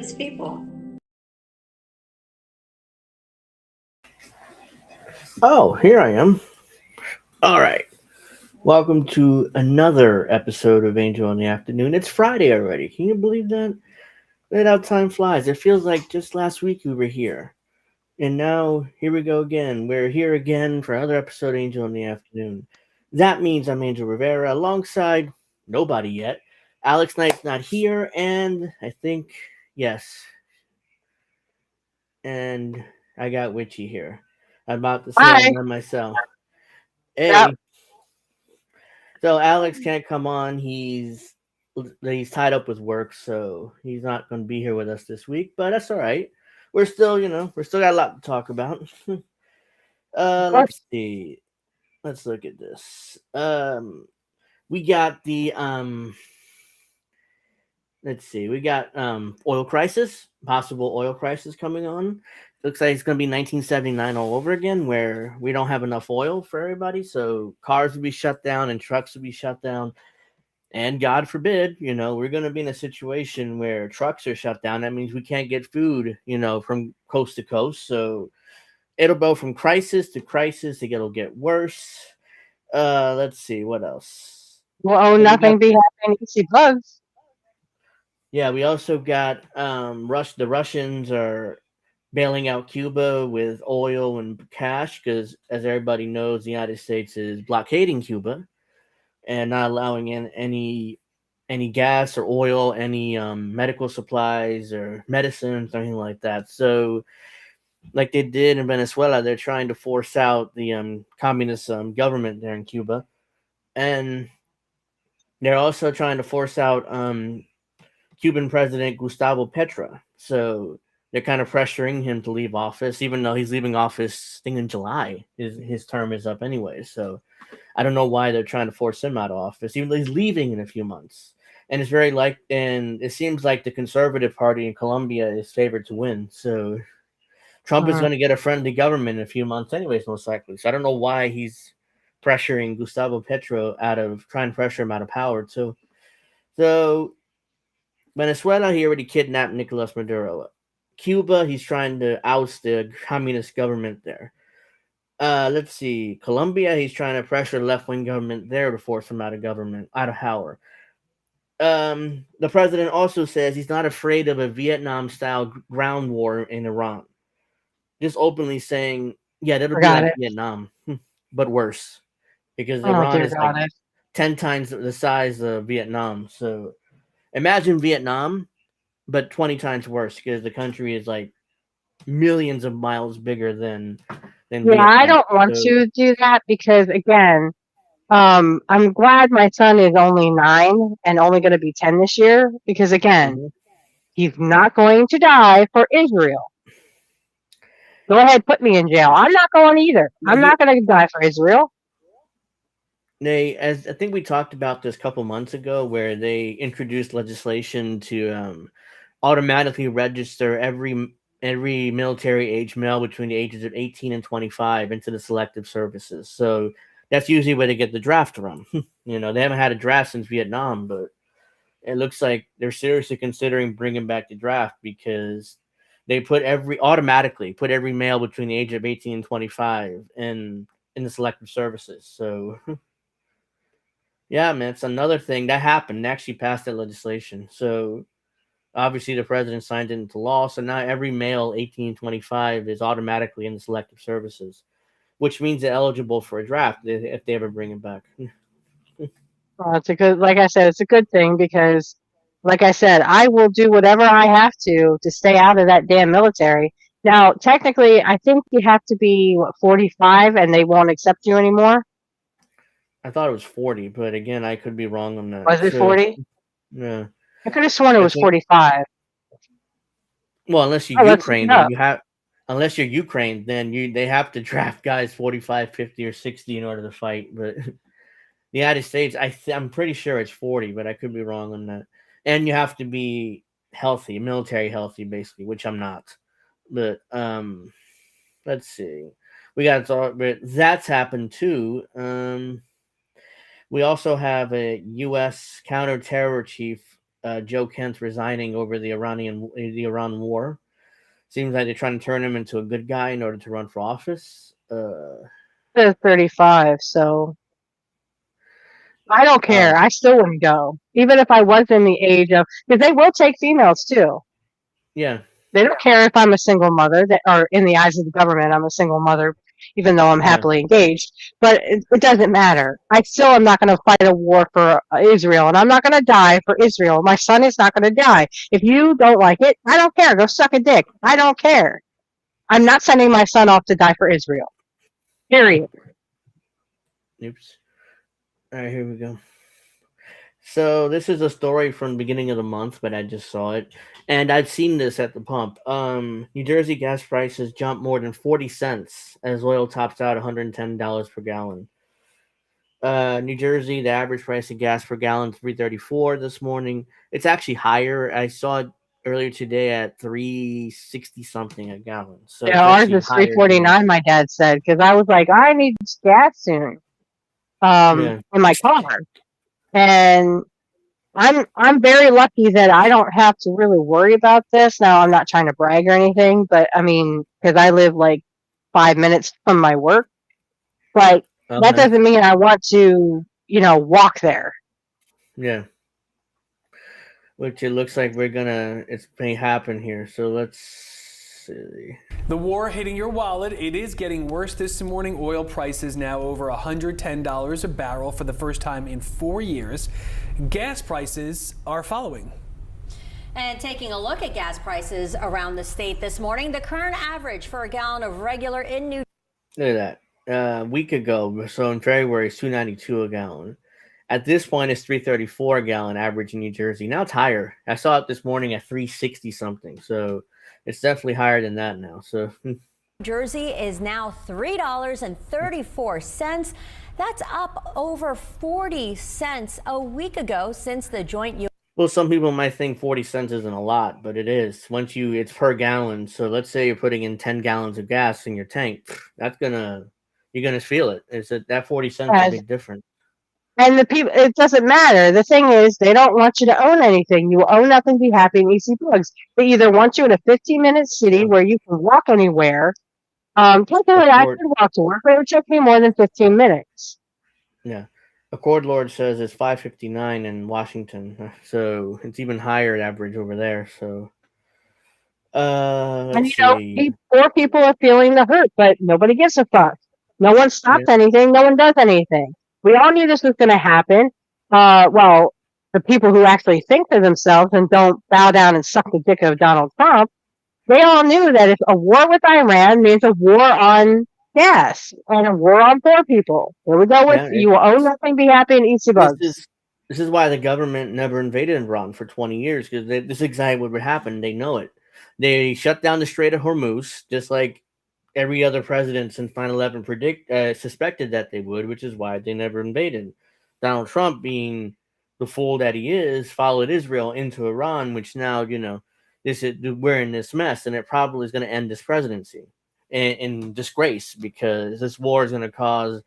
its people. Oh, here I am. All right. Welcome to another episode of Angel in the Afternoon. It's Friday already. Can you believe that? That how time flies. It feels like just last week we were here. And now here we go again. We're here again for another episode of Angel in the Afternoon. That means I'm Angel Rivera alongside nobody yet. Alex Knight's not here, and I think, yes, and I got Witchy here. I'm about to say Hi. I'm by myself. Yep. Hey, so Alex can't come on. He's tied up with work, so he's not going to be here with us this week. But that's all right. We're still, we're still got a lot to talk about. Of course. Let's see. Let's look at this. We got the Let's see. We got oil crisis, possible oil crisis coming on. Looks like it's going to be 1979 all over again, where we don't have enough oil for everybody. So cars will be shut down and trucks will be shut down. And God forbid, we're going to be in a situation where trucks are shut down. That means we can't get food, from coast to coast. So it'll go from crisis to crisis. It'll get worse. Let's see what else. Well, oh, We got nothing be happening. You see bugs. Yeah, we also got the Russians are bailing out Cuba with oil and cash because, as everybody knows, the United States is blockading Cuba and not allowing in any gas or oil, any medical supplies or medicines or anything like that. So, like they did in Venezuela, they're trying to force out the communist government there in Cuba, and they're also trying to force out Cuban President Gustavo Petra. So they're kind of pressuring him to leave office, even though he's leaving office, I think in July. His term is up anyway. So I don't know why they're trying to force him out of office, even though he's leaving in a few months. And and it seems like the Conservative Party in Colombia is favored to win. So Trump is Mhm. going to get a friendly government in a few months, anyways, most likely. So I don't know why he's pressuring Gustavo Petro trying to pressure him out of power too. So Venezuela, he already kidnapped Nicolas Maduro. Cuba, he's trying to oust the communist government there. Let's see. Colombia, he's trying to pressure left wing government there to force him out of power. The president also says he's not afraid of a Vietnam style ground war in Iran. Just openly saying, yeah, that'll be Forgot like it. Vietnam, but worse because Oh, Iran dear is like God. 10 times the size of Vietnam. So imagine Vietnam, but 20 times worse because the country is like millions of miles bigger than Yeah, I Vietnam. don't want So to do that because, again, I'm glad my son is only 9 and only going to be 10 this year because, again, mhm. he's not going to die for Israel. Go ahead, put me in jail. I'm not going either. I'm He, not going to die for Israel. as I think we talked about this a couple months ago, where they introduced legislation to automatically register every military age male between the ages of 18 and 25 into the selective services. So that's usually where they get the draft from. They haven't had a draft since Vietnam, but it looks like they're seriously considering bringing back the draft because they automatically put every male between the age of 18 and 25 in the selective services. So yeah, man, it's another thing that happened. They actually passed that legislation. So obviously the president signed it into law. So now every male 18 to 25 is automatically in the selective services, which means they're eligible for a draft if they ever bring it back. It's a good, like I said, it's a good thing because, like I said, I will do whatever I have to stay out of that damn military. Now, technically, I think you have to be, what, 45 and they won't accept you anymore. I thought it was 40, but again, I could be wrong on that. Was it So 40? yeah, I could have sworn it I was think 45. well, unless you're Oh, let's look Ukraine, it then up. you have unless you're Ukraine, then they have to draft guys 45, 50, or 60 in order to fight. But the United States, I'm pretty sure it's 40, but I could be wrong on that. And you have to be healthy, military healthy, basically, which I'm not. But let's see. We got to talk, but that's happened too. We also have a U.S. counterterror chief Joe Kent's resigning over the Iran war. Seems like they're trying to turn him into a good guy in order to run for office. 35, so I don't Uh, care. I still wouldn't go, even if I was in the age of, because they will take females too. yeah, They don't care if I'm a single mother, that, or in the eyes of the government, I'm a single mother, even though I'm yeah, happily engaged. But it doesn't matter. I still am not going to fight a war for Israel, and I'm not going to die for Israel. My son is not going to die. If you don't like it, I don't care. Go suck a dick. I don't care. I'm not sending my son off to die for Israel. Period. oops. All right, here we go. So this is a story from the beginning of the month, but I just saw it, and I'd seen this at the pump. New Jersey gas prices jumped more than 40 cents as oil tops out $110 per gallon. New Jersey, the average price of gas per gallon $3.34 this morning. It's actually higher. I saw it earlier today at 3.60 something a gallon. So Yeah, it's ours actually is higher than 3.49. My dad said, because I was like, I need gas soon, yeah, in my car, and I'm very lucky that I don't have to really worry about this. Now, I'm not trying to brag or anything, but I mean, because I live like 5 minutes from my work, but that okay, doesn't mean I want to, walk there. yeah. Which it looks like it's may happen here. So let's see. The war hitting your wallet, it is getting worse this morning. Oil prices now over $110 a barrel for the first time in 4 years. Gas prices are following. And taking a look at gas prices around the state this morning, the current average for a gallon of regular in New Look at that. A week ago, so in February, it's $2.92 a gallon. At this point, it's $3.34 a gallon average in New Jersey. Now it's higher. I saw it this morning at $3.60 something. So it's definitely higher than that now. So Jersey is now $3.34. That's up over 40 cents a week ago since the joint well, some people might think 40 cents isn't a lot, but it is. It's per gallon. So let's say you're putting in 10 gallons of gas in your tank. You're gonna feel it. That 40 cents is a As big difference. And the people, it doesn't matter. The thing is, they don't want you to own anything. You own nothing, be happy, and eat bugs. They either want you in a 15-minute city Yeah. where you can walk anywhere. Technically, I Accord, could walk to work, but it would take me more than 15 minutes. yeah. Accord Lord says it's 5.59 in Washington, so it's even higher average over there. So, And, let's see. poor people are feeling the hurt, but nobody gives a fuck. No one stops Yeah, anything. No one does anything. We all knew this was going to happen. Well, the people who actually think for themselves and don't bow down and suck the dick of Donald Trump, they all knew that if a war with Iran means a war on gas and a war on poor people. Here we go with yeah. you will own nothing, be happy, and eat your This bugs. is this is why the government never invaded Iran for 20 years because this is exactly what would happen. They know it. They shut down the Strait of Hormuz, just like every other president since 9/11 suspected that they would, which is why they never invaded. Donald Trump, being the fool that he is, followed Israel into Iran, which now we're in this mess, and it probably is going to end this presidency in disgrace because this war is going to cause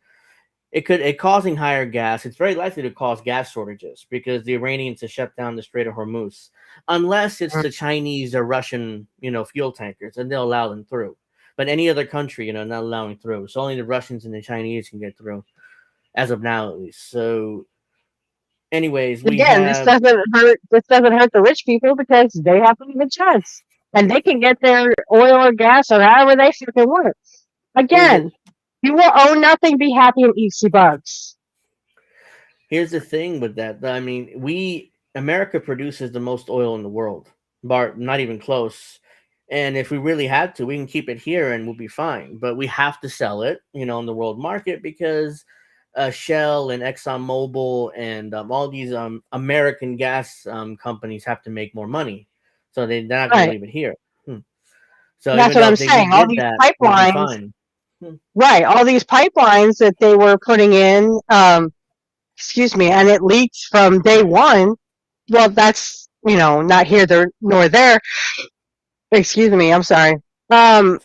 causing higher gas. It's very likely to cause gas shortages because the Iranians have shut down the Strait of Hormuz, unless it's the Chinese or Russian, fuel tankers, and they'll allow them through. But any other country, not allowing through. So only the Russians and the Chinese can get through, as of now at least. So, anyways, we Again, this have doesn't hurt. This doesn't hurt the rich people because they have an even chance, and they can get their oil or gas or however they fucking want. here's the Again, you will own nothing, be happy, and eat your bugs. here's the thing with that. I mean, America produces the most oil in the world, bar not even close. And if we really had to, we can keep it here and we'll be fine. But we have to sell it, on the world market because Shell and ExxonMobil and all these American gas companies have to make more money. So they're not going to Right. leave it here. So That's even what though I'm if they saying. All redid these that, we'll be pipelines, fine. right? All these pipelines that they were putting in, excuse me, and it leaked from day one. Well, that's not here there nor there. Excuse me, I'm sorry. So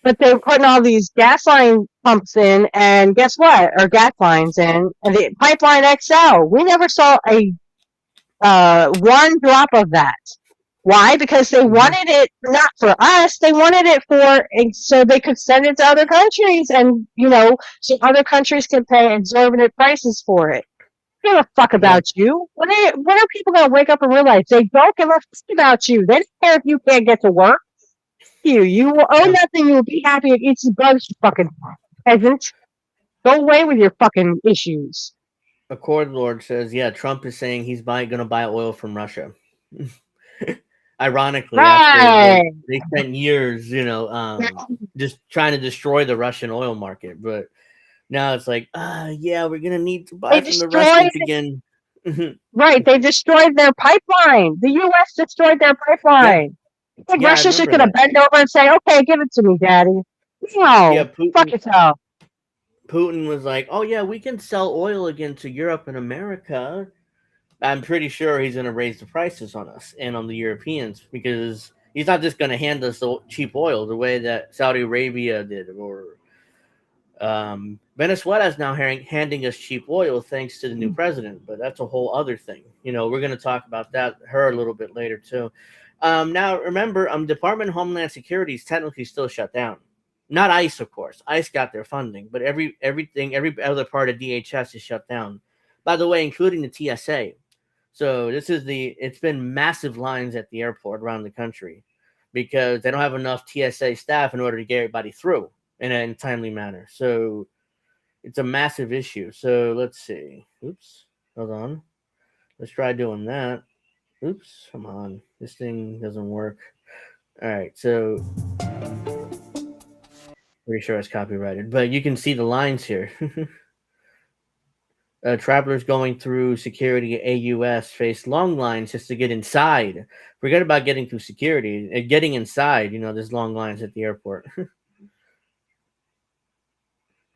But they're putting all these gas line pumps in, and guess what? Or gas lines in, and the pipeline XL. We never saw a one drop of that. Why? Because they wanted it not for us. They wanted it so they could send it to other countries, and so other countries can pay exorbitant prices for it. They don't give a fuck about you. When are people gonna wake up and realize they don't give a fuck about you? They don't care if you can't get to work. You will owe nothing. You will be happy and eat some bugs, you fucking peasant. Go away with your fucking issues. Accord Lord says, yeah, Trump is saying he's going to buy oil from Russia. Ironically, after they spent years, just trying to destroy the Russian oil market. But now it's like, yeah, we're going to need to buy from the Russians again. Right. They destroyed their pipeline. The U.S. destroyed their pipeline. Yeah. Russia should gonna bend over and say, okay, give it to me, daddy. No, yeah, fuck yourself. Putin was like, oh, yeah, we can sell oil again to Europe and America. I'm pretty sure he's going to raise the prices on us and on the Europeans, because he's not just going to hand us cheap oil the way that Saudi Arabia did, or Venezuela is now handing us cheap oil thanks to the new president. But that's a whole other thing. We're going to talk about her a little bit later, too. Now, remember, Department of Homeland Security is technically still shut down. Not ICE, of course. ICE got their funding, but every other part of DHS is shut down. By the way, including the TSA. So it's been massive lines at the airport around the country because they don't have enough TSA staff in order to get everybody through in a timely manner. So it's a massive issue. So let's see. Oops. Hold on. Let's try doing that. Oops. Come on. This thing doesn't work. All right. So pretty sure it's copyrighted, but you can see the lines here. Travelers going through security at AUS face long lines just to get inside. Forget about getting through security. Getting inside, there's long lines at the airport. I'm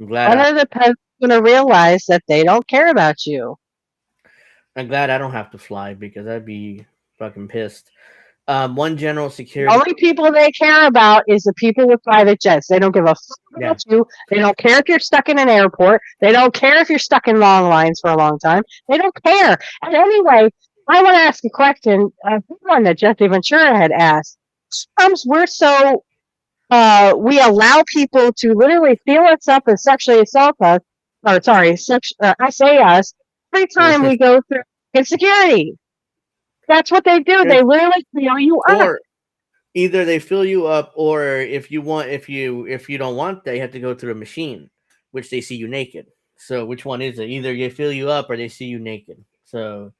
glad. When are the peasants going to realize that they don't care about you? I'm glad I don't have to fly because I'd be fucking pissed. One general security. The only people they care about is the people with private jets. They don't give a fuck about you. They don't care if you're stuck in an airport. They don't care if you're stuck in long lines for a long time. They don't care. And anyway, I want to ask a question. One that Jesse Ventura had asked. Sometimes we're so we allow people to literally feel us up and sexually assault us, I say us every time we go through insecurity. That's what they do. They literally feel you up. Either they fill you up, or if you don't want that, you have to go through a machine, which they see you naked. So which one is it? Either they fill you up or they see you naked. So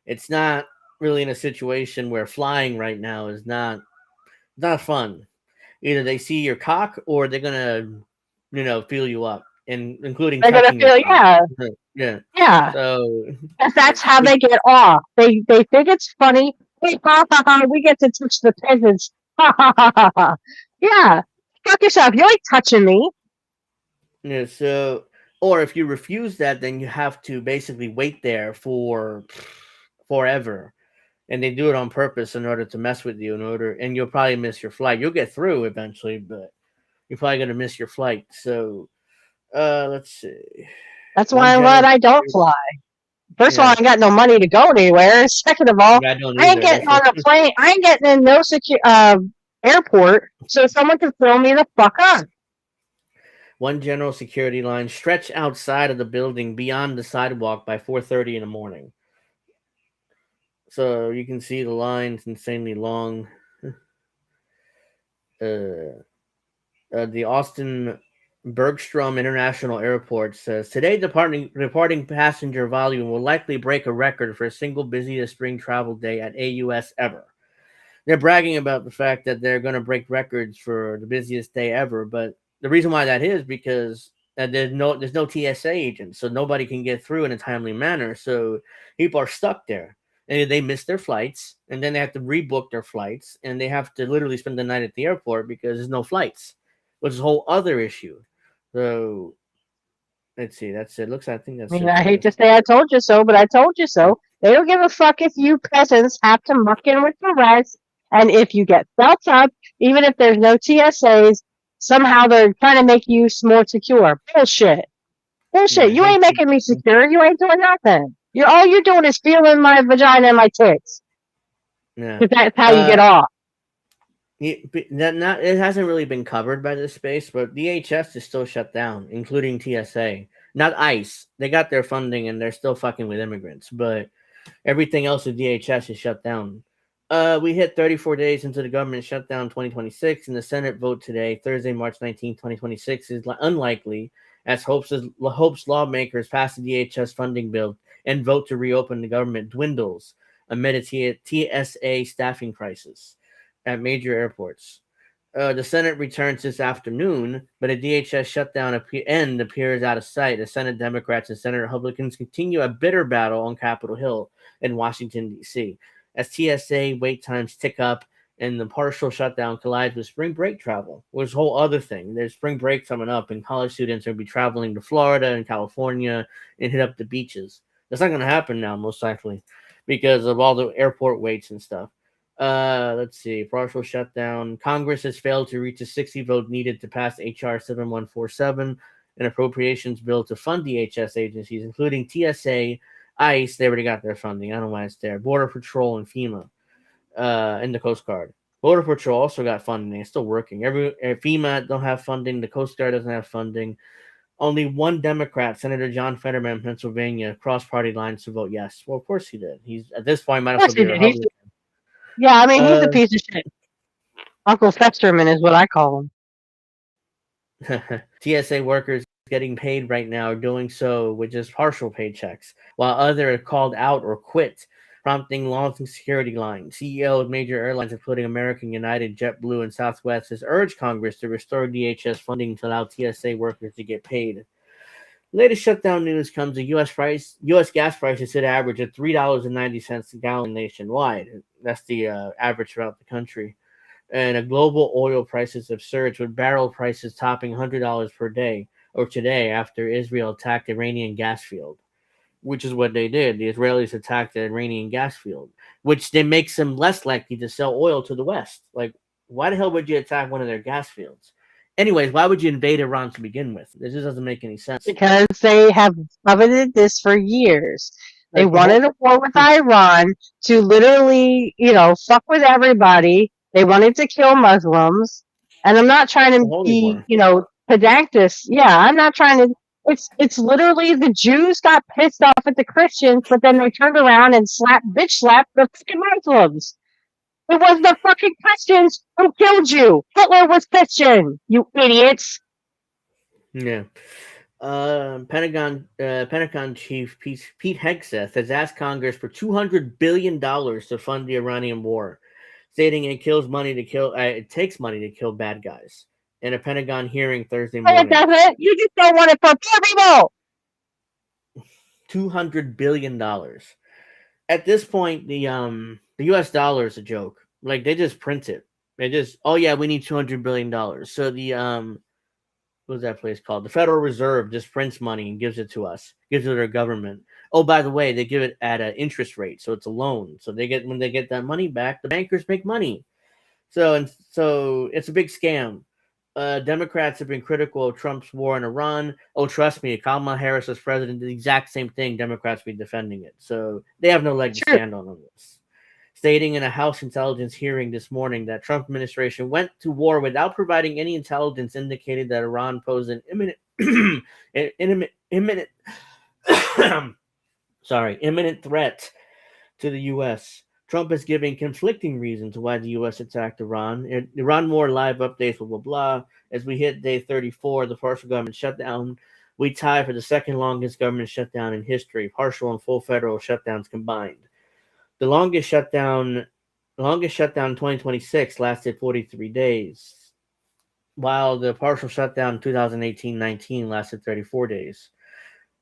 it's not really in a situation where flying right now is not fun. Either they see your cock or they're gonna, fill you up, and including they're gonna feel yeah. So that's how they get off. They think it's funny. Hey, we get to touch the peasants. Yeah, fuck yourself. You ain't touching me. Yeah. So, or if you refuse that, then you have to basically wait there for forever. And they do it on purpose in order to mess with you, and you'll probably miss your flight. You'll get through eventually, but you're probably going to miss your flight. So, let's see. That's why I'm glad I don't fly. First of all, I ain't got no money to go anywhere. Second of all, I ain't getting on a plane. I ain't getting in no secure airport, so someone can throw me the fuck up. One general security line stretched outside of the building beyond the sidewalk by 4:30 in the morning. So you can see the lines insanely long. The Austin Bergstrom International Airport says today departing passenger volume will likely break a record for a single busiest spring travel day at AUS ever. They're bragging about the fact that they're going to break records for the busiest day ever, but the reason why that is because there's no TSA agents, so nobody can get through in a timely manner. So people are stuck there. And they miss their flights, and then they have to rebook their flights, and they have to literally spend the night at the airport because there's no flights, which is a whole other issue. So let's see. That's it. I think that's it. I hate to say I told you so, but I told you so. They don't give a fuck if you peasants have to muck in with the rest, and if you get felt up, even if there's no TSAs, somehow they're trying to make you more secure. Bullshit. You ain't making me secure. You ain't doing nothing. All you're doing is feeling my vagina and my tits. Yeah. Because that's how you get off. It hasn't really been covered by this space, but DHS is still shut down, including TSA. Not ICE. They got their funding and they're still fucking with immigrants, but everything else at DHS is shut down. We hit 34 days into the government shutdown 2026, and the Senate vote today, Thursday, March 19, 2026, is unlikely as hopes lawmakers pass the DHS funding bill and vote to reopen the government dwindles amid a TSA staffing crisis at major airports. The Senate returns this afternoon, but a DHS shutdown end appears out of sight as Senate Democrats and Senate Republicans continue a bitter battle on Capitol Hill in Washington, D.C. as TSA wait times tick up and the partial shutdown collides with spring break travel, which is a whole other thing. There's spring break coming up, and college students are going to be traveling to Florida and California and hit up the beaches. That's not going to happen now, most likely, because of all the airport waits and stuff. Let's see. Partial shutdown. Congress has failed to reach a 60 vote needed to pass HR 7147, an appropriations bill to fund DHS agencies, including TSA, ICE. They already got their funding. I don't know why it's there. Border Patrol and FEMA, and the Coast Guard. Border Patrol also got funding. It's still working. FEMA don't have funding. The Coast Guard doesn't have funding. Only one Democrat, Senator John Fetterman of Pennsylvania, crossed party lines to vote yes. Well, of course he did. He's at this point might as well be a Republican. Yeah, I mean, he's a piece of shit. Uncle Festerman is what I call him. TSA workers getting paid right now are doing so with just partial paychecks, while others are called out or quit, prompting long security lines. CEO of major airlines, including American, United, JetBlue, and Southwest, has urged Congress to restore DHS funding to allow TSA workers to get paid. Latest shutdown news comes a U.S. gas prices hit average at $3.90 a gallon nationwide. That's the average throughout the country. And global oil prices have surged, with barrel prices topping $100 per day or today after Israel attacked the Iranian gas field, which is what they did. The Israelis attacked the Iranian gas field, which then makes them less likely to sell oil to the West. Like, why the hell would you attack one of their gas fields? Anyways, why would you invade Iran to begin with? This just doesn't make any sense. Because they have coveted this for years. They wanted a war with Iran to literally, fuck with everybody. They wanted to kill Muslims. And I'm not trying to be, pedantic. Yeah, I'm not trying to. It's literally the Jews got pissed off at the Christians, but then they turned around and bitch slapped the fucking Muslims. It was the fucking Christians who killed you. Hitler was Christian, you idiots. Yeah. Pentagon chief Pete Hegseth has asked Congress for $200 billion to fund the Iranian war, stating it takes money to kill bad guys. In a Pentagon hearing Thursday morning. No, it doesn't. You just don't want it for poor people. $200 billion. At this point, the U.S. dollar is a joke. Like, they just print it. They just, oh yeah, we need $200 billion. So the what's that place called? The Federal Reserve just prints money and gives it to us, gives it to their government. Oh, by the way, they give it at an interest rate, so it's a loan. So when they get that money back, the bankers make money. So it's a big scam. Democrats have been critical of Trump's war in Iran. Oh, trust me, if Kamala Harris was president, the exact same thing. Democrats be defending it. So they have no leg to stand on this. Stating in a House intelligence hearing this morning that Trump administration went to war without providing any intelligence indicated that Iran posed an imminent threat to the U.S. Trump is giving conflicting reasons why the U.S. attacked Iran. Iran war live updates, blah, blah, blah. As we hit day 34, the partial government shutdown, we tie for the second longest government shutdown in history, partial and full federal shutdowns combined. The longest shutdown in 2026 lasted 43 days, while the partial shutdown in 2018-19 lasted 34 days.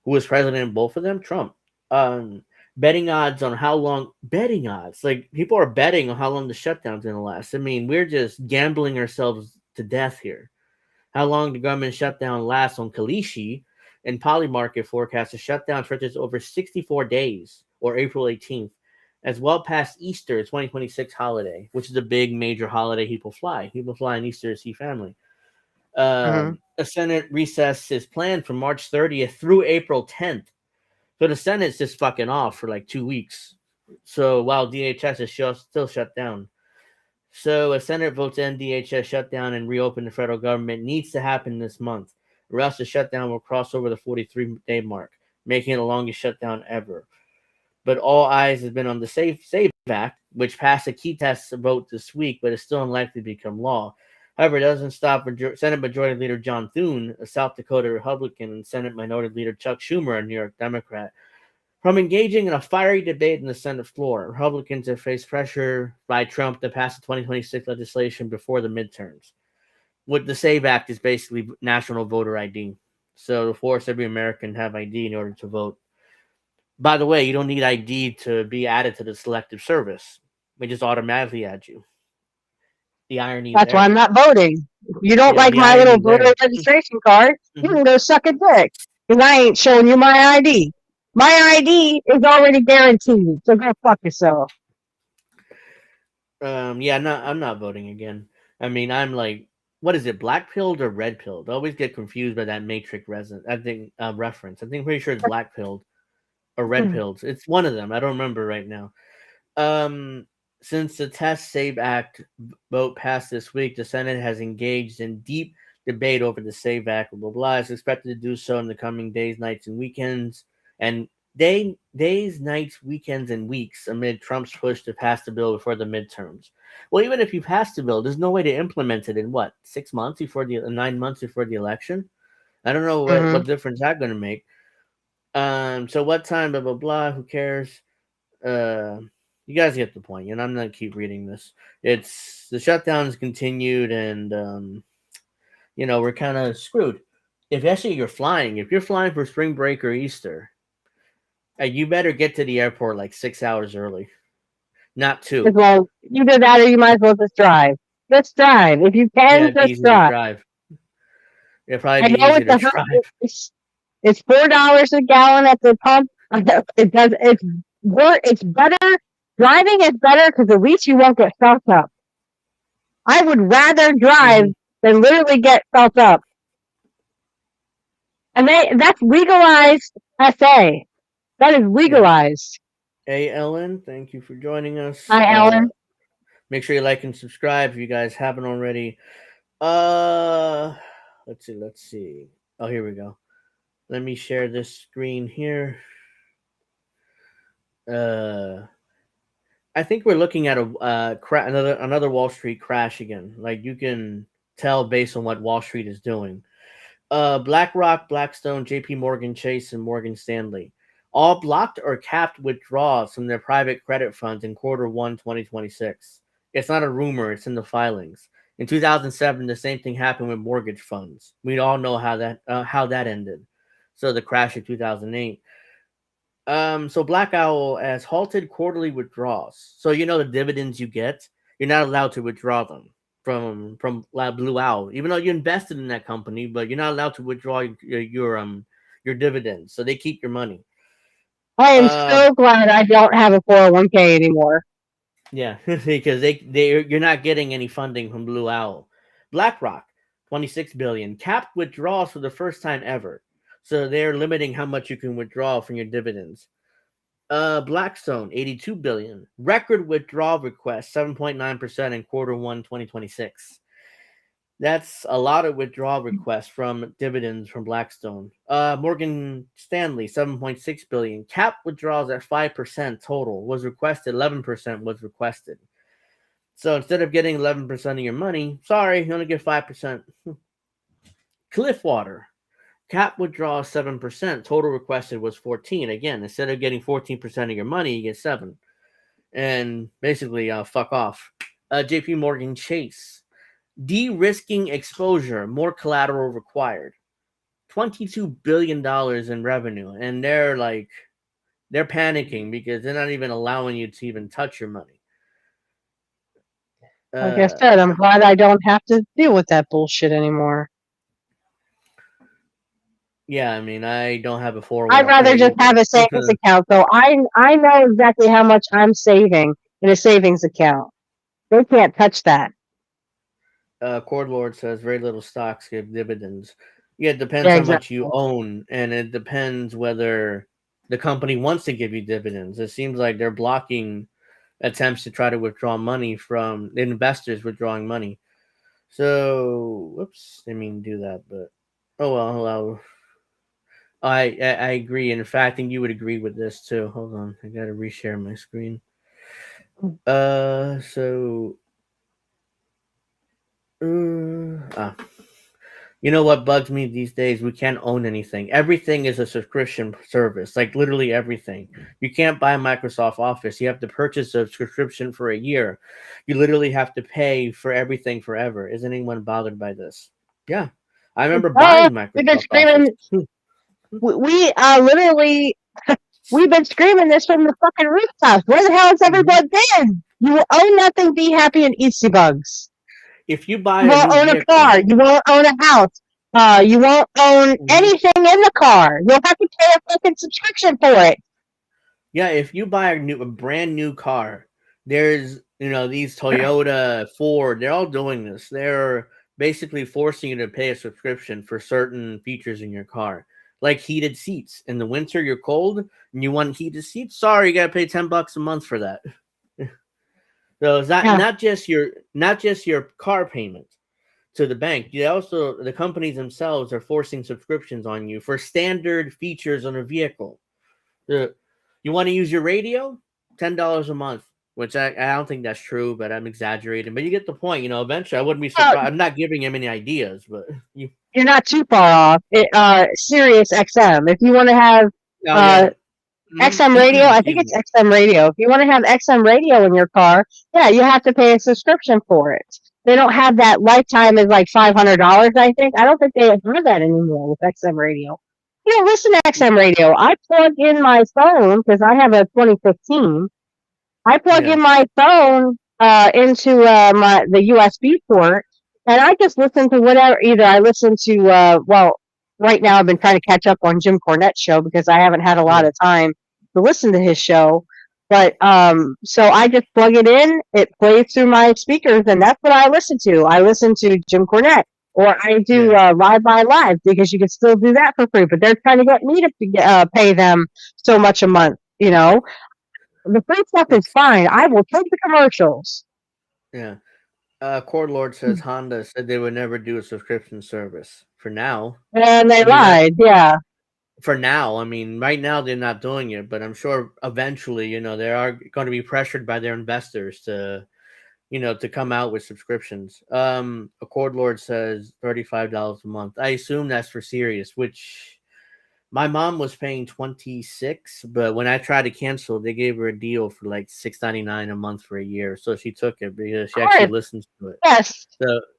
Who was president in both of them? Trump. Betting odds on how long like people are betting on how long the shutdown's going to last. I mean, we're just gambling ourselves to death here. How long the government shutdown lasts on Kalishi and Polymarket forecast the shutdown stretches over 64 days or April 18th, as well past Easter 2026 holiday, which is a big major holiday people fly. People fly on Easter to see family. A Senate recess is planned from March 30th through April 10th. So the Senate's just fucking off for like 2 weeks. So while DHS is still shut down. So a Senate vote to end DHS shutdown and reopen the federal government needs to happen this month, or else the shutdown will cross over the 43-day mark, making it the longest shutdown ever. But all eyes have been on the SAVE Act, which passed a key test vote this week, but is still unlikely to become law. However, it doesn't stop Senate Majority Leader John Thune, a South Dakota Republican, and Senate Minority Leader Chuck Schumer, a New York Democrat, from engaging in a fiery debate in the Senate floor. Republicans have faced pressure by Trump to pass the 2026 legislation before the midterms. What the SAVE Act is basically national voter ID. So to force every American to have ID in order to vote. By the way, you don't need ID to be added to the selective service. They just automatically add you. The irony That's there. why I'm not voting. If you don't Yeah, like the my irony little voter there. registration card, you can go suck a dick. Because I ain't showing you my ID. My ID is already guaranteed. So go fuck yourself. Yeah, I'm not voting again. I mean, I'm like, what is it, black pilled or red pilled? I always get confused by that Matrix reference. I think pretty sure it's black pilled or red pilled. It's one of them. I don't remember right now. Since the Test SAVE Act vote passed this week, the Senate has engaged in deep debate over the SAVE Act. Blah blah blah. It's expected to do so in the coming days, nights, and weekends, and days, nights, weekends, and weeks amid Trump's push to pass the bill before the midterms. Well, even if you pass the bill, there's no way to implement it in 6 months before 9 months before the election. I don't know what difference that's going to make. So what time? Blah blah blah. Who cares? You guys get the point. And I'm gonna keep reading this. It's the shutdown's continued, and we're kind of screwed. If you're flying for spring break or Easter, you better get to the airport like 6 hours early, not 2. Well, either that or you might as well just drive. Just drive. If you Yeah, can, it'd be just easy to drive. drive. It'd probably I be know easy to drive. it's $4 a gallon at the pump. It's better. Driving is better because at least you won't get felt up. I would rather drive than literally get felt up. And that's legalized SA. That is legalized. Hey, Ellen, thank you for joining us. Hi, Ellen. Make sure you like and subscribe if you guys haven't already. Let's see. Oh, here we go. Let me share this screen here. I think we're looking at another Wall Street crash again. Like, you can tell based on what Wall Street is doing. BlackRock, Blackstone, JP Morgan Chase, and Morgan Stanley all blocked or capped withdrawals from their private credit funds in Q1 2026. It's not a rumor, it's in the filings. In 2007, the same thing happened with mortgage funds. We all know how that ended. So the crash of 2008. So Black Owl has halted quarterly withdrawals. So the dividends you get, you're not allowed to withdraw them from Blue Owl, even though you invested in that company, but you're not allowed to withdraw your dividends. So they keep your money. I am so glad I don't have a 401k anymore. Yeah, because you're not getting any funding from Blue Owl. BlackRock, $26 billion, capped withdrawals for the first time ever. So they're limiting how much you can withdraw from your dividends. Blackstone, $82 billion, record withdrawal request, 7.9% in Q1 2026. That's a lot of withdrawal requests from dividends from Blackstone. Morgan Stanley, $7.6 billion. Cap withdrawals at 5% total was requested. 11% was requested. So instead of getting 11% of your money, sorry, you only get 5%. Cliffwater, cap withdrawal 7%. Total requested was 14. Again, instead of getting 14% of your money, you get 7. And basically, fuck off. JP Morgan Chase, de-risking exposure, more collateral required. $22 billion in revenue, and they're panicking because they're not even allowing you to even touch your money. Like I said, I'm glad I don't have to deal with that bullshit anymore. Yeah, I mean, I don't have a 401k. I'd rather just have a savings account, so I know exactly how much I'm saving in a savings account. They can't touch that. Cord Lord says very little stocks give dividends. Yeah, it depends how much you own, and it depends whether the company wants to give you dividends. It seems like they're blocking attempts to try to withdraw money from investors withdrawing money. So, whoops, didn't mean to do that, but oh well. I agree. In fact, I think you would agree with this too. Hold on, I gotta reshare my screen. So, you know what bugs me these days? We can't own anything. Everything is a subscription service, like literally everything. You can't buy Microsoft Office. You have to purchase a subscription for a year. You literally have to pay for everything forever. Isn't anyone bothered by this? Yeah. I remember buying We've been Microsoft screaming. Office. We literally, we've been screaming this from the fucking rooftops. Where the hell has everyone been? You will own nothing, be happy, and eat the bugs. If you buy You a won't new own a vehicle, car. You won't own a house. You won't own anything in the car. You'll have to pay a fucking subscription for it. yeah, if you buy a brand new car, there's these Toyota, Ford, they're all doing this. They're basically forcing you to pay a subscription for certain features in your car, like heated seats. In the winter, you're cold and you want heated seats. Sorry, you gotta pay $10 a month for that. So it's not just your car payment to the bank. The companies themselves are forcing subscriptions on you for standard features on a vehicle. You want to use your radio? $10 a month, which I don't think that's true, but I'm exaggerating. But you get the point. Eventually I wouldn't be surprised. I'm not giving him any ideas, but you're not too far off. Sirius XM. If you want to have XM radio, I think it's XM radio. If you want to have XM radio in your car, yeah, you have to pay a subscription for it. They don't have that lifetime is like $500, I think. I don't think they have that anymore with XM radio. Listen to XM radio. I plug in my phone because I have a 2015. I plug in my phone into the USB port, and I just listen to whatever. Either I listen to right now I've been trying to catch up on Jim Cornette's show because I haven't had a lot of time to listen to his show. But so I just plug it in, it plays through my speakers, and that's what I listen to. I listen to Jim Cornette, or I do Live by Live because you can still do that for free. But they're trying to get me to pay them so much a month. The free stuff is fine. I will take the commercials. Yeah. Cord Lord says Honda said they would never do a subscription service for now. And they lied, yeah. For now, I mean, right now they're not doing it, but I'm sure eventually, they are going to be pressured by their investors to come out with subscriptions. A Cord Lord says $35 a month. I assume that's for Sirius, which my mom was paying $26, but when I tried to cancel, they gave her a deal for like $6.99 a month for a year. So she took it because she actually listens to it. Yes.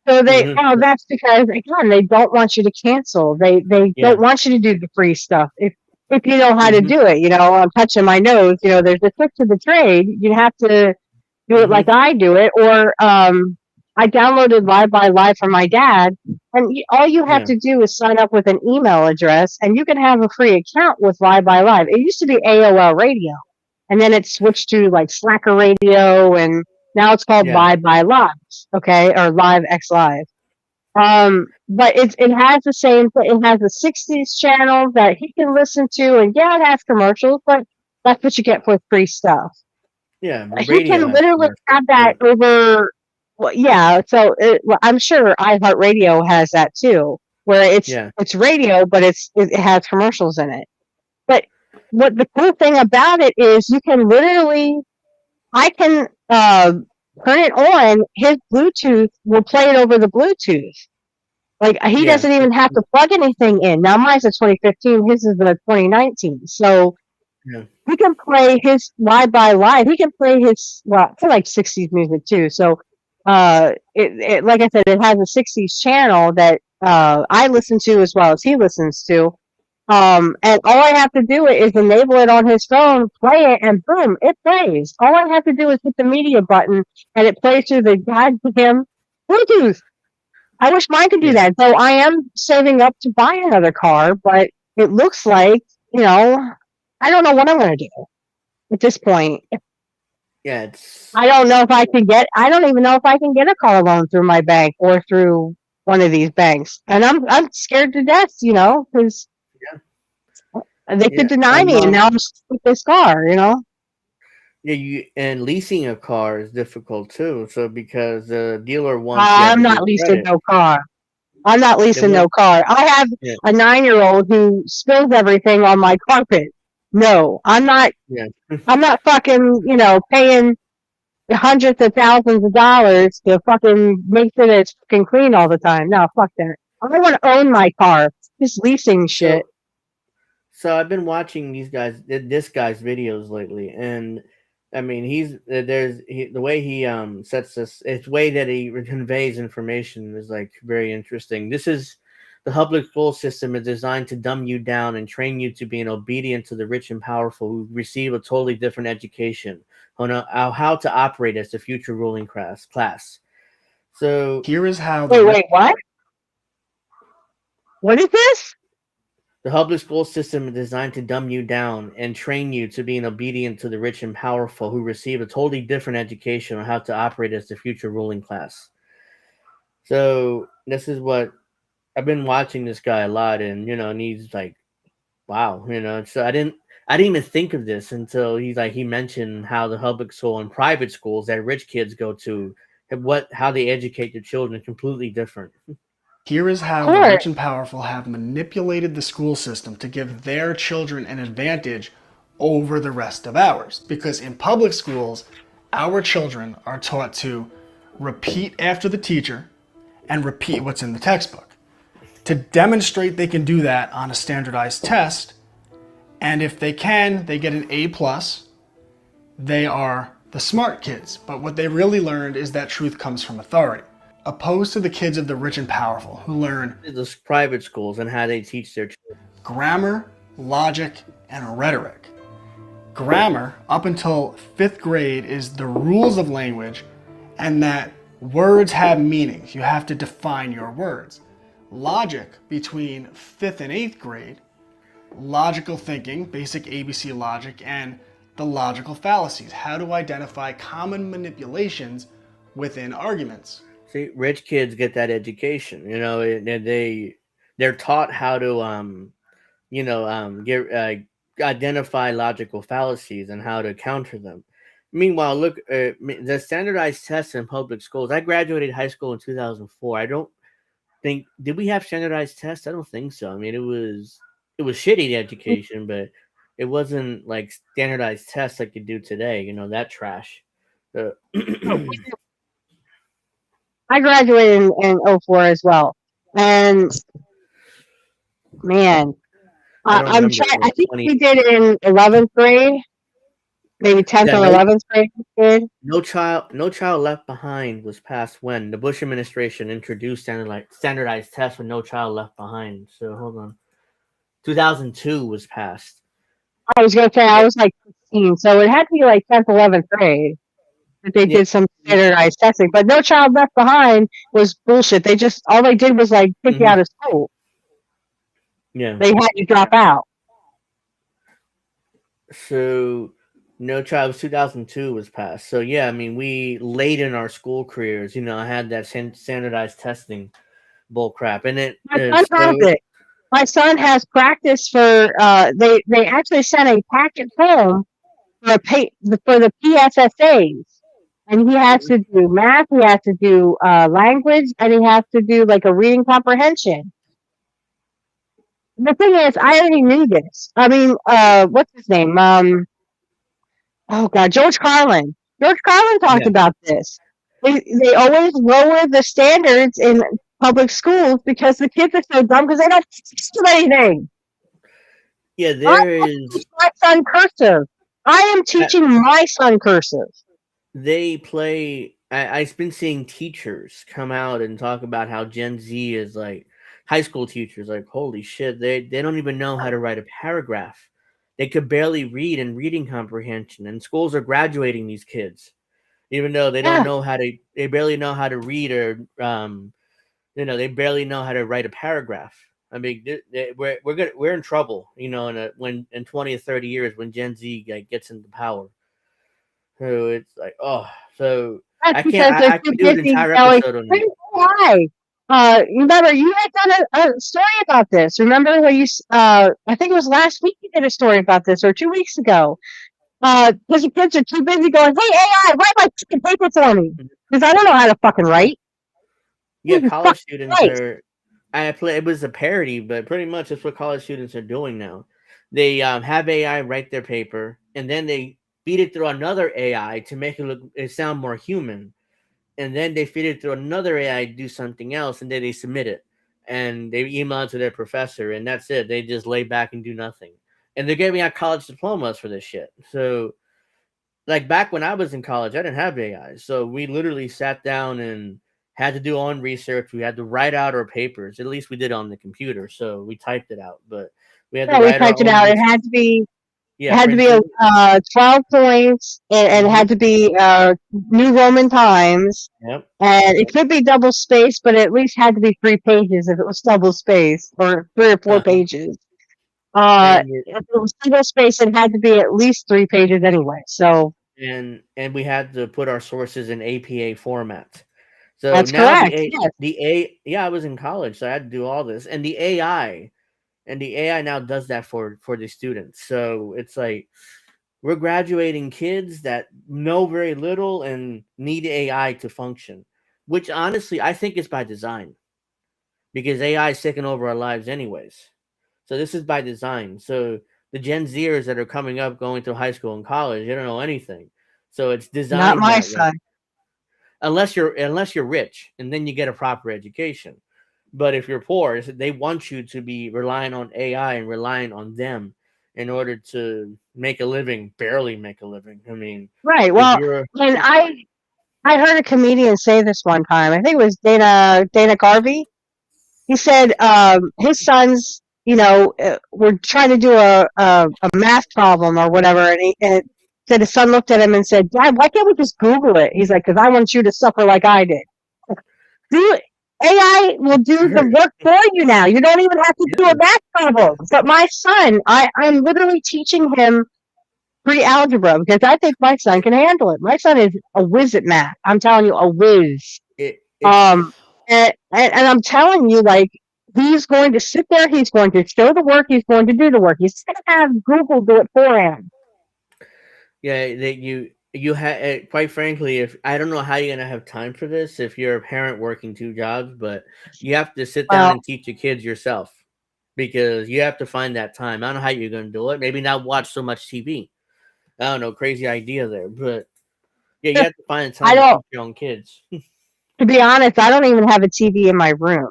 So they that's because again they don't want you to cancel. They don't want you to do the free stuff. If you know how to do it, I'm touching my nose. There's a trick to the trade. You have to do it like I do it, or I downloaded Live by Live from my dad, and all you have to do is sign up with an email address, and you can have a free account with Live by Live. It used to be AOL Radio, and then it switched to like Slacker Radio, and now it's called Live by Live, okay, or Live X Live. But it has the same thing. It has a 60s channel that he can listen to, and it has commercials, but that's what you get for free stuff. Yeah, he can literally have that over. Well, yeah, so I'm sure iHeartRadio has that too, where it's radio, but it has commercials in it. But what the cool thing about it is, you can literally, I can turn it on. His Bluetooth will play it over the Bluetooth. Like he doesn't even have to plug anything in. Now mine's a 2015, his is the 2019. So he can play his Live by Live. He can play his I like 60s music too. So. It like I said, it has a 60s channel that I listen to as well as he listens to. And all I have to do is enable it on his phone, play it, and boom, it plays. All I have to do is hit the media button, and it plays through the goddamn Bluetooth. I wish mine could do that. So I am saving up to buy another car, but it looks like, I don't know what I'm going to do at this point. Yeah, I don't know if I can I don't even know if I can get a car loan through my bank or through one of these banks. And I'm scared to death, because And they could Yeah, deny me, and now I'm stuck with this car. yeah, and leasing a car is difficult too. So because the dealer wants you to have I'm a not good leasing credit. no car. I'm not They leasing want, no car. I have yeah, a 9-year-old who spills everything on my carpet. No, I'm not. yeah. I'm not fucking, paying hundreds of thousands of dollars to fucking make sure that it's fucking clean all the time. No, fuck that. I want to own my car. This leasing shit. So so I've been watching this guy's videos lately, and I mean the way he sets this, it's way that he conveys information is like very interesting. This is the public school system is designed to dumb you down and train you to be obedient to the rich and powerful who receive a totally different education on how to operate as the future ruling class. So Here is how Wait, what? What is this? the public school system is designed to dumb you down and train you to be obedient to the rich and powerful who receive a totally different education on how to operate as the future ruling class. So this is what I've been watching this guy a lot, and he's like, wow, So I didn't even think of this until he mentioned how the public school and private schools that rich kids go to, how they educate their children, completely different. Here is how the rich and powerful have manipulated the school system to give their children an advantage over the rest of ours. Because in public schools, our children are taught to repeat after the teacher and repeat what's in the textbook. To demonstrate they can do that on a standardized test, and if they can, they get an A+. They are the smart kids, but what they really learned is that truth comes from authority. Opposed to the kids of the rich and powerful who learn The private schools and how they teach their children. grammar, logic, and rhetoric. Grammar, up until 5th grade, is the rules of language and that words have meanings. You have to define your words. Logic, between 5th and 8th grade, logical thinking, basic ABC logic, and the logical fallacies, how to identify common manipulations within arguments. See, rich kids get that education. They're taught how to identify logical fallacies and how to counter them. Meanwhile, look, the standardized tests in public schools. I graduated high school in 2004. I don't think did we have standardized tests? I don't think so. I mean, it was shitty, the education, but it wasn't like standardized tests like you do today. That trash. I graduated in 04 as well. And man, I'm trying. I think we did it in 11th grade, maybe 10th or 11th grade. No Child Left Behind was passed when the Bush administration introduced standardized tests with No Child Left Behind. So hold on, 2002 was passed. I was gonna say I was like 15, so it had to be like 10th, 11th grade that they did some standardized testing. But No Child Left Behind was bullshit. All they did was like kick you out of school. Yeah, they had you drop out. So No Child 2002 was passed. So yeah, I mean, we late in our school careers, I had that standardized testing bull crap, and it. My son has practice for. They actually sent a packet home for the PSSAs, and he has to do math. He has to do language, and he has to do like a reading comprehension. The thing is, I already knew this. I mean, what's his name? Oh God, George Carlin. George Carlin talked about this. They always lower the standards in public schools because the kids are so dumb because they don't do anything. Yeah, there is. My son cursive. I am teaching my son cursive. They play. I've been seeing teachers come out and talk about how Gen Z is like high school teachers. Like, holy shit, they don't even know how to write a paragraph. They could barely read and reading comprehension, and schools are graduating these kids, even though they don't know how to. They barely know how to read or they barely know how to write a paragraph. I mean, we're in trouble, in 20 or 30 years when Gen Z gets into power. So it's like, I can do an entire episode on it. Why? remember you had done a story about this. Remember when I think it was last week you did a story about this, or 2 weeks ago. Because the kids are too busy going, hey, AI, write my fucking paper for me. Because I don't know how to fucking write. Yeah, Jesus college fucking students Christ. are. It was a parody, but pretty much that's what college students are doing now. They have AI write their paper, and then they feed it through another AI to make it sound more human, and then they feed it through another AI to do something else, and then they submit it, and they email it to their professor, and that's it. They just lay back and do nothing, and they're giving out college diplomas for this shit. So, like back when I was in college, I didn't have AI, so we literally sat down and had to do our own research. We had to write out our papers. At least we did it on the computer, so we typed it out. But we had to Yeah, we write our typed it own out. It research. had to be Yeah, printed. 12 points, and it Mm-hmm. had to be New Roman times, Yep. and it could be double spaced, but it at least had to be 3 pages if it was double spaced, or 3 or 4 pages. And If it was single spaced, it had to be at least 3 pages anyway. So and we had to put our sources in APA format. So that's now correct. Yes. yeah, I was in college, so I had to do all this, and the AI now does that for the students. So it's like we're graduating kids that know very little and need AI to function, which honestly I think is by design because AI is taking over our lives anyways. So this is by design. So the Gen Zers that are coming up going through high school and college, they don't know anything. So it's Not designed my that way. son. Unless you're rich and then you get a proper education. But if you're poor, they want you to be relying on AI and relying on them in order to make a living, barely make a living. I mean, Right. if Well, you're and I heard a comedian say this one time. I think it was Dana Carvey. He said his sons, were trying to do a math problem or whatever, and said his son looked at him and said, "Dad, why can't we just Google it?" He's like, "Because I want you to suffer like I did." Do AI will do the work for you now. You don't even have to do a math problem. But my son, I'm literally teaching him pre-algebra because I think my son can handle it. My son is a whiz at math. I'm telling you, a whiz. it's And I'm telling you, like, he's going to sit there, he's going to show the work, he's going to do the work. He's going to have Google do it for him. yeah, that you have quite frankly, if I don't know how you're gonna have time for this if you're a parent working 2 jobs, but you have to sit down Well, and teach your kids yourself because you have to find that time. I don't know how you're gonna do it. Maybe not watch so much TV. I don't know, crazy idea there, but yeah, you have to find I time to don't, teach your own kids. to be honest, I don't even have a TV in my room.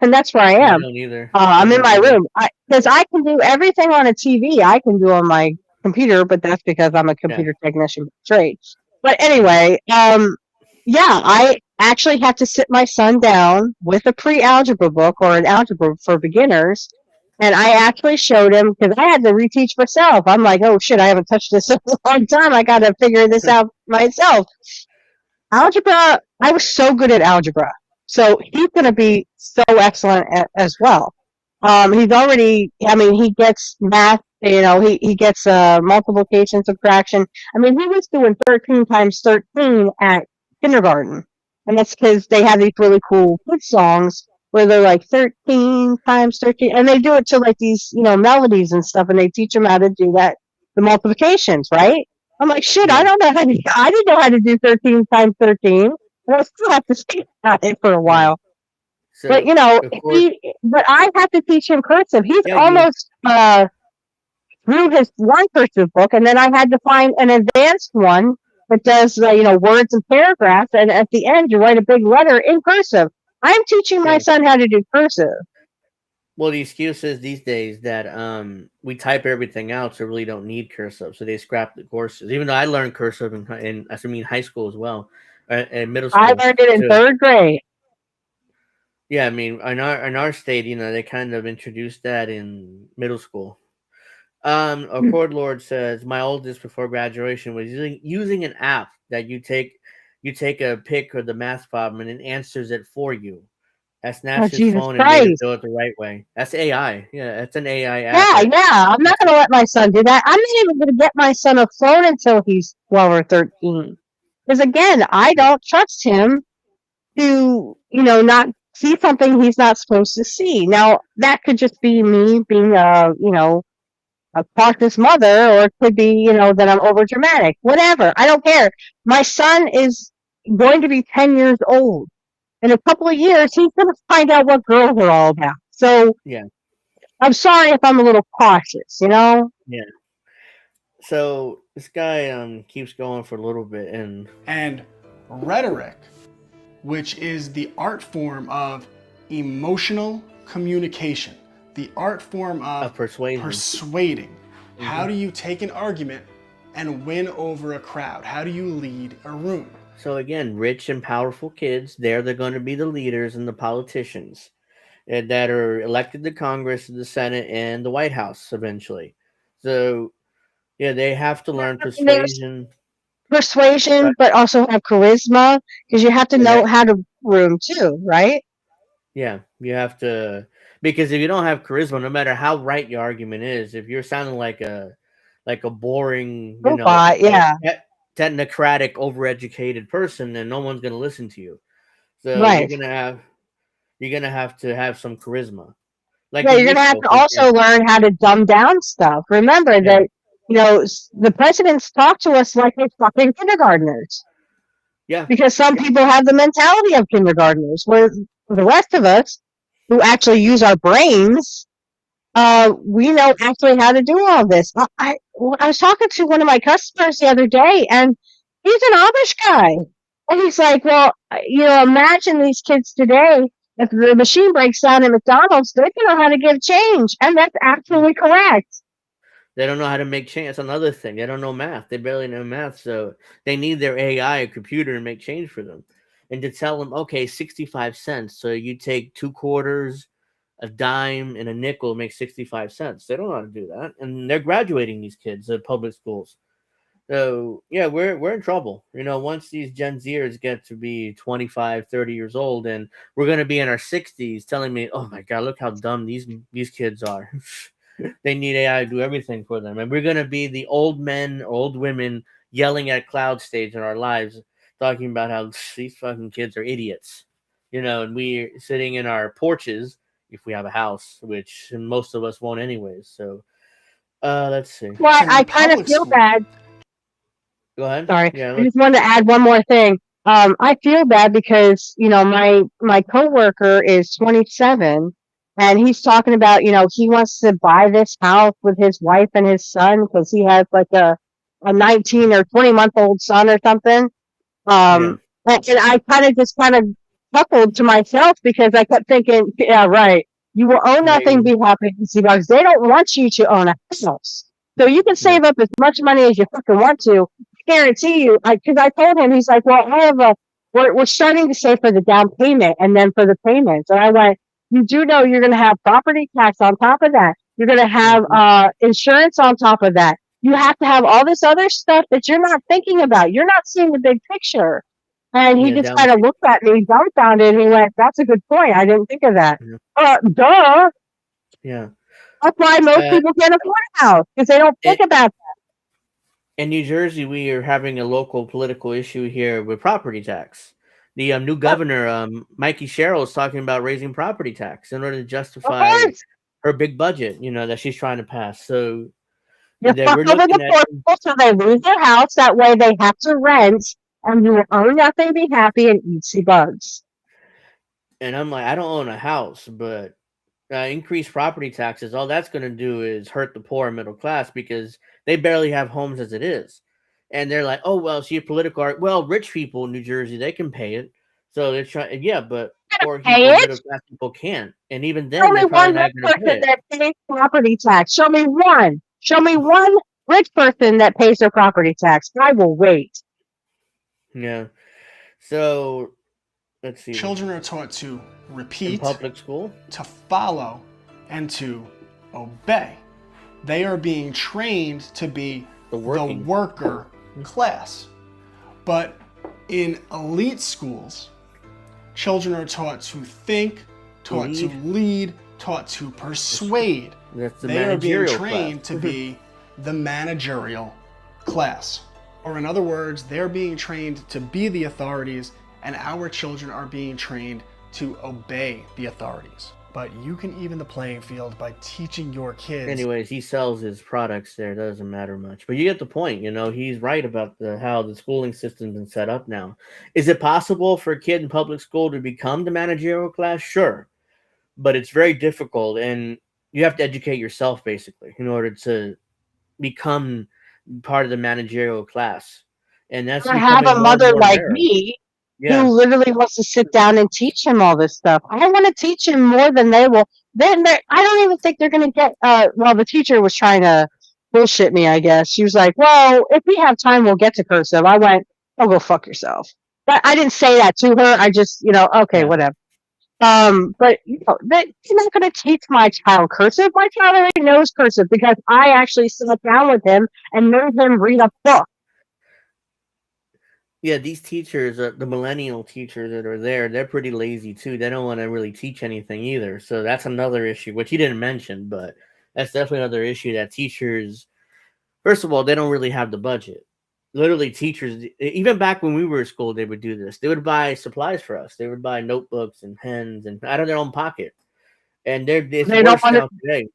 And that's where I I am. don't either. I'm in my room because I can do everything on a TV. I can do on my computer, but that's because I'm a Yeah. computer technician by trade. But anyway, yeah, I actually have to sit my son down with a pre-algebra book or an algebra for beginners. And I actually showed him because I had to reteach myself. I'm like, oh shit, I haven't touched this in a long time. I got to figure this out myself. Algebra, I was so good at algebra. So he's going to be so excellent as well. He's already, I mean, he gets math, he gets multiplication, subtraction. I mean, he was doing 13 times 13 at kindergarten. And that's because they have these really cool kid songs where they're like 13 times 13. And they do it to like these, melodies and stuff. And they teach them how to do that, the multiplications, right? I'm like, shit, I Yeah. don't know how to, I didn't know how to do 13 times 13. And I still have to think about it for a while. So But of course, but I have to teach him cursive. He's yeah, almost through his one cursive book, and then I had to find an advanced one that does words and paragraphs, and at the end you write a big letter in cursive. I'm teaching my yeah. son how to do cursive. Well, the excuse is these days that we type everything out, so really don't need cursive, so they scrap the courses. Even though I learned cursive in high school as well, and middle I school. learned it in So, 3rd grade. yeah, I mean, in our state, they kind of introduced that in middle school. A Chord Lord says my oldest before graduation was using an app that you take a pic of the math problem and it answers it for you. I Oh, snatched his Jesus phone and made him Christ. do it the right way. That's AI. Yeah, that's an AI app. Yeah. I'm not going to let my son do that. I'm not even going to get my son a phone until he's 12 or 13. Because again, I don't trust him to, not see something he's not supposed to see. Now, that could just be me being a cautious mother, or it could be, that I'm over dramatic. Whatever. I don't care. My son is going to be 10 years old. In a couple of years, he's going to find out what girls are all about. So Yeah. I'm sorry if I'm a little cautious, Yeah. So this guy keeps going for a little bit, and rhetoric, which is the art form of emotional communication, the art form of persuading. How do you take an argument and win over a crowd? How do you lead a room? So again, rich and powerful kids, they're going to be the leaders and the politicians that are elected to Congress, the Senate, and the White House eventually. So yeah, they have to learn persuasion. Persuasion, but also have charisma, because you have to know how to room too, right? Yeah, you have to, because if you don't have charisma, no matter how right your argument is, if you're sounding like a boring, Robot, technocratic, overeducated person, then no one's gonna listen to you. So right. you're gonna have to have some charisma. Like you're gonna have to also learn how to dumb down stuff. Remember that the presidents talk to us like they're fucking kindergartners. Yeah. Because some people have the mentality of kindergartners, where the rest of us who actually use our brains, we know actually how to do all this. I was talking to one of my customers the other day, and he's an Amish guy. And he's like, well, imagine these kids today, if the machine breaks down at McDonald's, they don't know how to give change. And that's absolutely correct. They don't know how to make change. That's another thing. They don't know math. They barely know math. So they need their AI, a computer, to make change for them. And to tell them, okay, 65 cents. So you take 2 quarters, a dime, and a nickel, make 65 cents. They don't know how to do that. And they're graduating these kids at public schools. So yeah, we're in trouble. Once these Gen Zers get to be 25, 30 years old, and we're going to be in our 60s telling me, oh my God, look how dumb these kids are. They need AI to do everything for them. And we're going to be the old men, old women yelling at cloud stage in our lives, talking about how these fucking kids are idiots. And we're sitting in our porches, if we have a house, which most of us won't anyways. So let's see. Well, I kind of feel bad. Go ahead. Sorry. Yeah, I just wanted to add one more thing. I feel bad because, my coworker is 27, and he's talking about, he wants to buy this house with his wife and his son because he has like a 19 or 20-month-old son or something. And I kind of chuckled to myself because I kept thinking, yeah, right. You will own nothing, be happy, because they don't want you to own a house. So you can save up as much money as you fucking want to. I guarantee you, because I told him, he's like, well, we're starting to save for the down payment and then for the payments. And I went, you do know you're going to have property tax on top of that. You're going to have insurance on top of that. You have to have all this other stuff that you're not thinking about. You're not seeing the big picture. And he just kind of looked at me, dumbfounded, and he went, that's a good point. I didn't think of that. Duh. Yeah. That's why most people can't afford a house, because they don't think about that. In New Jersey, we are having a local political issue here with property tax. The new governor, Mikey Sherrill, is talking about raising property tax in order to justify her big budget, that she's trying to pass. So you're fucked over the people, so they lose their house. That way they have to rent, and you will own nothing, be happy, and eat sea bugs. And I'm like, I don't own a house, but increased property taxes, all that's going to do is hurt the poor and middle class because they barely have homes as it is. And they're like, oh, well, see, political art. Well, rich people in New Jersey, they can pay it. So they're trying, but poor people, middle class people can't. And even then, they're probably not going to pay it. That pays property tax. Show me one. Show me one rich person that pays their property tax. I will wait. Yeah. So let's see. Children are taught to repeat, in public school, to follow, and to obey. They are being trained to be the worker class. But in elite schools, children are taught to think, taught to lead, taught to persuade. They are being trained to be the managerial class. Or in other words, they're being trained to be the authorities and our children are being trained to obey the authorities. But you can even the playing field by teaching your kids. Anyways, he sells his products there. It doesn't matter much. But you get the point. He's right about how the schooling system's been set up now. Is it possible for a kid in public school to become the managerial class? Sure. But it's very difficult, and you have to educate yourself, basically, in order to become part of the managerial class. And that's I have a mother like rare. me Yeah. who literally wants to sit down and teach him all this stuff. I want to teach him more than they will. I don't even think they're going to get. Well, the teacher was trying to bullshit me, I guess. She was like, "Well, if we have time, we'll get to cursive." I went, "Oh, go fuck yourself." But I didn't say that to her. I just, okay, whatever. But they're not going to teach my child cursive. My child already knows cursive because I actually sat down with him and made him read a book. Yeah, these teachers, the millennial teachers that are there, they're pretty lazy too. They don't want to really teach anything either. So that's another issue, which you didn't mention, but that's definitely another issue that teachers, first of all, they don't really have the budget. Literally, teachers, even back when we were at school, they would do this. They would buy supplies for us. They would buy notebooks and pens and out of their own pocket. And they don't want to today.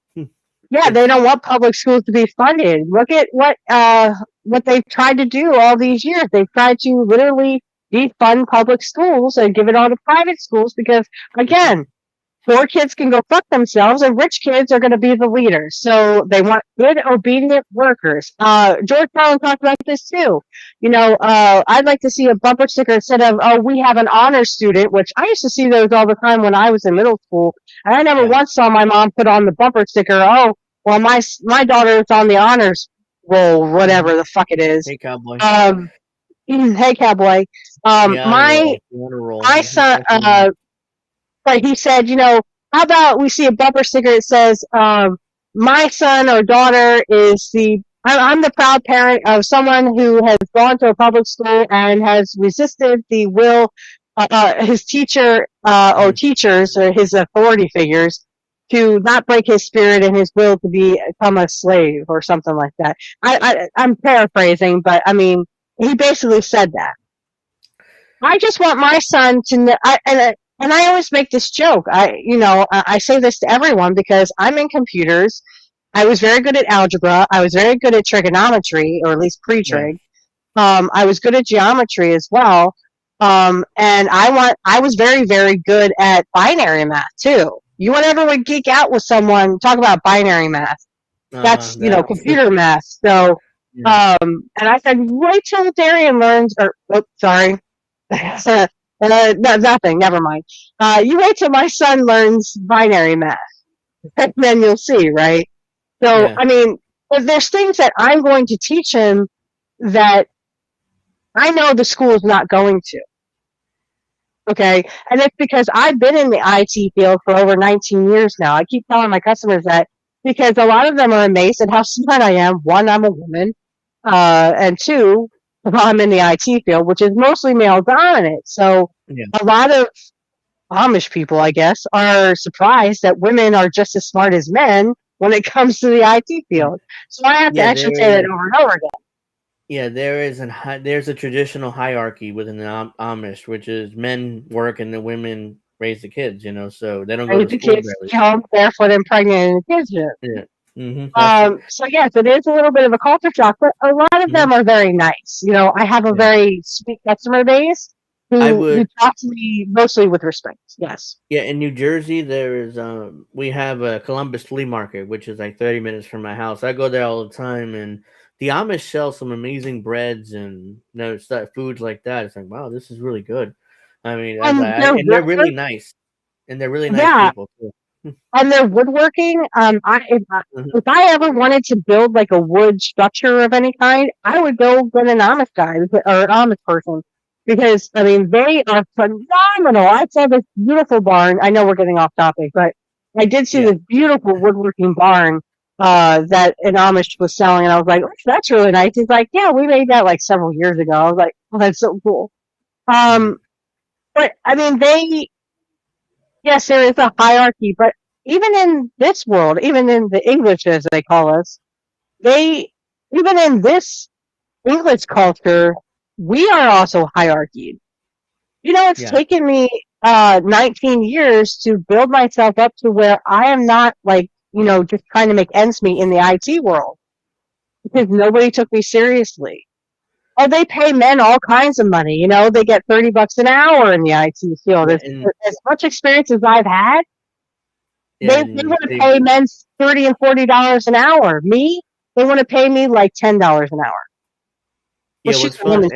Yeah, they don't want public schools to be funded. Look at what they've tried to do all these years. They've tried to literally defund public schools and give it all to private schools because, again, poor kids can go fuck themselves and rich kids are going to be the leaders. So they want good, obedient workers. George Carlin talked about this too. I'd like to see a bumper sticker instead of, "Oh, we have an honor student," which I used to see those all the time when I was in middle school. And I never once saw my mom put on the bumper sticker, "Oh, well, my daughter is on the honors roll," whatever the fuck it is. Hey, cowboy. Hey, cowboy. My son, but he said, how about we see a bumper sticker that says, "My son or daughter is I'm the proud parent of someone who has gone to a public school and has resisted the will his teacher or teachers or his authority figures to not break his spirit and his will to become a slave," or something like that. I'm paraphrasing, but I mean, he basically said that. I just want my son to, and I always make this joke. I say this to everyone because I'm in computers. I was very good at algebra. I was very good at trigonometry, or at least pre-trig. I was good at geometry as well. And I was very, very good at binary math too. You whenever would geek out with someone, talk about binary math. That's, computer math. So, and I said, wait till Darian learns, sorry. Nothing, never mind. You wait till my son learns binary math. And then you'll see, right? So, I mean, there's things that I'm going to teach him that I know the school is not going to. Okay, and it's because I've been in the IT field for over 19 years now. I keep telling my customers that because a lot of them are amazed at how smart I am. One, I'm a woman, and two, I'm in the IT field, which is mostly male dominant. So a lot of Amish people, I guess, are surprised that women are just as smart as men when it comes to the IT field. So I have to actually say that over and over again. Yeah, there's a traditional hierarchy within the Amish, which is men work and the women raise the kids. So they don't go to school. Kids home barefoot and pregnant in the kitchen. Yeah. Mm-hmm. So yes, it is a little bit of a culture shock, but a lot of them are very nice. I have a very sweet customer base who talk to me mostly with respect. Yes. Yeah, in New Jersey, we have a Columbus flea market, which is like 30 minutes from my house. I go there all the time, and the Amish sell some amazing breads and foods like that. It's like, wow, this is really good. I mean, and they're really nice, and they're really nice people too. And their woodworking, if I ever wanted to build like a wood structure of any kind, I would go with an Amish guy or an Amish person because, I mean, they are phenomenal. I saw this beautiful barn. I know we're getting off topic, but I did see this beautiful woodworking barn that an Amish was selling, and I was like, oh, that's really nice. He's like, yeah, we made that like several years ago. I was like, oh, that's so cool. But, I mean, yes, there is a hierarchy, but even in this world, even in the English, as they call us, even in this English culture, we are also hierarchied. It's taken me 19 years to build myself up to where I am not like, just trying to make ends meet in the IT world because nobody took me seriously. Oh, they pay men all kinds of money. They get $30 an hour in the IT field. As much experience as I've had, they want to pay men $30 and $40 an hour. Me, they want to pay me like $10 an hour. Yeah, what's fun?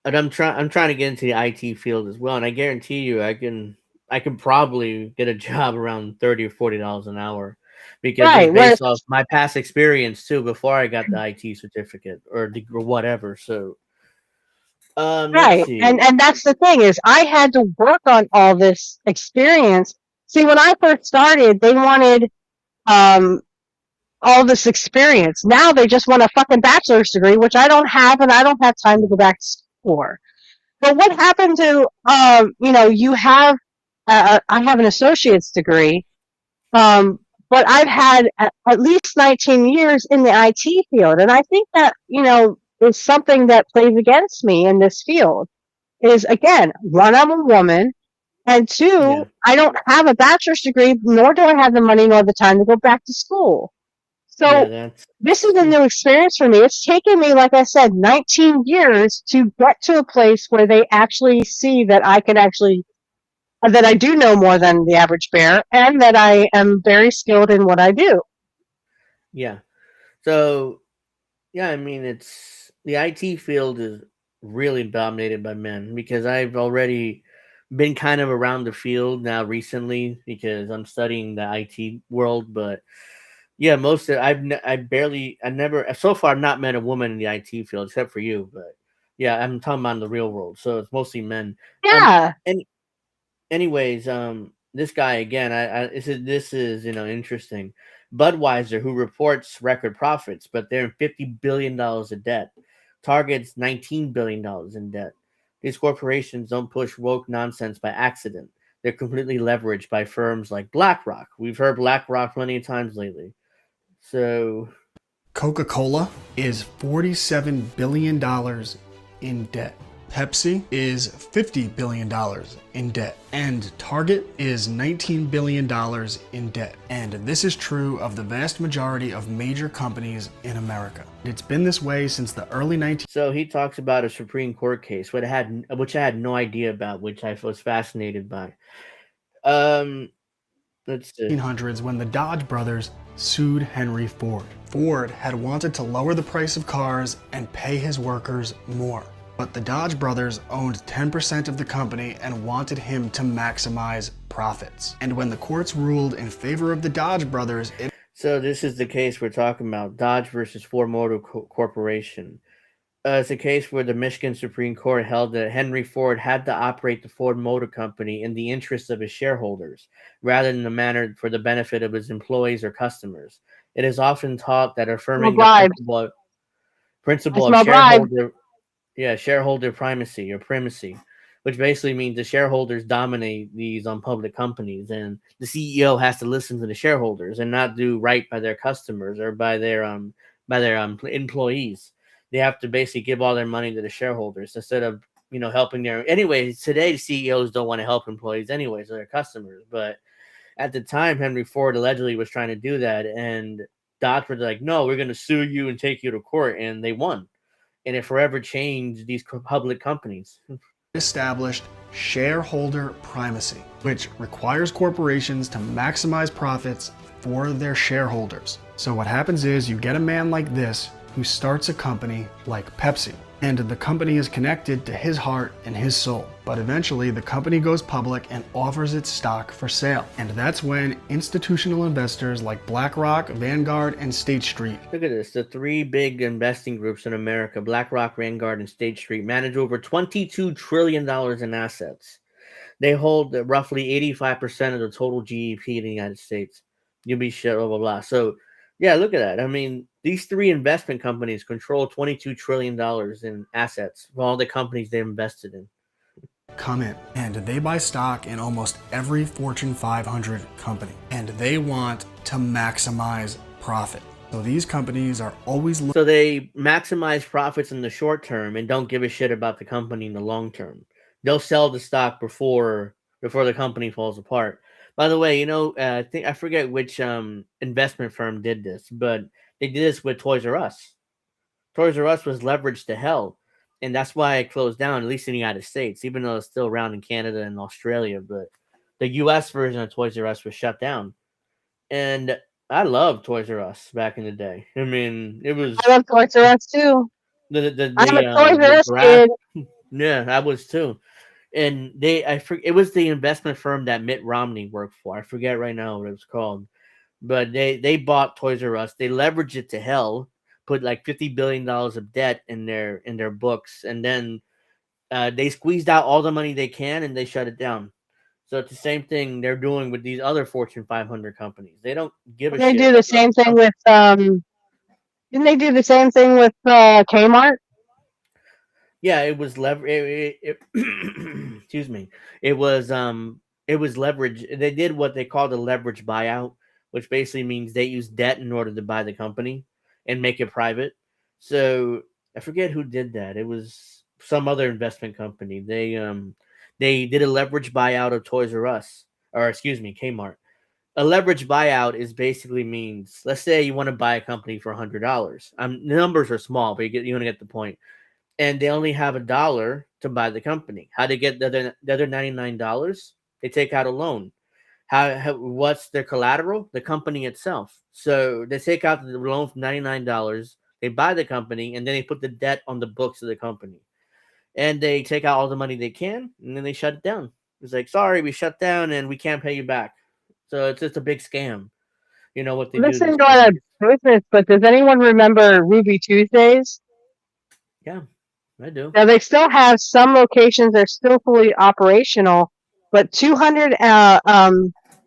And I'm trying to get into the IT field as well, and I guarantee you, I can probably get a job around $30 or $40 an hour, because it's based off my past experience too. Before I got the IT certificate or whatever, so let's see. And that's the thing is, I had to work on all this experience. See, when I first started, they wanted all this experience. Now they just want a fucking bachelor's degree, which I don't have, and I don't have time to go back to school for. But what happened to, you have, I have an associate's degree, but I've had at least 19 years in the IT field. And I think that, is something that plays against me in this field is, again, one, I'm a woman, and two, I don't have a bachelor's degree, nor do I have the money nor the time to go back to school. So this is a new experience for me. It's taken me, like I said, 19 years to get to a place where they actually see that I can that I do know more than the average bear, and that I am very skilled in what I do. Yeah. So, yeah, I mean, the IT field is really dominated by men, because I've already been kind of around the field now recently because I'm studying the IT world, but yeah, most of I've never so far I've not met a woman in the IT field except for you, but yeah, I'm talking about in the real world, so it's mostly men. Yeah. Anyways, this guy again, this is interesting. Budweiser, who reports record profits, but they're in $50 billion of debt. Target's $19 billion in debt. These corporations don't push woke nonsense by accident. They're completely leveraged by firms like BlackRock. We've heard BlackRock plenty of times lately. So, Coca-Cola is $47 billion in debt. Pepsi is $50 billion in debt. And Target is $19 billion in debt. And this is true of the vast majority of major companies in America. It's been this way since the early 1900s. So he talks about a Supreme Court case, which I had no idea about, which I was fascinated by. Let's see. 1800s, when the Dodge brothers sued Henry Ford. Ford had wanted to lower the price of cars and pay his workers more. But the Dodge brothers owned 10% of the company and wanted him to maximize profits. And when the courts ruled in favor of the Dodge brothers, So this is the case we're talking about, Dodge versus Ford Motor Corporation. It's a case where the Michigan Supreme Court held that Henry Ford had to operate the Ford Motor Company in the interests of his shareholders, rather than the manner for the benefit of his employees or customers. It is often taught that affirming the principle of shareholder primacy or primacy, which basically means the shareholders dominate these public companies, and the CEO has to listen to the shareholders and not do right by their customers or by their employees. They have to basically give all their money to the shareholders instead of helping their. Anyways, today CEOs don't want to help employees anyways, or their customers. But at the time, Henry Ford allegedly was trying to do that, and Dodge were like, "No, we're going to sue you and take you to court," and they won. And it forever changed these public companies. Established shareholder primacy, which requires corporations to maximize profits for their shareholders. So what happens is you get a man like this who starts a company like Pepsi, and the company is connected to his heart and his soul. But eventually the company goes public and offers its stock for sale. And that's when institutional investors like BlackRock, Vanguard, and State Street. Look at this. The three big investing groups in America, BlackRock, Vanguard, and State Street, manage over $22 trillion in assets. They hold roughly 85% of the total GDP in the United States. You'll be shit, blah, blah, blah. So, yeah, look at that. I mean, these three investment companies control $22 trillion in assets for all the companies they invested in. Come in, and they buy stock in almost every Fortune 500 company, and they want to maximize profit. So these companies are always so they maximize profits in the short term and don't give a shit about the company in the long term. they'll sell the stock before the company falls apart. By the way, I forget which investment firm did this, but they did this with Toys R Us. Toys R Us was leveraged to hell, and that's why it closed down, at least in the United States, even though it's still around in Canada and Australia. But the U.S. version of Toys R Us was shut down, and I loved Toys R Us back in the day. I mean, it was I love Toys R Us too. I'm a Toys R the Us graph. kid. Yeah, I was too. And it was the investment firm that Mitt Romney worked for. I forget right now what it was called, but they bought Toys R Us. They leveraged it to hell, put like $50 billion of debt in their books, and then they squeezed out all the money they can and they shut it down. So it's the same thing they're doing with these other Fortune 500 companies. They don't give a They shit. do the same thing with didn't they do the same thing with Kmart? Yeah, it was excuse me. It was leverage. They did what they called a leverage buyout, which basically means they use debt in order to buy the company and make it private. So I forget who did that. It was some other investment company. They did a leverage buyout of Toys R Us, or excuse me, Kmart. A leverage buyout is basically means, let's say you want to buy a company for $100. The numbers are small, but you want to get the point. And they only have $1 to buy the company. How to get the other $99? They take out a loan. What's their collateral? The company itself. So they take out the loan for $99. They buy the company, and then they put the debt on the books of the company. And they take out all the money they can, and then they shut it down. It's like, sorry, we shut down, and we can't pay you back. So it's just a big scam. You know what they do? This isn't going out of business, but does anyone remember Ruby Tuesdays? Yeah, I do. Now they still have some locations; they're still fully operational, but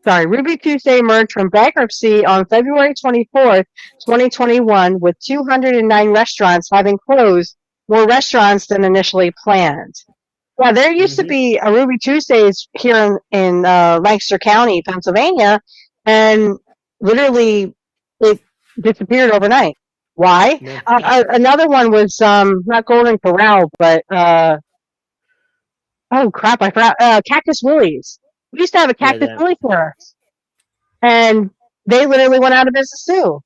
Ruby Tuesday emerged from bankruptcy on February 24th, 2021, with 209 restaurants having closed, more restaurants than initially planned. Yeah, there used to be a Ruby Tuesdays here in Lancaster County, Pennsylvania, and literally it disappeared overnight. Why? Yeah. Another one was not Golden Corral, but oh crap, I forgot. Cactus Willie's. We used to have a Cactus Willie for us, and they literally went out of business too.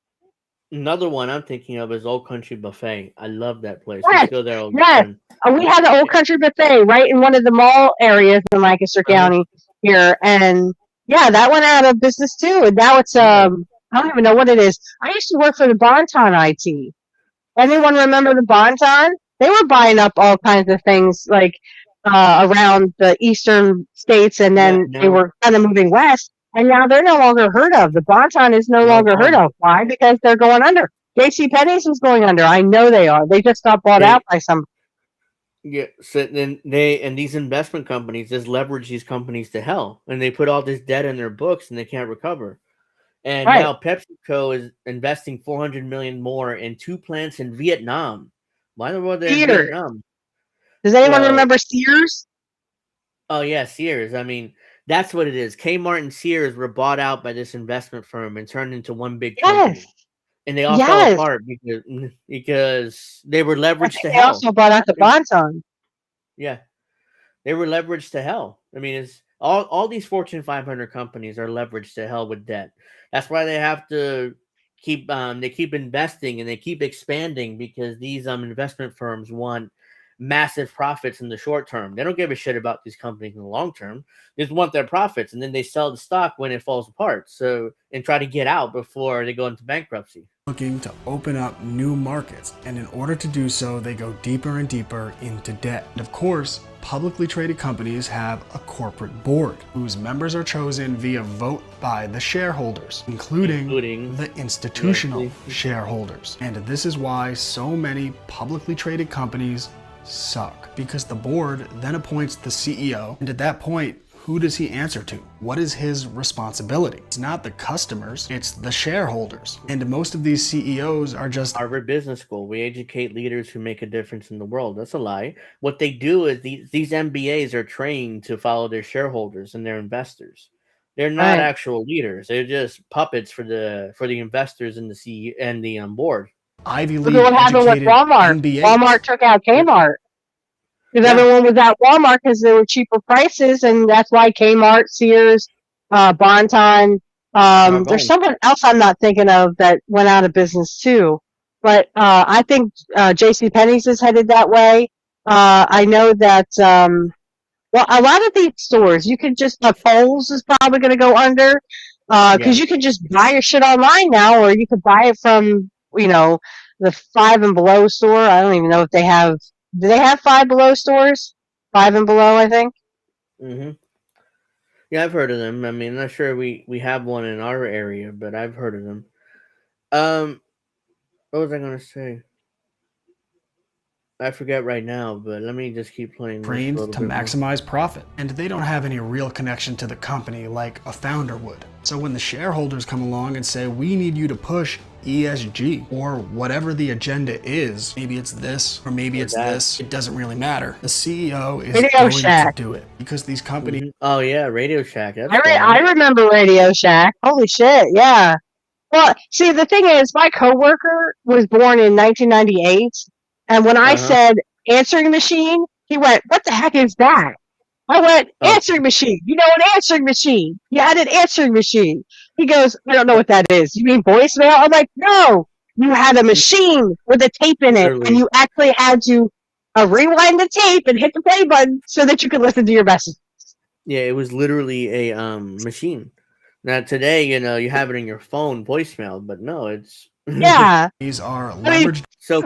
Another one I'm thinking of is Old Country Buffet. I love that place. Yes, We go there all the yes. time. We had the Old Country Buffet right in one of the mall areas in Lancaster County here, and yeah, that went out of business too. And now it's I don't even know what it is. I used to work for the Bonton IT. Anyone remember the Bonton? They were buying up all kinds of things like around the eastern states, and then they were kind of moving west. And now they're no longer heard of. The Bonton is no longer heard of. Why? Because they're going under. JCPenney's is going under. I know they are. They just got bought out by some. Yeah. So then these investment companies just leverage these companies to hell, and they put all this debt in their books, and they can't recover. And now PepsiCo is investing $400 million more in 2 plants in Vietnam. Why in the world are they in Vietnam? Does anyone remember Sears? Oh yeah, Sears. I mean, that's what it is. Kmart and Sears were bought out by this investment firm and turned into one big company. And they all fell apart because they were leveraged to hell. They also bought out the Bonton. Yeah. They were leveraged to hell. I mean, it's all these Fortune 500 companies are leveraged to hell with debt. That's why they have to keep investing and they keep expanding, because these investment firms want massive profits in the short term. They don't give a shit about these companies in the long term. They just want their profits, and then they sell the stock when it falls apart. So, and try to get out before they go into bankruptcy. Looking to open up new markets, and in order to do so, they go deeper and deeper into debt. And of course, publicly traded companies have a corporate board whose members are chosen via vote by the shareholders, including the institutional shareholders. And this is why so many publicly traded companies suck, because the board then appoints the CEO, and at that point, who does he answer to? What is his responsibility? It's not the customers, it's the shareholders. And most of these CEOs are just Harvard Business School. We educate leaders who make a difference in the world. That's a lie. What they do is these MBAs are trained to follow their shareholders and their investors. They're not actual leaders. They're just puppets for the investors and the CEO and the board. Ivy League Look at what happened with Walmart. MBAs. Walmart took out Kmart. Because Yeah. everyone was at Walmart because there were cheaper prices, and that's why Kmart, Sears, Bonton. Are There's gone. someone else I'm not thinking of that went out of business too. But I think J.C. Penney's is headed that way. I know that well, a lot of these stores, you can just Kohl's is probably going to go under because Yeah. you can just buy your shit online now, or you could buy it from the Five and Below store. I don't even know if they have. Do they have Five Below stores? Five and Below, I think. hmm Yeah, I've heard of them. I mean, I'm not sure we have one in our area, but I've heard of them. What was I gonna say? I forget right now, but let me just keep playing this a trained little to bit more. maximize profit. And they don't have any real connection to the company like a founder would. So when the shareholders come along and say, we need you to push ESG or whatever the agenda is, maybe it's this or maybe it's this, it doesn't really matter. The CEO is Radio going Shack. to do it because these companies Oh yeah, Radio Shack. That's I gone. remember Radio Shack. Holy shit, yeah. Well, see, the thing is, my coworker was born in 1998, and when I said answering machine, he went, "What the heck is that?" I went, Oh, "Answering machine. You know, an answering machine. You had an answering machine." He goes, "I don't know what that is. You mean voicemail?" I'm like, "No, you had a machine with a tape in it, and literally. you actually had to rewind the tape and hit the play button so that you could listen to your message." Yeah, it was literally a machine. Now today, you have it in your phone voicemail, but no, it's Yeah. are I mean, leveraged. so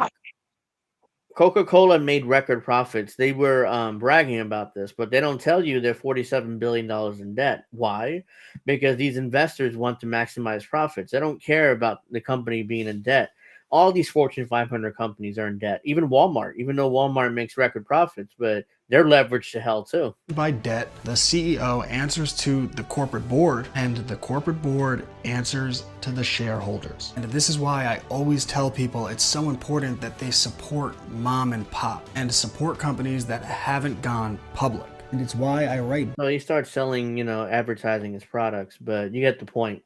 Coca-Cola made record profits. They were bragging about this, but they don't tell you they're $47 billion in debt. Why? Because these investors want to maximize profits. They don't care about the company being in debt. All these Fortune 500 companies are in debt. Even Walmart, even though Walmart makes record profits, but they're leveraged to hell too. By debt, the CEO answers to the corporate board, and the corporate board answers to the shareholders. And this is why I always tell people it's so important that they support mom and pop and support companies that haven't gone public. And it's why I write. So he starts selling, advertising his products, but you get the point.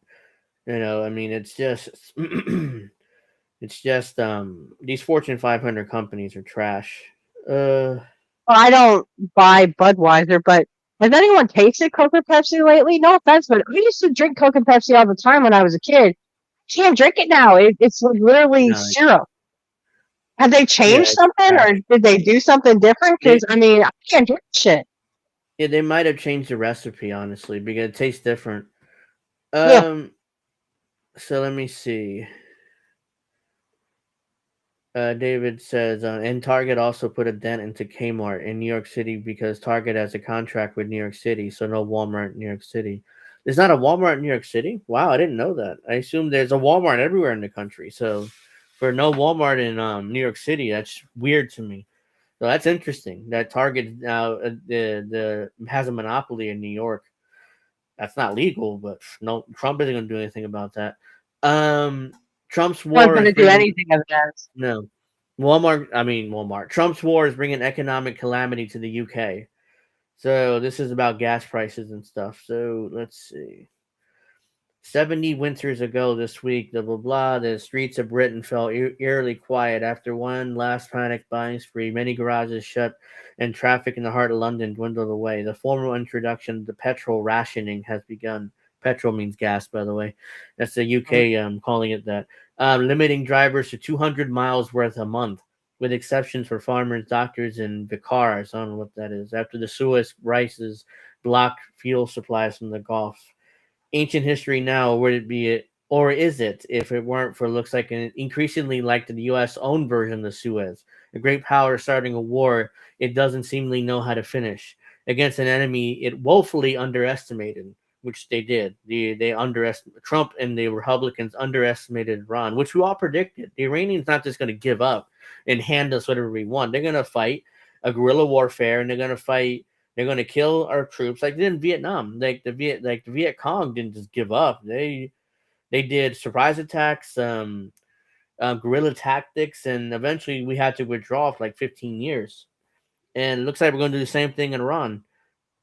I mean, it's just, these Fortune 500 companies are trash. Well, I don't buy Budweiser, but has anyone tasted Coke and Pepsi lately? No offense, but I used to drink Coke and Pepsi all the time when I was a kid. Can't drink it now. It's like literally No, syrup. Have they changed it's something, trash. or did they do something different? Because I mean, I can't drink shit. Yeah, they might have changed the recipe, honestly, because it tastes different. Yeah. So let me see. David says, and Target also put a dent into Kmart in New York City because Target has a contract with New York City, so no Walmart in New York City. There's not a Walmart in New York City? Wow, I didn't know that. I assume there's a Walmart everywhere in the country. So for no Walmart in New York City, that's weird to me. So that's interesting that Target now the has a monopoly in New York. That's not legal, but no, Trump isn't going to do anything about that. Trump's No one's war going is to do bringing anything of that. no Walmart. Trump's war is bringing economic calamity to the UK. So this is about gas prices and stuff. So let's see. 70 winters ago this week, blah, blah, blah, the streets of Britain fell eerily quiet after one last panic buying spree. Many garages shut and traffic in the heart of London dwindled away. The formal introduction of the petrol rationing has begun. Petrol means gas, by the way. That's the UK calling it that. Limiting drivers to 200 miles worth a month, with exceptions for farmers, doctors, and vicars. I don't know what that is. After the Suez crisis blocked fuel supplies from the Gulf. Ancient history now, would it be it, or is it, if it weren't for looks like an increasingly like the U.S. own version of the Suez, a great power starting a war it doesn't seemingly know how to finish against an enemy it woefully underestimated, which they did. They underestimated Trump, and the Republicans underestimated Iran, which we all predicted. The Iranians not just going to give up and hand us whatever we want. They're going to fight a guerrilla warfare, and they're going to fight. They're going to kill our troops like they did in Vietnam. The Viet Cong didn't just give up. They did surprise attacks, guerrilla tactics, and eventually we had to withdraw for like 15 years. And it looks like we're going to do the same thing in Iran.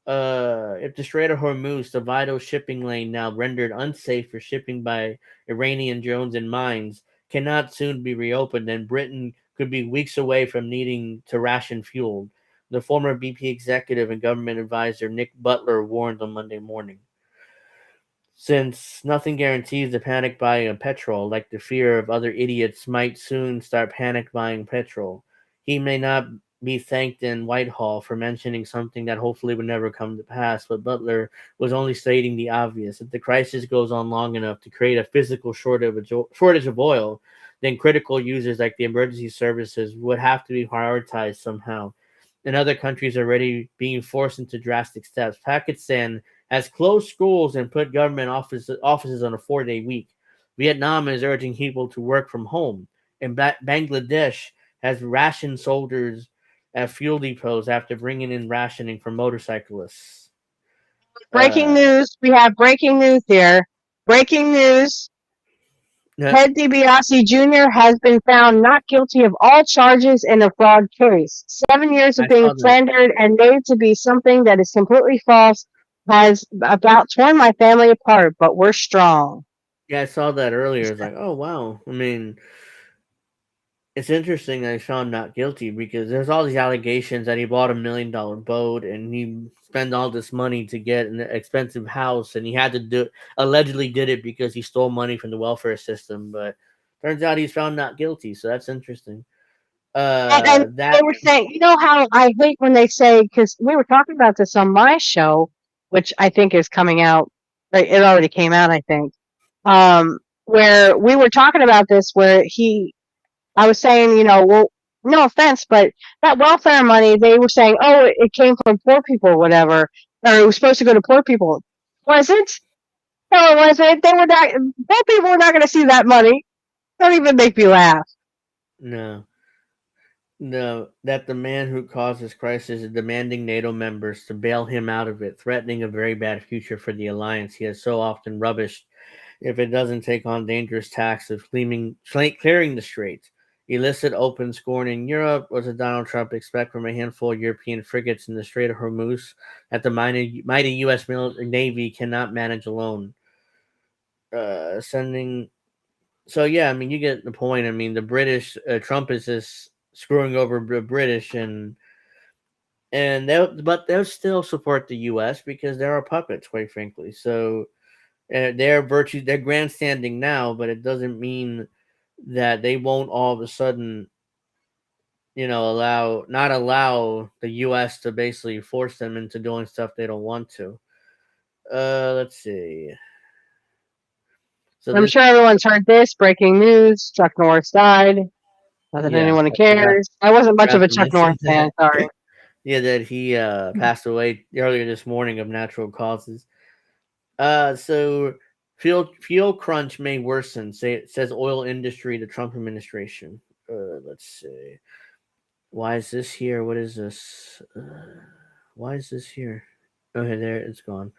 If the Strait of Hormuz, the vital shipping lane now rendered unsafe for shipping by Iranian drones and mines, cannot soon be reopened, then Britain could be weeks away from needing to ration fuel. The former BP executive and government advisor Nick Butler warned on Monday morning. Since nothing guarantees the panic buying of petrol, like the fear of other idiots might soon start panic buying petrol, he may not be thanked in Whitehall for mentioning something that hopefully would never come to pass, but Butler was only stating the obvious. If the crisis goes on long enough to create a physical shortage of oil, then critical users like the emergency services would have to be prioritized somehow. And other countries are already being forced into drastic steps. Pakistan has closed schools and put government offices on a 4-day week. Vietnam is urging people to work from home. And Bangladesh has rationed soldiers at fuel depots after bringing in rationing for motorcyclists. Breaking news. We have breaking news here. Breaking news. Ted DiBiase Jr. has been found not guilty of all charges in a fraud case. 7 years of being slandered and made to be something that is completely false has about torn my family apart, but we're strong. Yeah, I saw that earlier. It's like, oh, wow. I mean, it's interesting that he's found not guilty because there's all these allegations that he bought $1 million boat and he spent all this money to get an expensive house, and he had to allegedly did it because he stole money from the welfare system. But turns out he's found not guilty, so that's interesting. And they were saying, you know how I hate when they say, because we were talking about this on my show, which I think is coming out. It already came out, I think. Where we were talking about this, where I was saying, you know, well, no offense, but that welfare money, they were saying, oh, it came from poor people or whatever, or it was supposed to go to poor people. Was it? No, it wasn't. Poor people were not going to see that money. Don't even make me laugh. No, that the man who caused this crisis is demanding NATO members to bail him out of it, threatening a very bad future for the alliance he has so often rubbished if it doesn't take on dangerous tasks of clearing the strait. Elicit open scorn in Europe. What does Donald Trump expect from a handful of European frigates in the Strait of Hormuz that the mighty U.S. Navy cannot manage alone? So yeah, I mean, you get the point. I mean, the British, Trump is just screwing over the British, but they'll still support the U.S. because they're our puppets, quite frankly. So they're grandstanding now, but it doesn't mean that they won't all of a sudden, you know, not allow the U.S. to basically force them into doing stuff they don't want to. Let's see. So I'm sure everyone's heard this breaking news. Chuck Norris died. Not that anyone cares. I wasn't much of a Chuck Norris fan. Sorry. Yeah, that he passed away earlier this morning of natural causes. So fuel crunch may worsen, says oil industry to Trump administration. Let's see. Why is this here? What is this? Why is this here? Okay, there it's gone.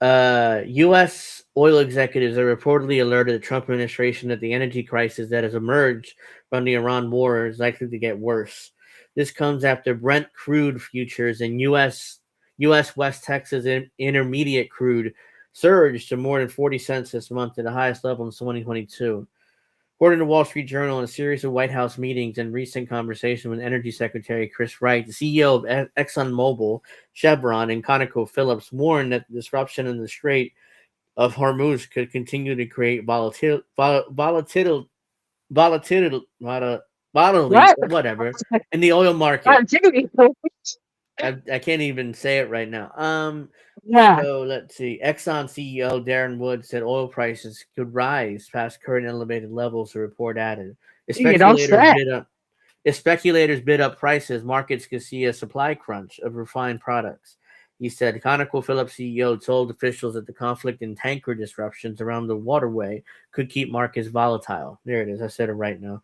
U.S. oil executives are reportedly alerted the Trump administration that the energy crisis that has emerged from the Iran war is likely to get worse. This comes after Brent crude futures and U.S. West Texas intermediate crude surged to more than 40 cents this month, at the highest level in 2022. According to Wall Street Journal, in a series of White House meetings and recent conversation with Energy Secretary Chris Wright, the CEO of ExxonMobil, Chevron, and ConocoPhillips warned that the disruption in the Strait of Hormuz could continue to create volatility, whatever, in the oil market. I can't even say it right now. So let's see. Exxon CEO Darren Wood said oil prices could rise past current elevated levels, the report added. If speculators bid up prices, markets could see a supply crunch of refined products. He said ConocoPhillips CEO told officials that the conflict and tanker disruptions around the waterway could keep markets volatile. There it is. I said it right now.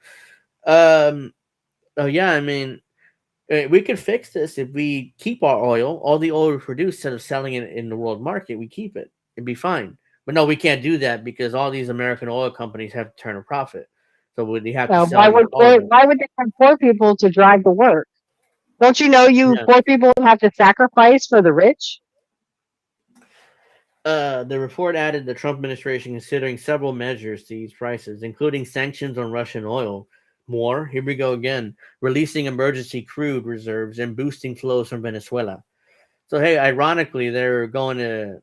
Oh yeah, I mean, we could fix this if we keep our oil, all the oil we produce, instead of selling it in the world market, we keep it. It'd be fine. But no, we can't do that because all these American oil companies have to turn a profit. So they have to sell. Why would they have poor people to drive the work? Don't you know poor people have to sacrifice for the rich? The report added the Trump administration considering several measures to ease prices, including sanctions on Russian oil, more. Here we go again. Releasing emergency crude reserves and boosting flows from Venezuela. So hey, ironically, they're going to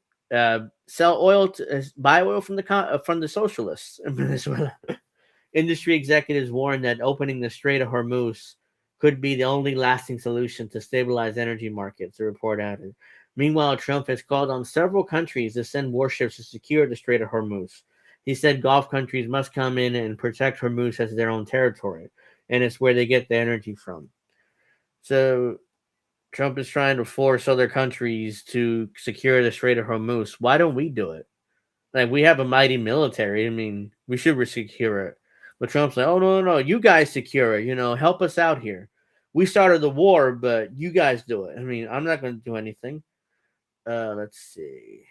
sell oil, buy oil from the socialists in Venezuela. Industry executives warn that opening the Strait of Hormuz could be the only lasting solution to stabilize energy markets, the report added. Meanwhile, Trump has called on several countries to send warships to secure the Strait of Hormuz. He said Gulf countries must come in and protect Hormuz as their own territory, and it's where they get the energy from. So Trump is trying to force other countries to secure the Strait of Hormuz. Why don't we do it? Like, we have a mighty military. I mean, we should secure it. But Trump's like, oh, no, you guys secure it. Help us out here. We started the war, but you guys do it. I mean, I'm not going to do anything. Let's see.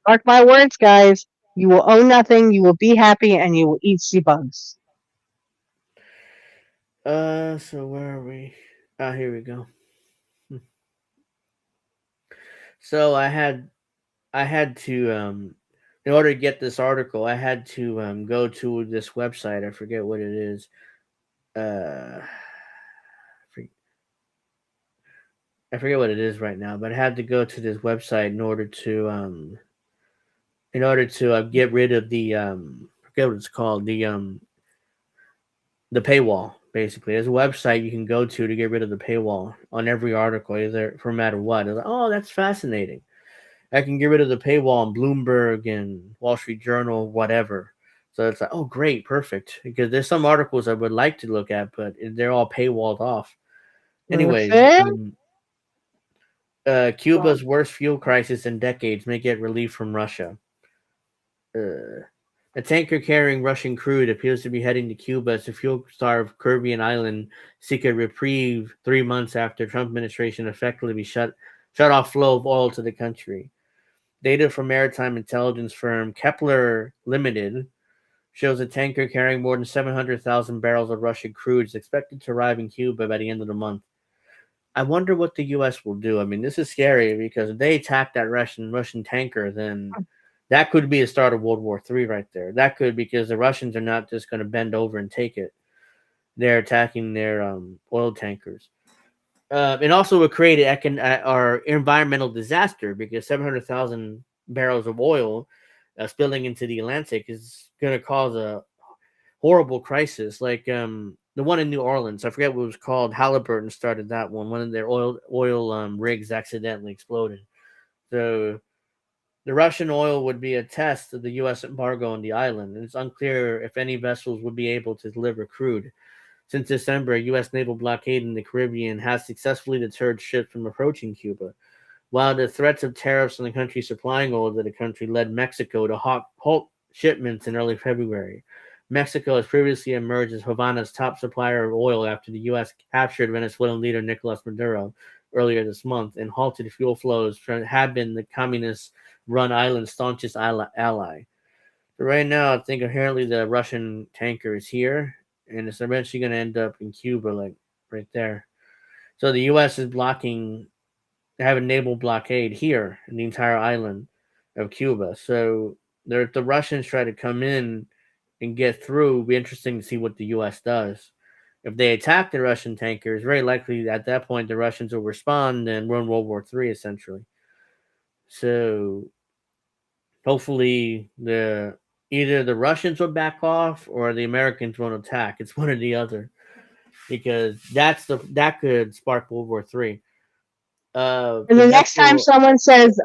Mark my words, guys. You will own nothing, you will be happy, and you will eat sea bugs. So where are we? Here we go. So I had to in order to get this article, I had to go to this website. I forget what it is. I forget what it is right now, but I had to go to this website in order to get rid of the I forget what it's called, the paywall. Basically, there's a website you can go to get rid of the paywall on every article, either no matter what. Like, oh, that's fascinating. I can get rid of the paywall on Bloomberg and Wall Street Journal, whatever. So it's like, oh, great, perfect. Because there's some articles I would like to look at, but they're all paywalled off. Anyways, Cuba's worst fuel crisis in decades may get relief from Russia. A tanker carrying Russian crude appears to be heading to Cuba as the fuel-starved Caribbean island seek a reprieve 3 months after Trump administration effectively shut off flow of oil to the country. Data from maritime intelligence firm Kepler Limited shows a tanker carrying more than 700,000 barrels of Russian crude is expected to arrive in Cuba by the end of the month. I wonder what the U.S. will do. I mean, this is scary because if they attack that Russian tanker, then that could be a start of World War III right there. That could, because the Russians are not just going to bend over and take it. They're attacking their oil tankers. And also would create an environmental disaster because 700,000 barrels of oil spilling into the Atlantic is going to cause a horrible crisis. Like the one in New Orleans, I forget what it was called. Halliburton started that one. One of their oil rigs accidentally exploded. So the Russian oil would be a test of the U.S. embargo on the island. And it's unclear if any vessels would be able to deliver crude. Since December, a U.S. naval blockade in the Caribbean has successfully deterred ships from approaching Cuba. While the threats of tariffs on the country supplying oil to the country led Mexico to halt shipments in early February. Mexico has previously emerged as Havana's top supplier of oil after the U.S. captured Venezuelan leader Nicolas Maduro earlier this month and halted fuel flows had been the communist-run island's staunchest ally. But right now, I think apparently the Russian tanker is here, and it's eventually going to end up in Cuba, like right there. So the U.S. is have a naval blockade here in the entire island of Cuba. So if the Russians try to come in and get through, it'll be interesting to see what the U.S. does. If they attack the Russian tankers, very likely at that point the Russians will respond and run World War III, essentially. So hopefully either the Russians will back off or the Americans won't attack. It's one or the other, because that could spark World War III. And the next time someone says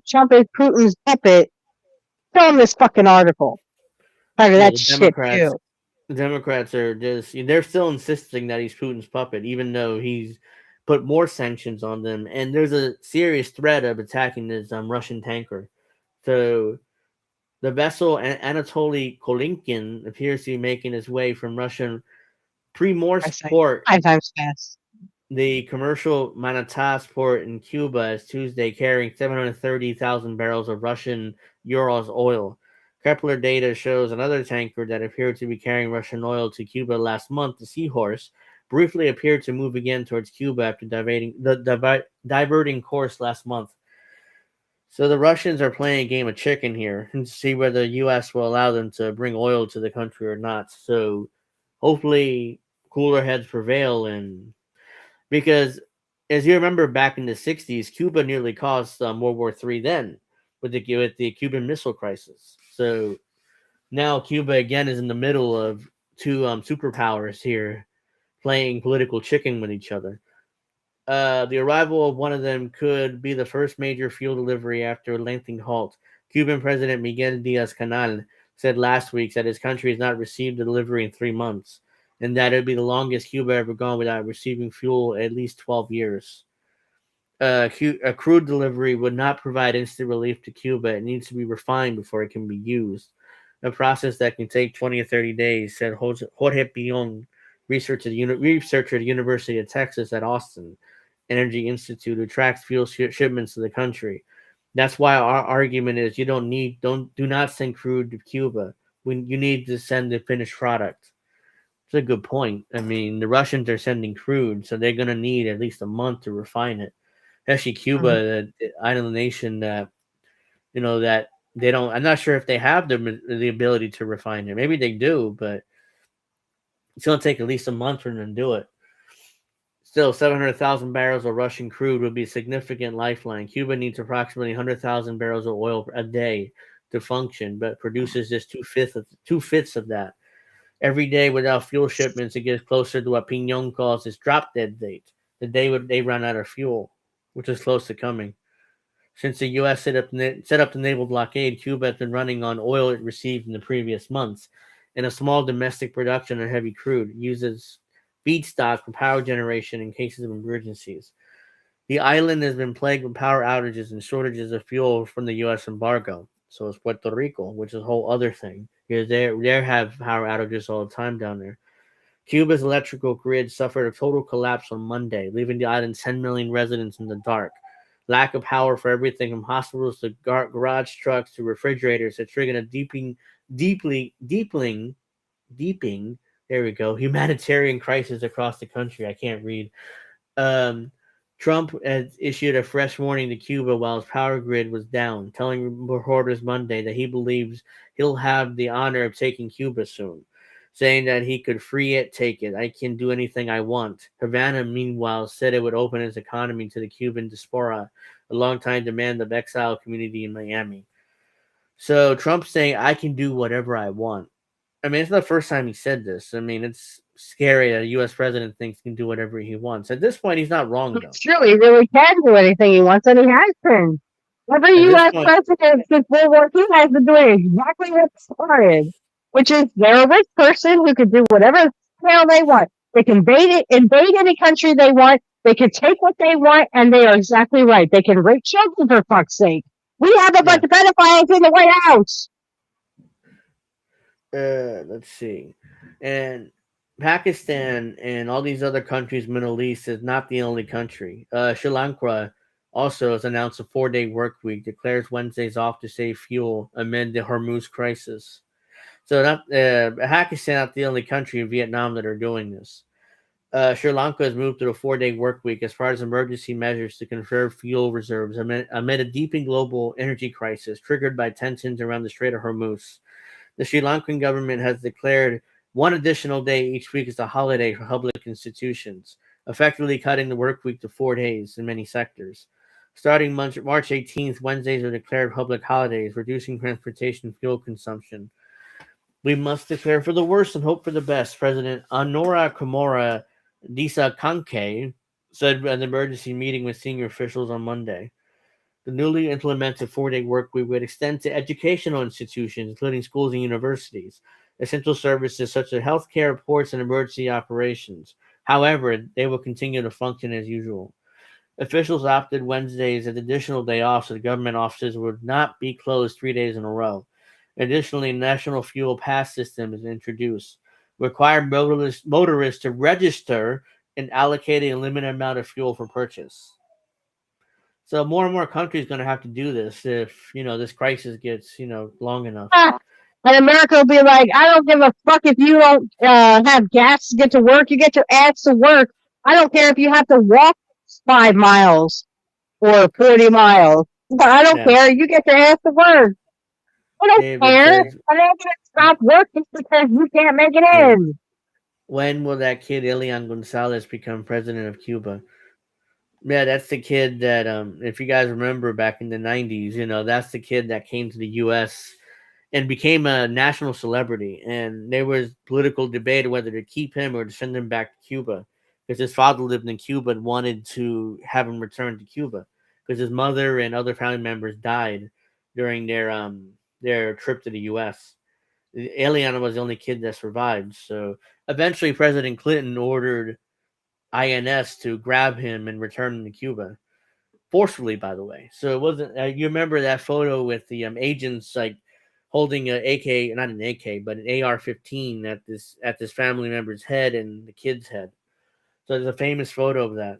Trump is Putin's puppet, show them this fucking article. That shit too. The Democrats they're still insisting that he's Putin's puppet, even though he's put more sanctions on them. And there's a serious threat of attacking this Russian tanker. So the vessel Anatoly Kolinkin appears to be making its way from Russian Primorsk port. 5 times fast. The commercial Manatas port in Cuba is Tuesday carrying 730,000 barrels of Russian Urals oil. Kepler data shows another tanker that appeared to be carrying Russian oil to Cuba last month, the Seahorse, briefly appeared to move again towards Cuba after diverting course last month. So the Russians are playing a game of chicken here and see whether the U.S. will allow them to bring oil to the country or not. So hopefully cooler heads prevail, and because as you remember back in the 60s, Cuba nearly caused World War III then with the Cuban Missile Crisis. So now Cuba again is in the middle of two superpowers here playing political chicken with each other. The arrival of one of them could be the first major fuel delivery after a lengthy halt. Cuban President Miguel Diaz-Canel said last week that his country has not received a delivery in 3 months, and that it would be the longest Cuba ever gone without receiving fuel at least 12 years. A crude delivery would not provide instant relief to Cuba. It needs to be refined before it can be used, a process that can take 20 or 30 days, said Jorge Pion, researcher at the University of Texas at Austin Energy Institute, who tracks fuel shipments to the country. That's why our argument is do not send crude to Cuba. You need to send the finished product. It's a good point. I mean, the Russians are sending crude, so they're going to need at least a month to refine it. Especially Cuba, the island nation that that they don't. I'm not sure if they have the ability to refine it. Maybe they do, but it's going to take at least a month for them to do it. Still, 700,000 barrels of Russian crude would be a significant lifeline. Cuba needs approximately 100,000 barrels of oil a day to function, but produces just two-fifths of that. Every day without fuel shipments, it gets closer to what Pignon calls its drop-dead date, the day when they run out of fuel, which is close to coming. Since the U.S. set up the naval blockade, Cuba has been running on oil it received in the previous months, and a small domestic production of heavy crude. It uses feedstock for power generation in cases of emergencies. The island has been plagued with power outages and shortages of fuel from the U.S. embargo. So is Puerto Rico, which is a whole other thing, because they have power outages all the time down there. Cuba's electrical grid suffered a total collapse on Monday, leaving the island's 10 million residents in the dark. Lack of power for everything from hospitals to garage trucks to refrigerators has triggered a deepening there we go, humanitarian crisis across the country. I can't read. Trump has issued a fresh warning to Cuba while his power grid was down, telling reporters Monday that he believes he'll have the honor of taking Cuba soon, saying that he could free it, take it. I can do anything I want. Havana, meanwhile, said it would open its economy to the Cuban diaspora, a longtime demand of exile community in Miami. So Trump's saying, I can do whatever I want. I mean, it's not the first time he said this. I mean, it's scary that a U.S. president thinks he can do whatever he wants. At this point, he's not wrong, though. True, he really can do anything he wants, and he has been. Every U.S. president since World War II has been doing exactly what started, which is they're a rich person who can do whatever the hell they want. They can invade any country they want. They can take what they want, and they are exactly right. They can rape children, for fuck's sake. We have a bunch of pedophiles in the White House. Let's see. And Pakistan and all these other countries, Middle East, is not the only country. Sri Lanka also has announced a 4-day work week, declares Wednesdays off to save fuel amid the Hormuz crisis. So Pakistan not the only country in Vietnam that are doing this. Sri Lanka has moved to a 4-day work week as part of emergency measures to conserve fuel reserves amid a deepening global energy crisis triggered by tensions around the Strait of Hormuz. The Sri Lankan government has declared one additional day each week as a holiday for public institutions, effectively cutting the work week to 4 days in many sectors. Starting March 18th, Wednesdays are declared public holidays, reducing transportation fuel consumption. We must declare for the worst and hope for the best, President Anora Kumara Disakanke said at an emergency meeting with senior officials on Monday. The newly implemented 4-day work week would extend to educational institutions, including schools and universities, essential services such as healthcare, ports, and emergency operations. However, they will continue to function as usual. Officials opted Wednesdays as additional day off so the government offices would not be closed 3 days in a row. Additionally, a national fuel pass system is introduced, requiring motorists to register and allocating a limited amount of fuel for purchase. So more and more countries going to have to do this if, this crisis gets, long enough. And America will be like, I don't give a fuck if you don't have gas to get to work. You get your ass to work. I don't care if you have to walk 5 miles or 40 miles. But I don't Yeah. care. You get your ass to work. I don't David care. says, I'm not gonna stop working because you can't make it yeah. in. When will that kid Elian Gonzalez become president of Cuba? Yeah, that's the kid that if you guys remember back in the 90s, that's the kid that came to the US and became a national celebrity. And there was political debate whether to keep him or to send him back to Cuba because his father lived in Cuba and wanted to have him return to Cuba because his mother and other family members died during their trip to the US. Eliana was the only kid that survived. So eventually President Clinton ordered INS to grab him and return him to Cuba forcefully, by the way. So it wasn't. You remember that photo with the agents like holding a AK, not an AK, but an AR-15 at this family member's head and the kid's head. So there's a famous photo of that.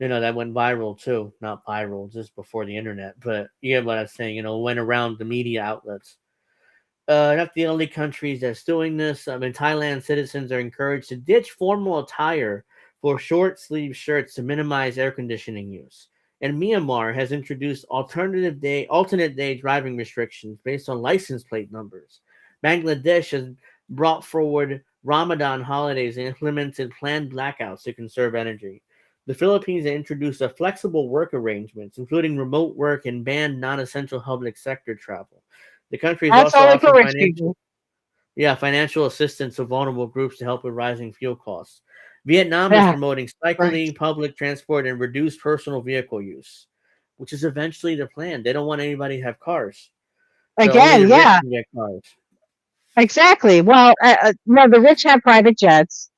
That went viral too. Not viral, just before the internet, but you get what I'm saying. Went around the media outlets. Not the only countries that's doing this. In Thailand, citizens are encouraged to ditch formal attire for short sleeve shirts to minimize air conditioning use. And Myanmar has introduced alternate day driving restrictions based on license plate numbers. Bangladesh has brought forward Ramadan holidays and implemented planned blackouts to conserve energy. The Philippines has introduced a flexible work arrangements, including remote work and banned non-essential public sector travel. The country is That's also only for offering rich people. financial assistance to vulnerable groups to help with rising fuel costs. Vietnam is Yeah, promoting right. cycling, public transport, and reduced personal vehicle use, which is eventually the plan. They don't want anybody to have cars, so only Again, the rich yeah, can get cars. exactly. Well, no, the rich have private jets.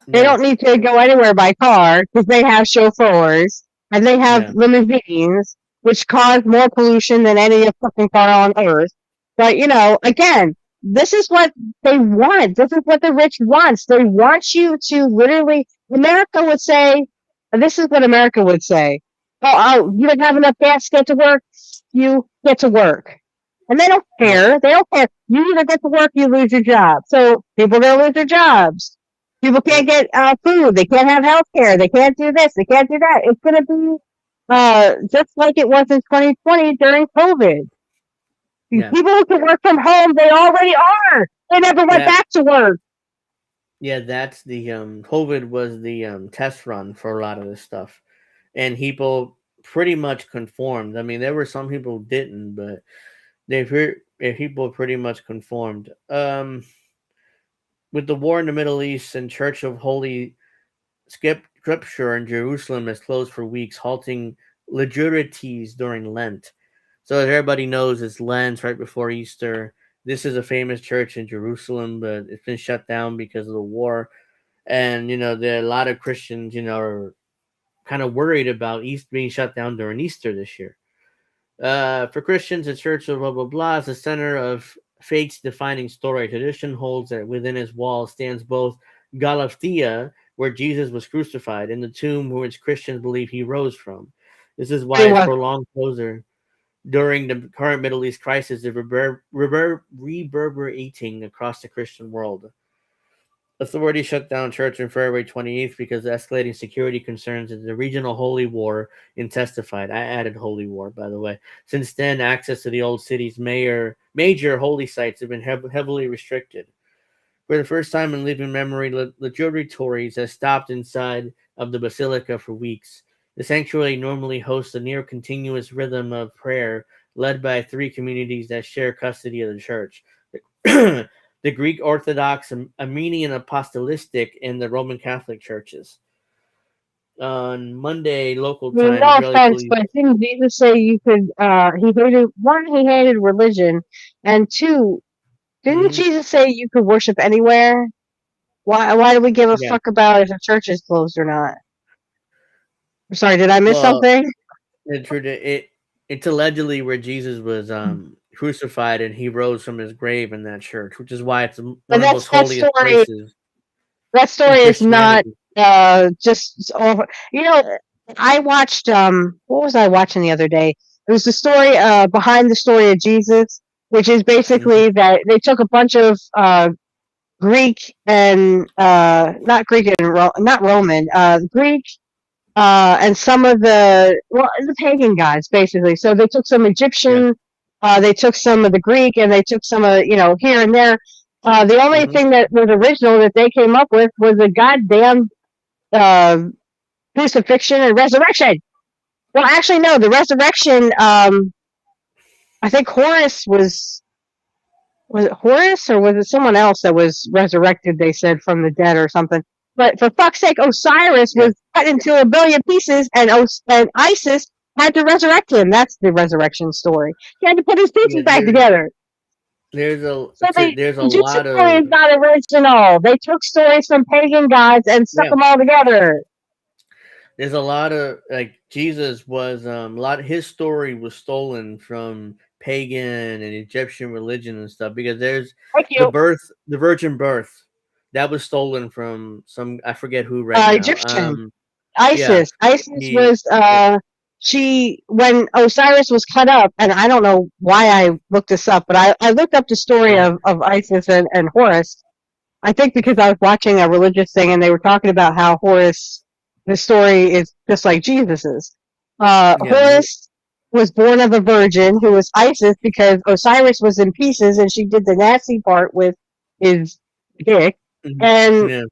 They Yeah, don't need to go anywhere by car because they have chauffeurs and they have yeah, limousines, which cause more pollution than any fucking car on earth. But again, this is what they want. This is what the rich wants. They want you to literally. America would say, and this is what America would say. Oh, you don't have enough gas to get to work. You get to work. And they don't yeah, care. They don't care. You either get to work, you lose your job. So people are gonna lose their jobs. People can't yep, get food. They can't have health care. They can't do this. They can't do that. It's going to be just like it was in 2020 during COVID. yeah. People who can work from home, they already are. They never went That back to work. yeah, that's the COVID was the test run for a lot of this stuff, and people pretty much conformed. I mean, there were some people who didn't, but people pretty much conformed. With the war in the Middle East and Church of Holy Scripture in Jerusalem is closed for weeks, halting liturgies during Lent. So as everybody knows, it's Lent right before Easter. This is a famous church in Jerusalem, but it's been shut down because of the war. And there are a lot of Christians, are kind of worried about East being shut down during Easter this year. For Christians, the Church of blah blah blah is the center of faith's defining story. Tradition holds that within its walls stands both Galatia, where Jesus was crucified, and the tomb which Christians believe he rose from. This is why It it's was. prolonged closure during the current Middle East crisis is reverberating across the Christian world. Authorities shut down church on February 28th because of escalating security concerns and the regional holy war intensified. I added holy war, by the way. Since then, access to the old city's major holy sites have been heavily restricted. For the first time in living memory, liturgatories have stopped inside of the basilica for weeks. The sanctuary normally hosts a near continuous rhythm of prayer led by three communities that share custody of the church. The Greek Orthodox, Armenian Apostolic, and the Roman Catholic churches. On Monday, local time, No Israeli offense, police. but didn't Jesus say you could? He hated religion, and two, didn't Mhm. Jesus say you could worship anywhere? Why do we give a Yeah. fuck about if a church is closed or not? I'm sorry, did I miss Well, something? it's allegedly where Jesus was crucified and he rose from his grave in that church, which is why it's one But of the most that holiest story places that in story is not Christianity. just over. I watched what was I watching the other day? It was the story behind the story of Jesus, which is Mhm. basically that they took a bunch of Greek and not Greek and not Roman, Greek and some of the pagan gods, basically. So they took some Egyptian, they took some of the Greek, and they took some of, here and there. The only thing that was original that they came up with was a goddamn crucifixion and resurrection. Well, actually, no, the resurrection, I think Horus was it Horus or was it someone else that was resurrected, they said, from the dead or something. But for fuck's sake, Osiris was cut into a billion pieces, and Isis had to resurrect him. That's the resurrection story. He had to put his pieces back together. There's a Egyptian lot of story is not original. They took stories from pagan gods and stuck them all together. There's a lot of, like, Jesus was his story was stolen from pagan and Egyptian religion and stuff, because there's the virgin birth that was stolen from some, I forget who right now. Egyptian. Isis. Isis was when Osiris was cut up, and I don't know why I looked this up, but I looked up the story of Isis and Horus. I think because I was watching a religious thing and they were talking about how Horus, the story is just like Jesus's. Horus was born of a virgin who was Isis because Osiris was in pieces and she did the nasty part with his dick. And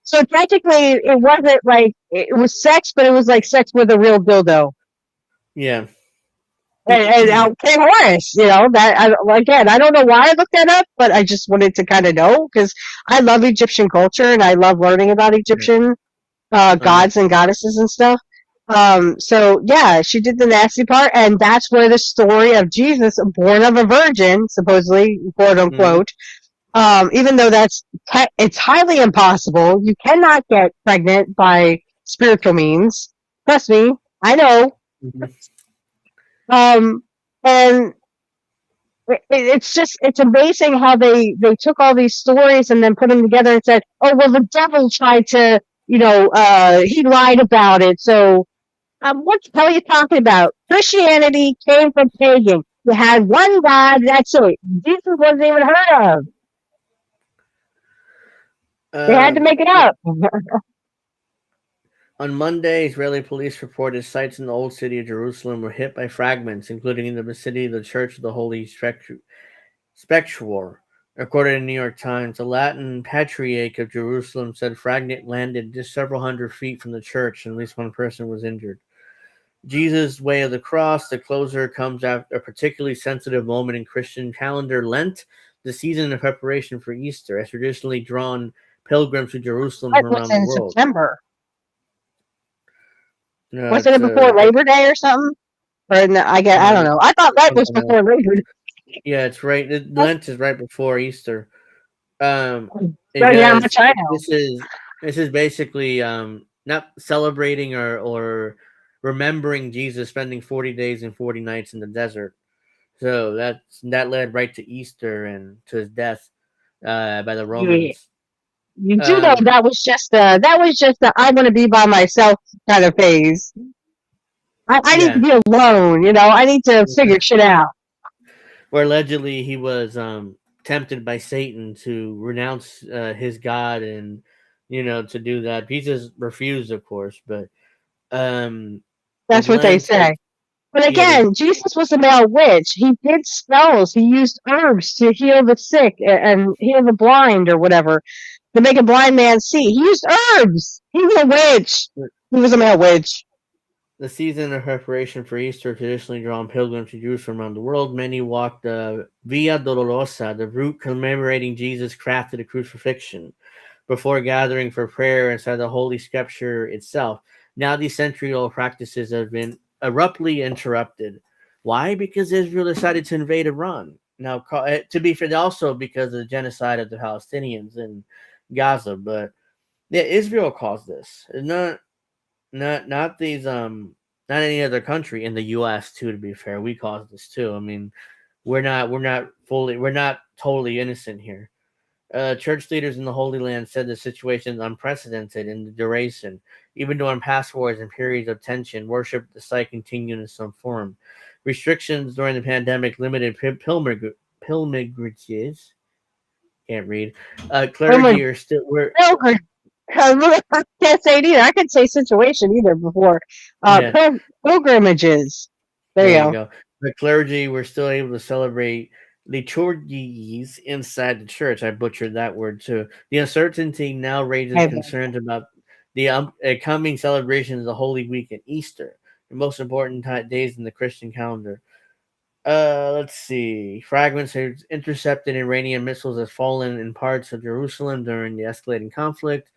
so technically it wasn't like, it was sex, but it was like sex with a real dildo. Yeah. And out came Horus, again, I don't know why I looked that up, but I just wanted to kind of know, because I love Egyptian culture and I love learning about Egyptian gods and goddesses and stuff. So yeah, she did the nasty part, and that's where the story of Jesus, born of a virgin, supposedly, quote unquote, even though it's highly impossible. You cannot get pregnant by spiritual means. Trust me, I know. And it's amazing how they took all these stories and then put them together and said, oh, well, the devil tried to, he lied about it. So, what the hell are you talking about? Christianity came from pagan. You had one God, that's it. Jesus wasn't even heard of. They had to make it up. On Monday, Israeli police reported sites in the Old City of Jerusalem were hit by fragments, including in the vicinity of the Church of the Holy Spectator. According to the New York Times, the Latin Patriarch of Jerusalem said fragment landed just several hundred feet from the church, and at least one person was injured. Jesus' Way of the Cross, the closer, comes after a particularly sensitive moment in Christian calendar, Lent, the season of preparation for Easter, has traditionally drawn pilgrims to Jerusalem from around the world. September. No, wasn't it before Labor Day or something? Or I don't know. I thought Lent was before Labor Day. Yeah, it's right. Lent is right before Easter. Yeah, much I know. This is basically not celebrating or remembering Jesus spending 40 days and 40 nights in the desert. So that led right to Easter and to his death by the Romans. Yeah. You do know that was just a I'm going to be by myself kind of phase. I need to be alone, I need to figure shit out. Where allegedly he was tempted by Satan to renounce his God and, to do that. Jesus refused, of course, but that's what they say. But again, Jesus was a male witch. He did spells. He used herbs to heal the sick and heal the blind or whatever. To make a blind man see. He used herbs. He was a witch. He was a male witch. The season of preparation for Easter traditionally drawn pilgrims to Jerusalem around the world. Many walked the Via Dolorosa, the route commemorating Jesus' crafted a crucifixion, before gathering for prayer inside the Holy Scripture itself. Now these century-old practices have been abruptly interrupted. Why? Because Israel decided to invade Iran. Now, to be fair, also because of the genocide of the Palestinians and Gaza, but yeah, Israel caused this. Not these not any other country in the U.S. too. To be fair, we caused this too. I mean, we're not totally innocent here. Church leaders in the Holy Land said the situation is unprecedented in the duration. Even during past wars and periods of tension, worship at the site continued in some form. Restrictions during the pandemic limited pilgrimages. Can't read. Clergy are still I can't say it either. I could say situation either before. Yeah. Pilgrimages. There There you you go. go. The clergy were still able to celebrate liturgies inside the church. I butchered that word too. The uncertainty now raises Hey, concerns about the coming celebrations of the Holy Week and Easter, the most important days in the Christian calendar. Let's see. Fragments of intercepted Iranian missiles have fallen in parts of Jerusalem during the escalating conflict.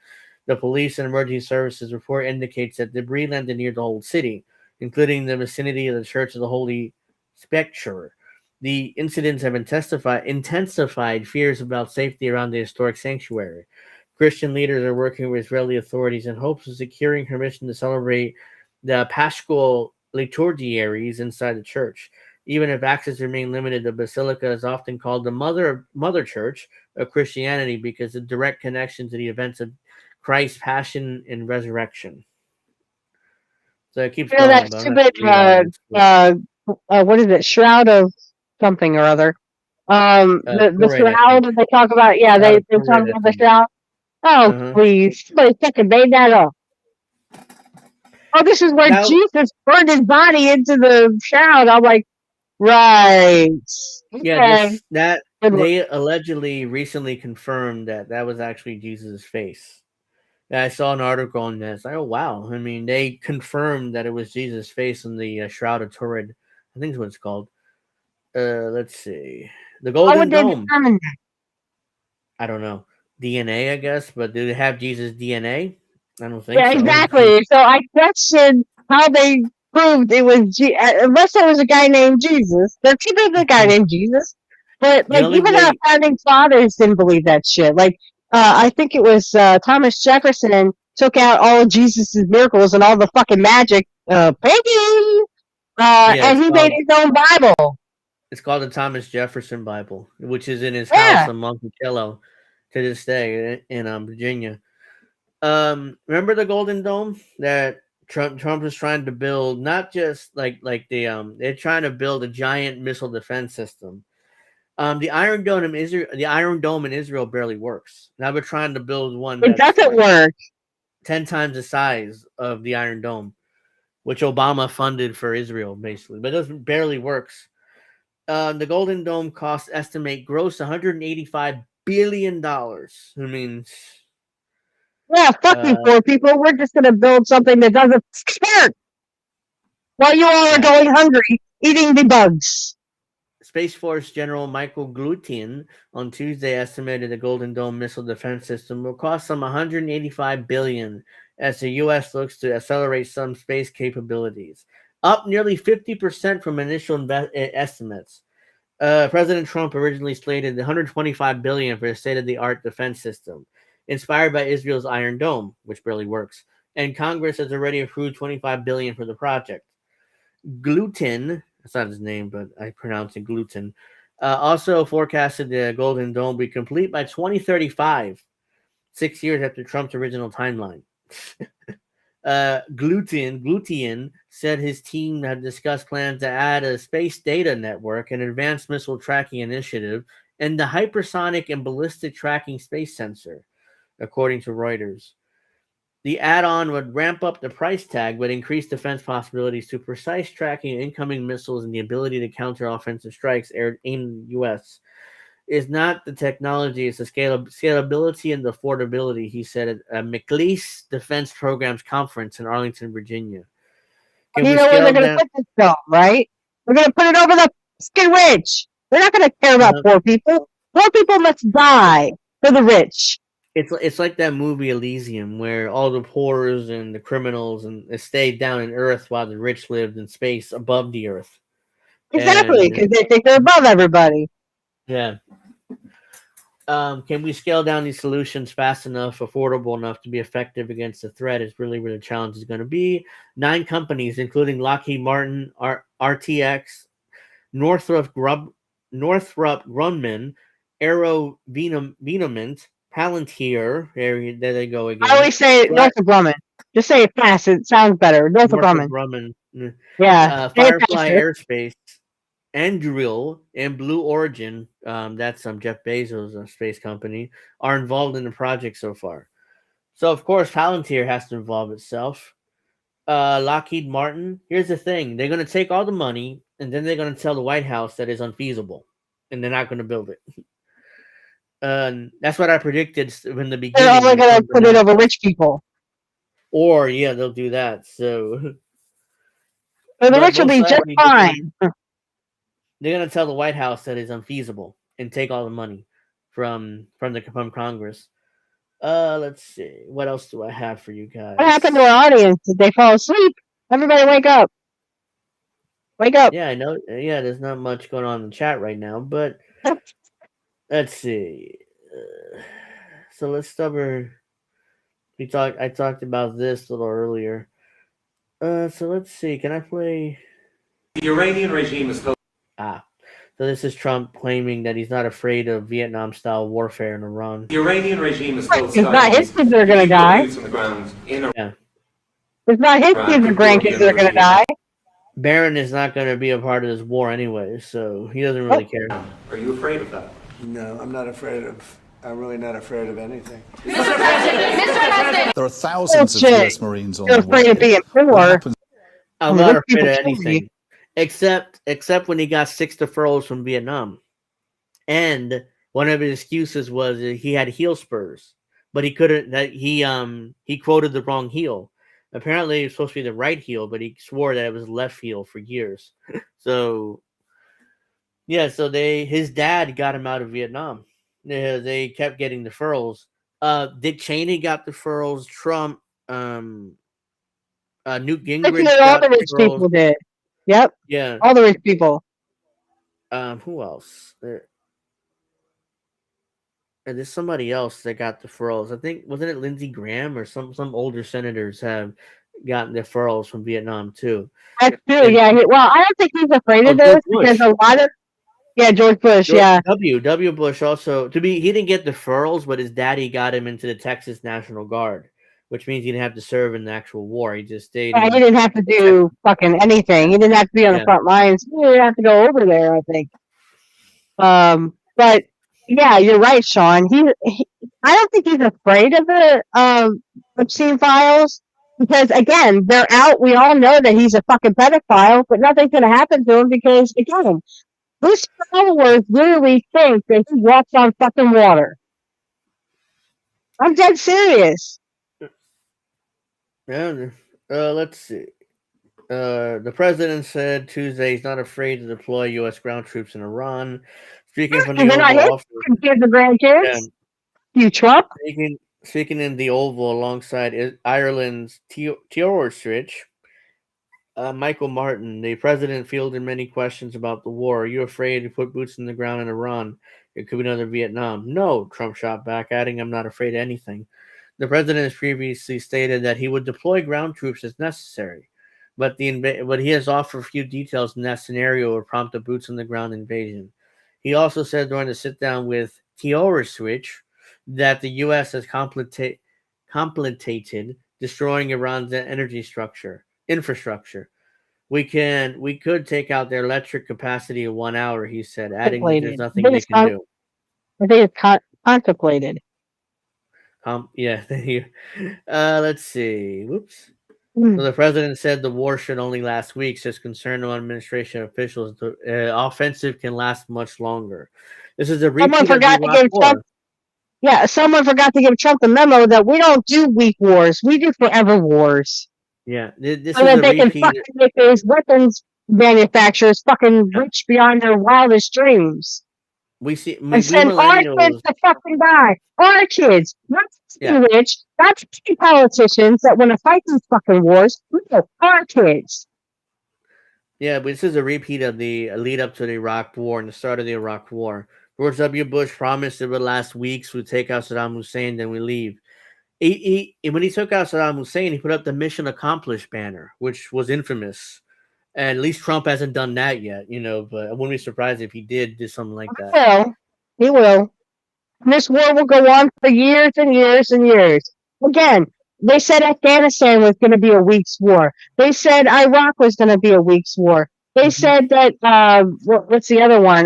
The police and emergency services report indicates that debris landed near the old city, including the vicinity of the Church of the Holy Sepulchre. The incidents have intensified fears about safety around the historic sanctuary. Christian leaders are working with Israeli authorities in hopes of securing permission to celebrate the Paschal liturgiaries inside the church. Even if access remains limited, the basilica is often called the mother church of Christianity because of direct connection to the events of Christ's passion and resurrection. So it keeps that going, but I'm not stupid going to read all this. what is it? Shroud of something or other. The Torah, I shroud think. that they talk about. Yeah, Shroud of they talk Turin, I about the think. shroud. Oh Uh-huh. please, somebody fucking made that up. Oh, this is where Now, Jesus burned his body into the shroud. I'm like, right. yeah, Okay. that Good one. they allegedly recently confirmed that that was actually Jesus' face. Yeah, I saw an article on this. Like, oh wow! I mean, they confirmed that it was Jesus' face in the Shroud of Turin. I think is what it's called. Let's see, the How Golden would they Dome. determine that? I don't know. DNA, I guess, but do they have Jesus' DNA? I don't think Yeah, so. exactly. So I question how they proved it was unless there was a guy named Jesus. There could be a guy named Jesus, but The like only even our way, founding fathers didn't believe that shit. Like I think it was Thomas Jefferson took out all of Jesus's miracles and all the fucking magic, painting, yeah, and he made his own Bible. it's called the Thomas Jefferson Bible, which is in his house Yeah, in Monticello to this day in Virginia. Remember the Golden Dome that Trump is trying to build? Not just like they're trying to build a giant missile defense system. The Iron Dome in Israel barely works. Now we're trying to build one it that's doesn't like work. 10 times the size of the Iron Dome, which Obama funded for Israel, basically, but it doesn't barely works. The Golden Dome cost estimate gross $185 billion. I mean, Yeah, fuck you, uh, poor people. We're just gonna build something that doesn't hurt while you all are yeah. going hungry, eating the bugs. Space Force General Michael Glutien on Tuesday estimated the Golden Dome missile defense system will cost some 185 billion as the U.S. looks to accelerate some space capabilities, up nearly 50% from initial estimates. President Trump originally slated 125 billion for a state-of-the-art defense system, inspired by Israel's Iron Dome, which barely works, and Congress has already approved 25 billion for the project. Gluten, that's not his name, but I pronounce it gluten, also forecasted the Golden Dome be complete by 2035, 6 years after Trump's original timeline. Glutien said his team had discussed plans to add a space data network, an advanced missile tracking initiative, and the hypersonic and ballistic tracking space sensor, according to Reuters. The add-on would ramp up the price tag, but increase defense possibilities through precise tracking of incoming missiles and the ability to counter offensive strikes aimed in the U.S. Is not the technology, it's the scalability and the affordability, he said at a McLeese Defense Programs Conference in Arlington, Virginia. Can You we know where they're scale gonna down? put this dome, right? They're gonna put it over the fucking rich. They're not gonna care about Uh, poor people. Poor people must die for the rich. it's like that movie Elysium, where all the poors and the criminals and they stayed down in Earth while the rich lived in space above the Earth. Exactly, And because they think they're above everybody. yeah, can we scale down these solutions fast enough, affordable enough to be effective against the threat? Is really where the challenge is going to be. 9 companies, including Lockheed Martin, RTX, Northrop Grumman, Aero Venament, Palantir. There they go I again. always say Northrop Grumman. Just say it fast. It sounds better. Northrop Northrop Grumman. Grumman, Yeah, say it Firefly faster. Aerospace, Anduril, and Blue Origin, that's Jeff Bezos' space company, are involved in the project so far. So of course Palantir has to involve itself. Lockheed Martin. Here's the thing: they're going to take all the money, and then they're going to tell the White House that it's unfeasible, and they're not going to build it. That's what I predicted in the beginning. They're only going to put it over rich people. Or yeah, they'll do that. So the rich will be just fine. They're going to tell the White House that it's unfeasible and take all the money from Congress. Let's see. What else do I have for you guys? What happened to our audience? Did they fall asleep? Everybody wake up. Wake up. Yeah, I know. Yeah, there's not much going on in the chat right now, but let's see. So let's start. I talked about this a little earlier. So let's see. Can I play? The Iranian regime is still. So this is Trump claiming that he's not afraid of Vietnam-style warfare in Iran. The Iranian regime is still. It's not his kids that are going to die. Yeah. It's not his kids or grandkids that are going to die. Barron is not going to be a part of this war anyway, so he doesn't really care. Are you afraid of that? No, I'm really not afraid of anything. Mr. President. There are thousands of U.S. Marines on You're the afraid of being poor. I'm not afraid of anything, except when he got 6 deferrals from Vietnam, and one of his excuses was that he had heel spurs, but he couldn't. That he quoted the wrong heel. Apparently, it was supposed to be the right heel, but he swore that it was left heel for years. So, yeah. So his dad got him out of Vietnam. They kept getting deferrals. Dick Cheney got deferrals. Trump, Newt Gingrich. All the rich people did. Yep. Yeah. All the rich people. Who else? And there's somebody else that got deferrals. I think wasn't it Lindsey Graham or some older senators have gotten deferrals from Vietnam too. That's true. Yeah. Well, I don't think he's afraid of those because a lot of George Bush. W. Bush also he didn't get deferrals, but his daddy got him into the Texas National Guard, which means he didn't have to serve in the actual war. He just stayed. Yeah, he didn't have to do fucking anything. He didn't have to be on the front lines. He didn't have to go over there, I think. But yeah, you're right, Sean. I don't think he's afraid of the obscene files because again, they're out. We all know that he's a fucking pedophile, but nothing's gonna happen to him because again, his followers literally think that he walks on fucking water. I'm dead serious. Yeah. Let's see. The president said Tuesday he's not afraid to deploy U.S. ground troops in Iran. Speaking from the Oval Office, kids and grandkids. You Trump. Speaking in the Oval alongside Ireland's Taoiseach, Michael Martin, the president fielded many questions about the war. Are you afraid to put boots in the ground in Iran? It could be another Vietnam. No, Trump shot back, adding, I'm not afraid of anything. The president has previously stated that he would deploy ground troops as necessary, but he has offered few details in that scenario would prompt a boots on the ground invasion. He also said during the sit-down with Taoiseach that the U.S. has completed destroying Iran's energy infrastructure. We could take out their electric capacity in 1 hour, he said, adding that there's nothing we can do. I think it's contemplated. Yeah. Let's see. Whoops. So the president said the war should only last weeks. As concerned among administration officials, the offensive can last much longer. This is a repeat of the Iraq war. Yeah, someone forgot to give Trump the memo that we don't do week wars. We do forever wars. Yeah, this so is that a they can fucking make those weapons manufacturers fucking rich beyond their wildest dreams. We and send our kids to fucking die. Our kids, not rich, not politicians that want to fight these fucking wars. No, our kids. Yeah, but this is a repeat of the lead up to the Iraq War and the start of the Iraq War. George W. Bush promised it would last weeks. We'd take out Saddam Hussein, then we leave. When he took out Saddam Hussein, he put up the mission accomplished banner, which was infamous. And at least Trump hasn't done that yet, but I wouldn't be surprised if he did something like that. Well, he will. This war will go on for years and years and years. Again, they said Afghanistan was going to be a week's war. They said Iraq was going to be a week's war. They said that, what's the other one?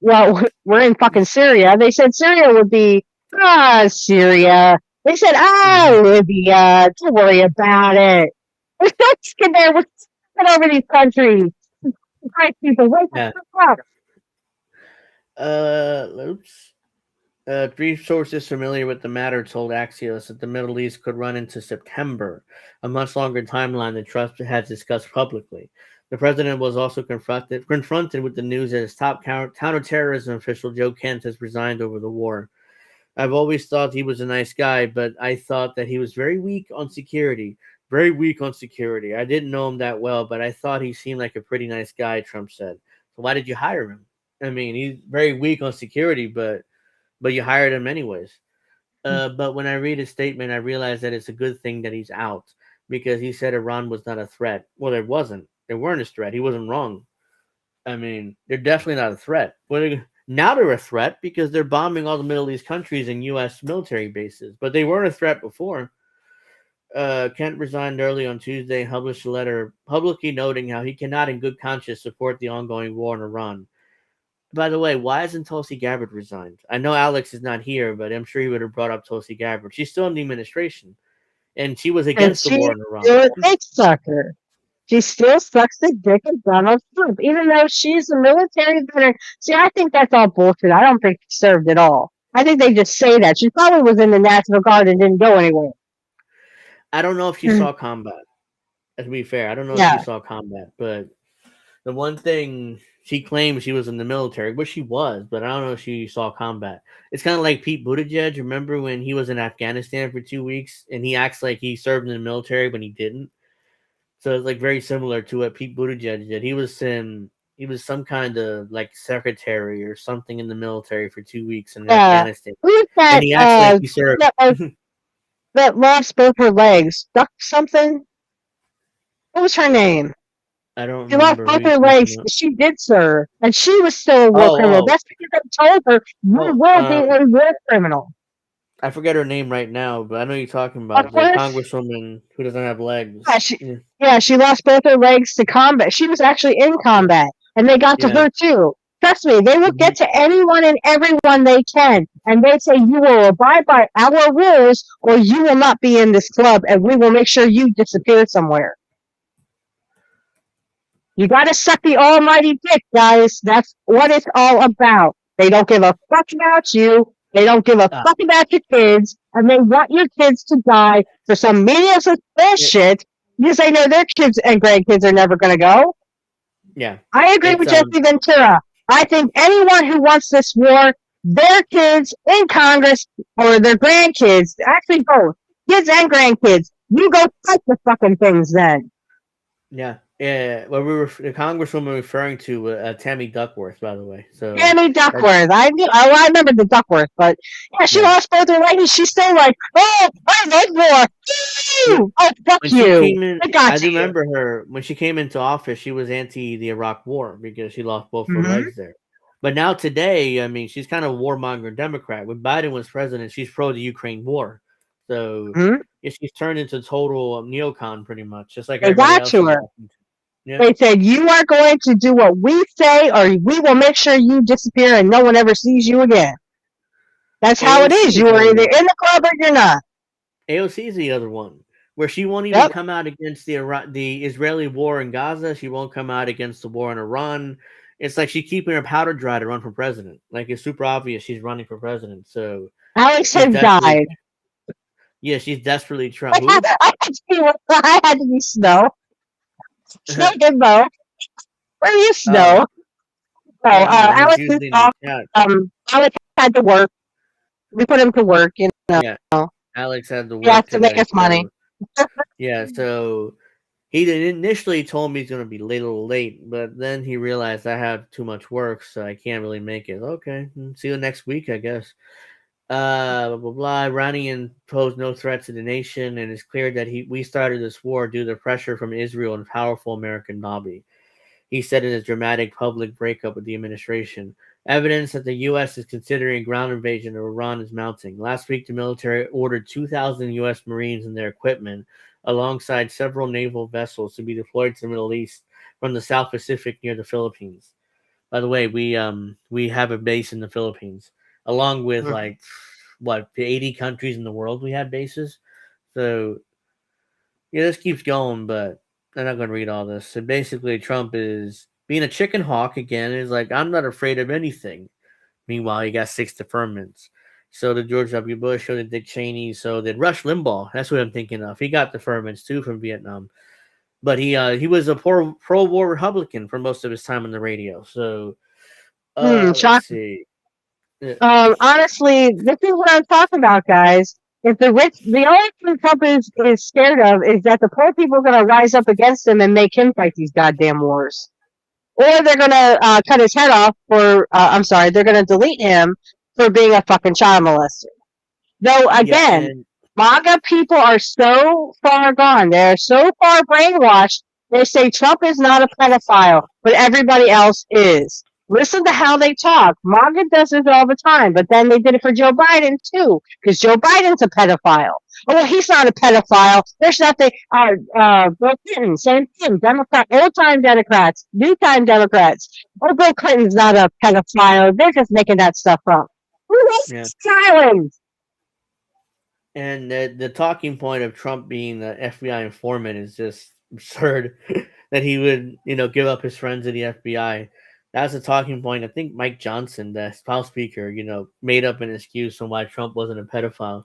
Well, we're in fucking Syria. They said Syria would be, Syria. They said, Libya, don't worry about it. We're not scared there. We're scared over these countries. Right, people, wake the fuck up. Oops. Three sources familiar with the matter told Axios that the Middle East could run into September, a much longer timeline than Trump has discussed publicly. The president was also confronted with the news that his top counterterrorism official, Joe Kent, has resigned over the war. I've always thought he was a nice guy, but I thought that he was very weak on security. Very weak on security. I didn't know him that well, but I thought he seemed like a pretty nice guy, Trump said. So why did you hire him? I mean, he's very weak on security, but you hired him anyways. But when I read his statement, I realize that it's a good thing that he's out because he said Iran was not a threat. Well, there wasn't. They weren't a threat. He wasn't wrong. I mean, they're definitely not a threat. But now they're a threat because they're bombing all the Middle East countries and U.S. military bases. But they weren't a threat before. Kent resigned early on Tuesday and published a letter publicly noting how he cannot in good conscience support the ongoing war in Iran. By the way, why hasn't Tulsi Gabbard resigned? I know Alex is not here, but I'm sure he would have brought up Tulsi Gabbard. She's still in the administration, and she was against the war in Iran. She's still a dick sucker. She still sucks the dick of Donald Trump, even though she's a military veteran. See, I think that's all bullshit. I don't think she served at all. I think they just say that. She probably was in the National Guard and didn't go anywhere. I don't know if she saw combat. To be fair, I don't know if she saw combat, but the one thing she claims she was in the military, which she was, but I don't know if she saw combat. It's kind of like Pete Buttigieg. Remember when he was in Afghanistan for 2 weeks and he acts like he served in the military, but he didn't? So it's like very similar to what Pete Buttigieg did. He was some kind of like secretary or something in the military for 2 weeks in Afghanistan. Who's that, and he acts like he served. That lost both her legs. Duck something? What was her name? I don't She lost remember. both her legs. She did serve. And she was still a war criminal. That's because they told her, you will be a war criminal. I forget her name right now, but I know you're talking about the congresswoman who doesn't have legs. Yeah, she lost both her legs to combat. She was actually in combat, and they got to her too. Trust me, they will get to anyone and everyone they can, and they say you will abide by our rules, or you will not be in this club, and we will make sure you disappear somewhere. You got to suck the almighty dick, guys. That's what it's all about. They don't give a fuck about you. They don't give a fuck about your kids, and they want your kids to die for some meaningless bullshit because they know their kids and grandkids are never going to go. Yeah. I agree with Jesse Ventura. I think anyone who wants this war, their kids in Congress or their grandkids, actually both, kids and grandkids, you go fight the fucking things then. Yeah. Yeah, well, the congresswoman referring to Tammy Duckworth, by the way. So Tammy Duckworth, I remember the Duckworth, but yeah, she lost both her legs. She's still like, oh, I love war. Oh, fuck you. I do remember her when she came into office. She was anti the Iraq War because she lost both her legs there. But now today, I mean, she's kind of a warmonger Democrat. When Biden was president, she's pro the Ukraine war. So she's turned into total neocon pretty much, just like everybody else. Yeah. They said, you are going to do what we say, or we will make sure you disappear and no one ever sees you again. That's how it is. You are either in the club or you're not. AOC is the other one, where she won't even come out against the Israeli war in Gaza. She won't come out against the war in Iran. It's like she's keeping her powder dry to run for president. Like, it's super obvious she's running for president. So Alex has died. Yeah, she's desperately trying. I had to be Snow. Snow Gimbo. Where are you, Snow? Alex is off. Alex had to work. We put him to work, you know. Yeah. Alex had to work. He has to make us money. Yeah, so he initially told me he's going to be a little late, but then he realized I have too much work, so I can't really make it. Okay, see you next week, I guess. Blah, blah, blah. Iranian posed no threat to the nation, and it's clear that we started this war due to pressure from Israel and powerful American lobby. He said in his dramatic public breakup with the administration. Evidence that the U.S. is considering ground invasion of Iran is mounting. Last week, the military ordered 2,000 U.S. Marines and their equipment, alongside several naval vessels, to be deployed to the Middle East from the South Pacific near the Philippines. By the way, we have a base in the Philippines, along with like what, 80 countries in the world we have bases. So yeah, this keeps going, but I'm not going to read all this. So basically, Trump is being a chicken hawk again. Is like, I'm not afraid of anything. Meanwhile, he got 6 deferments. So did George W. Bush, so did Dick Cheney, so did Rush Limbaugh. That's what I'm thinking of. He got deferments too from Vietnam. But he was a pro-war Republican for most of his time on the radio. So let's see. Honestly, this is what I'm talking about, guys. If the only thing Trump is scared of is that the poor people are going to rise up against him and make him fight these goddamn wars. Or they're going to cut his head off they're going to delete him for being a fucking child molester. Though, again, MAGA people are so far gone. They're so far brainwashed. They say Trump is not a pedophile, but everybody else is. Listen to how they talk. MAGA does this all the time, but then they did it for Joe Biden, too, because Joe Biden's a pedophile. Oh, well, he's not a pedophile. There's nothing. Bill Clinton, same thing. Old-time Democrats, new-time Democrats. Oh, Bill Clinton's not a pedophile. They're just making that stuff up. Who is silent? And the talking point of Trump being the FBI informant is just absurd. That he would, give up his friends in the FBI. That's a talking point. I think Mike Johnson, the House Speaker, made up an excuse on why Trump wasn't a pedophile.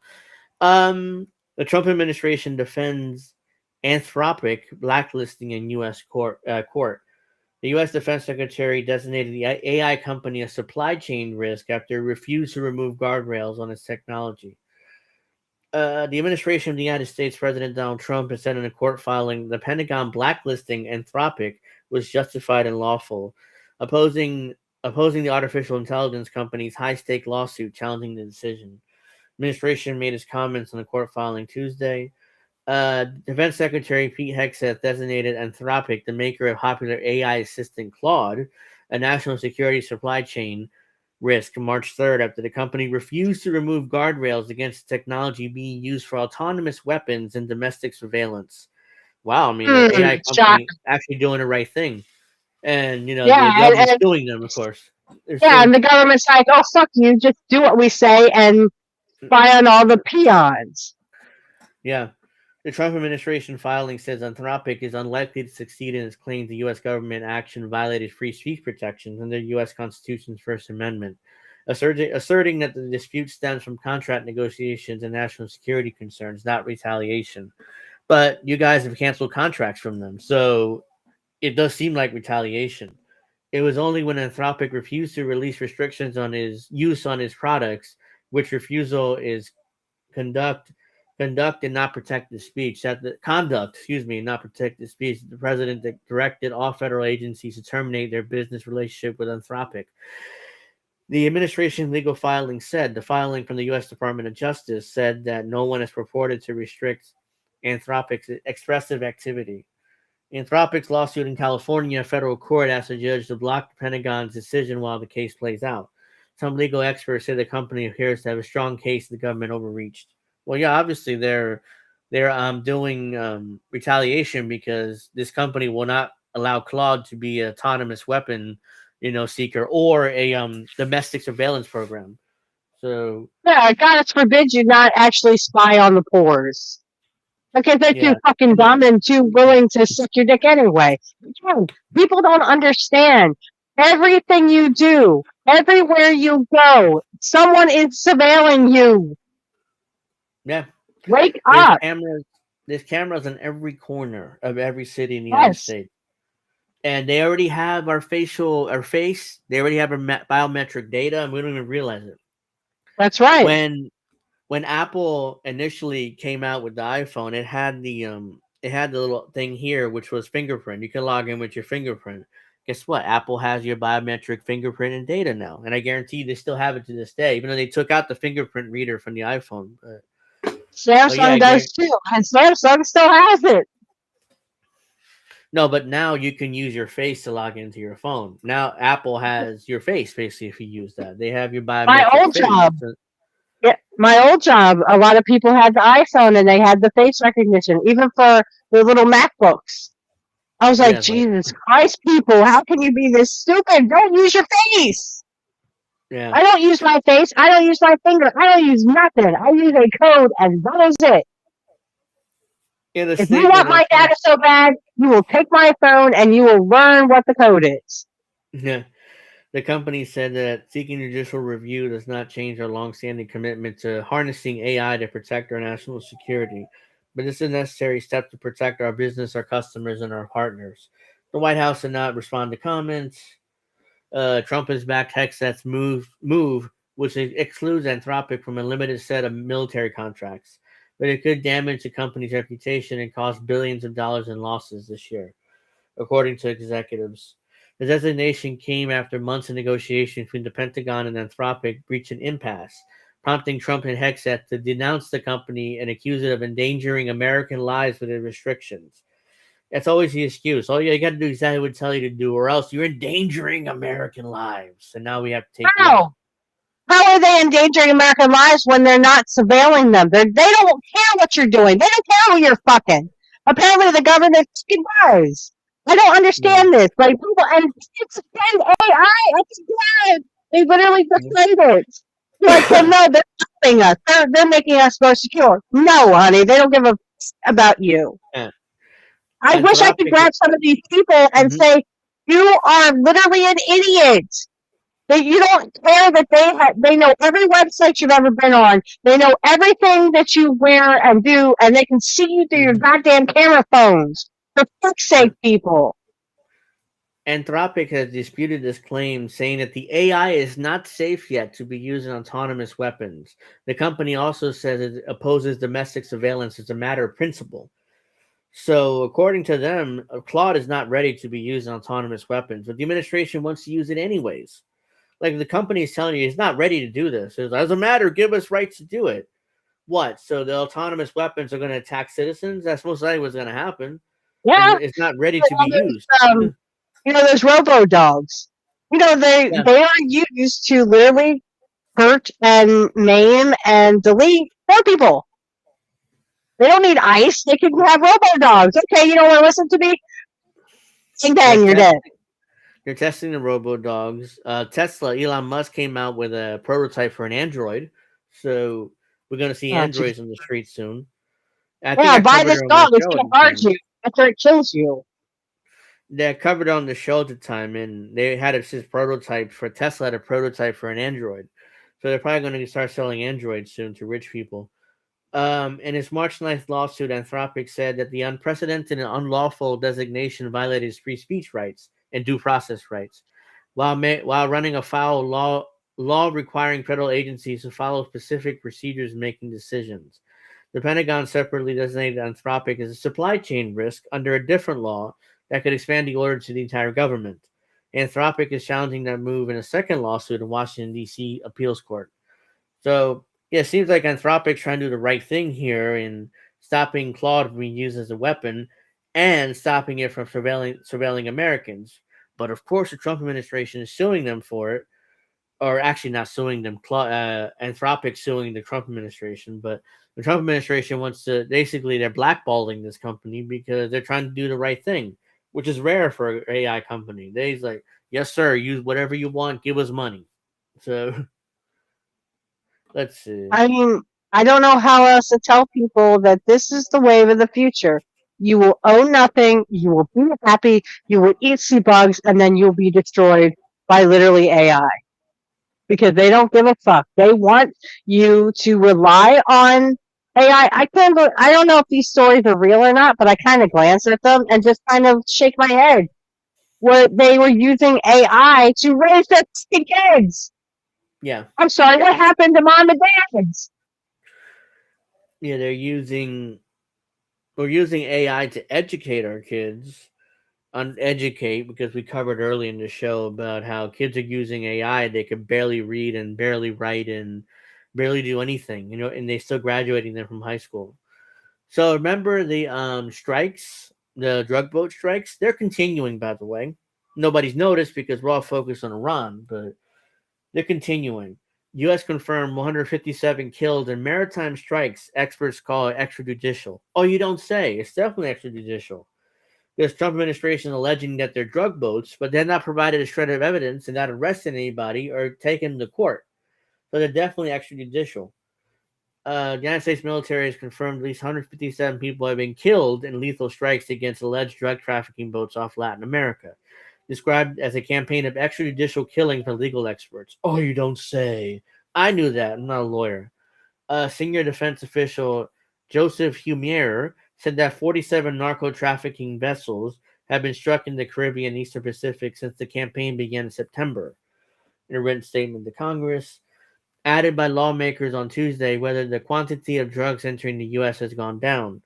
The Trump administration defends Anthropic blacklisting in U.S. court. The U.S. Defense Secretary designated the AI company a supply chain risk after it refused to remove guardrails on its technology. The administration of the United States President Donald Trump has said in a court filing the Pentagon blacklisting Anthropic was justified and lawful, opposing the artificial intelligence company's high-stake lawsuit challenging the decision. Administration made its comments on the court filing Tuesday. Defense Secretary Pete Hegseth designated Anthropic, the maker of popular AI assistant Claude, a national security supply chain risk March 3rd after the company refused to remove guardrails against technology being used for autonomous weapons and domestic surveillance. Wow, I mean, an AI company actually doing the right thing. And, the government's suing them, of course. And the government's like, oh, fuck you, just do what we say and spy on all the peons. Yeah. The Trump administration filing says Anthropic is unlikely to succeed in its claim the U.S. government action violated free speech protections under the U.S. Constitution's First Amendment, asserting that the dispute stems from contract negotiations and national security concerns, not retaliation. But you guys have canceled contracts from them, so it does seem like retaliation. It was only when Anthropic refused to release restrictions on his use on his products, which refusal is conduct and not protected speech. Not protected speech. The president directed all federal agencies to terminate their business relationship with Anthropic. The administration legal filing said the filing from the U.S. Department of Justice said that no one is purported to restrict Anthropic's expressive activity. Anthropic's lawsuit in California federal court asked the judge to block the Pentagon's decision while the case plays out. Some legal experts say the company appears to have a strong case the government overreached. Well, yeah, obviously they're doing retaliation because this company will not allow Claude to be an autonomous weapon, seeker or a domestic surveillance program. So yeah, God forbid you not actually spy on the poors. Because they're too fucking dumb and too willing to suck your dick anyway. Again, people don't understand. Everything you do, everywhere you go, someone is surveilling you. Yeah. Wake up. There's cameras in every corner of every city in the United States. And they already have our face. They already have our biometric data, and we don't even realize it. That's right. When Apple initially came out with the iPhone, it had the little thing here, which was fingerprint. You can log in with your fingerprint. Guess what? Apple has your biometric fingerprint and data now, and I guarantee they still have it to this day, even though they took out the fingerprint reader from the iPhone. Samsung does too, and Samsung still has it. No, but now you can use your face to log into your phone. Now Apple has your face, basically, if you use that. They have your biometric. My old job, a lot of people had the iPhone and they had the face recognition, even for the little MacBooks. I was like, Jesus Christ, people, how can you be this stupid? Don't use your face. Yeah. I don't use my face. I don't use my finger. I don't use nothing. I use a code, and that is it. In a If you want my data so bad, you will take my phone and you will learn what the code is. Yeah. The company said that seeking judicial review does not change our longstanding commitment to harnessing AI to protect our national security, but it's a necessary step to protect our business, our customers, and our partners. The White House did not respond to comments. Trump has backed Hexet's move, which excludes Anthropic from a limited set of military contracts, but it could damage the company's reputation and cost billions of dollars in losses this year, according to executives. The designation came after months of negotiation between the Pentagon and Anthropic reached an impasse, prompting Trump and Hexet to denounce the company and accuse it of endangering American lives with its restrictions. That's always the excuse. All you got to do is exactly what we tell you to do, or else you're endangering American lives. And now we have to take you out. How are they endangering American lives when they're not surveilling them? They don't care what you're doing. They don't care who you're fucking. Apparently, the government fucking does. I don't understand this. Like people, and it's AI. They literally defend it. Like, well, no, they're helping us. They're making us more secure. No, honey, they don't give a about you. Yeah. I wish I could grab some of these people and say, "You are literally an idiot." You don't care that they know every website you've ever been on. They know everything that you wear and do, and they can see you through your goddamn camera phones. For fuck's sake, people. Anthropic has disputed this claim, saying that the AI is not safe yet to be used in autonomous weapons. The company also says it opposes domestic surveillance as a matter of principle. So, according to them, Claude is not ready to be used in autonomous weapons, but the administration wants to use it anyways. Like the company is telling you it's not ready to do this. It doesn't matter, give us rights to do it. What? So the autonomous weapons are going to attack citizens? That's most likely what's going to happen. Yeah. It's not ready to be used. Those robo dogs. They are used to literally hurt and maim and delete poor people. They don't need ice. They can have robo dogs. Okay, you don't want to listen to me? Bang, you're dead. They're testing the robo dogs. Tesla, Elon Musk came out with a prototype for an Android. So we're going to see androids in the streets soon. Buy this dog. It's going to hurt you after it kills you. They covered on the show at the time, and they had this prototype for Tesla, had a prototype for an Android. So they're probably going to start selling Androids soon to rich people. In its March 9th lawsuit, Anthropic said that the unprecedented and unlawful designation violated free speech rights and due process rights, while running afoul law requiring federal agencies to follow specific procedures in making decisions. The Pentagon separately designated Anthropic as a supply chain risk under a different law that could expand the order to the entire government. Anthropic is challenging that move in a second lawsuit in Washington, D.C. appeals court. So, yeah, it seems like Anthropic's trying to do the right thing here in stopping Claude from being used as a weapon and stopping it from surveilling Americans. But, of course, the Trump administration is suing them for it, or actually not suing them, Anthropic suing the Trump administration, but the Trump administration wants to, basically, they're blackballing this company because they're trying to do the right thing, which is rare for an AI company. They're like, yes, sir, use whatever you want, give us money. So, let's see. I mean, I don't know how else to tell people that this is the wave of the future. You will own nothing, you will be happy, you will eat sea bugs, and then you'll be destroyed by literally AI. Because they don't give a fuck. They want you to rely on AI. I don't know if these stories are real or not, but I kind of glance at them and just kind of shake my head. Where they were using AI to raise their kids. Yeah. I'm sorry, what happened to mom and dads? Yeah, we're using AI to educate our kids, uneducate, because we covered early in the show about how kids are using AI. They can barely read and barely write and barely do anything, and they're still graduating them from high school. So remember the strikes, the drug boat strikes? They're continuing, by the way. Nobody's noticed because we're all focused on Iran, but they're continuing. U.S. confirmed 157 killed in maritime strikes. Experts call it extrajudicial. Oh, you don't say. It's definitely extrajudicial. Because Trump administration alleging that they're drug boats, but they're not provided a shred of evidence and not arrested anybody or taken to court. So they're definitely extrajudicial. The United States military has confirmed at least 157 people have been killed in lethal strikes against alleged drug trafficking boats off Latin America, described as a campaign of extrajudicial killing for legal experts. Oh, you don't say. I knew that. I'm not a lawyer. Senior defense official Joseph Humierer said that 47 narco-trafficking vessels have been struck in the Caribbean and Eastern Pacific since the campaign began in September. In a written statement to Congress, added by lawmakers on Tuesday, whether the quantity of drugs entering the U.S. has gone down.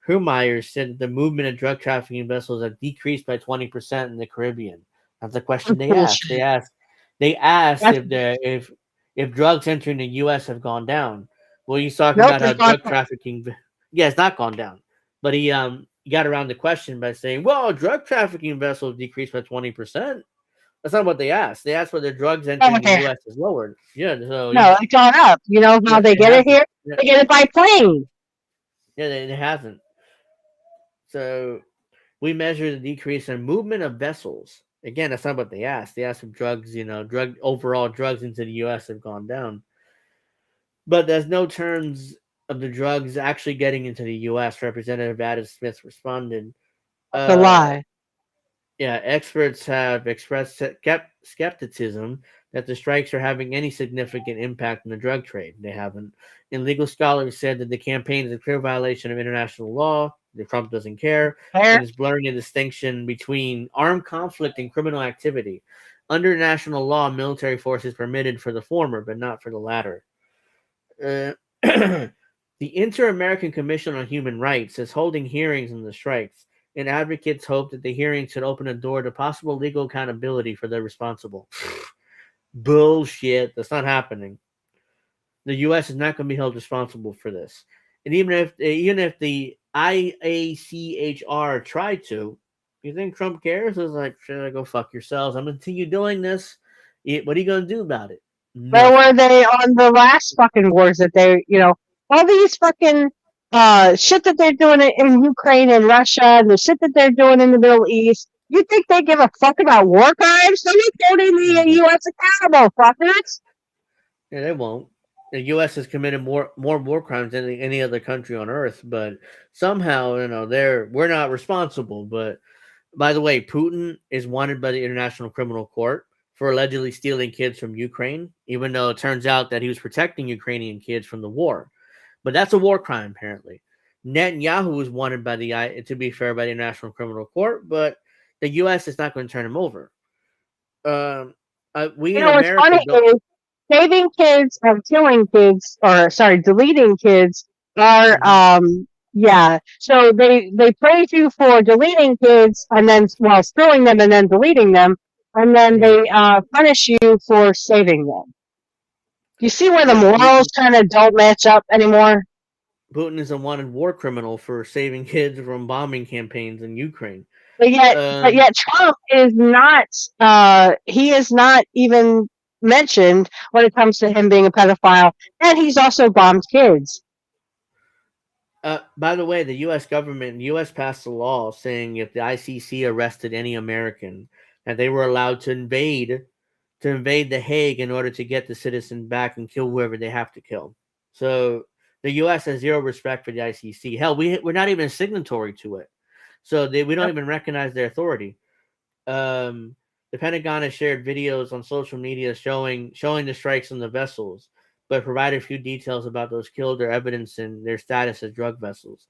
Humierer said that the movement of drug trafficking vessels have decreased by 20% in the Caribbean. That's the question they asked. They asked if drugs entering the U.S. have gone down. Well, he's talking about how drug trafficking. Yeah, it's not gone down, but he got around the question by saying, "Well, drug trafficking vessels decreased by 20%." That's not what they asked. They asked whether drugs entering the U.S. is lowered. Yeah, so no, it's gone up. You know how they get it here? Yeah. They get it by plane. Yeah, it hasn't. So we measure the decrease in movement of vessels. Again, that's not what they asked. They asked if drugs, overall drugs into the U.S. have gone down. But there's no terms of the drugs actually getting into the U.S. Representative Adam Smith responded. It's a lie. Yeah, experts have expressed skepticism that the strikes are having any significant impact on the drug trade. They haven't. And legal scholars said that the campaign is a clear violation of international law. The Trump doesn't care. And is blurring the distinction between armed conflict and criminal activity. Under international law, military force is permitted for the former, but not for the latter. The Inter-American Commission on Human Rights is holding hearings on the strikes, and advocates hope that the hearing should open a door to possible legal accountability for the responsible. Bullshit. That's not happening. The U.S. is not going to be held responsible for this. And even if the IACHR tried to, you think Trump cares? It's like, go fuck yourselves. I'm going to continue doing this. What are you going to do about it? Where were they on the last fucking wars that they, all these fucking shit that they're doing in Ukraine and Russia and the shit that they're doing in the Middle East? You think they give a fuck about war crimes? They're holding the U.S. accountable, fuckers. Yeah, they won't. The U.S. has committed more war crimes than any other country on earth, but somehow, we're not responsible. But by the way, Putin is wanted by the International Criminal Court for allegedly stealing kids from Ukraine, even though it turns out that he was protecting Ukrainian kids from the war. But that's a war crime, apparently. Netanyahu was wanted by the International Criminal Court, but the U.S. is not going to turn him over. We in America, what's funny is saving kids and killing kids, deleting kids are, So they praise you for deleting kids and then, stealing them and then deleting them, and then they punish you for saving them. You see where the morals kind of don't match up anymore? Putin is a wanted war criminal for saving kids from bombing campaigns in Ukraine. But yet Trump is not, he is not even mentioned when it comes to him being a pedophile, and he's also bombed kids. By the way, the U.S. government, the U.S. passed a law saying if the ICC arrested any American, that they were allowed to invade The Hague in order to get the citizen back and kill whoever they have to kill. So the U.S. has zero respect for the ICC. Hell, we're not even a signatory to it. So we don't even recognize their authority. The Pentagon has shared videos on social media showing the strikes on the vessels, but provided a few details about those killed or evidence in their status as drug vessels.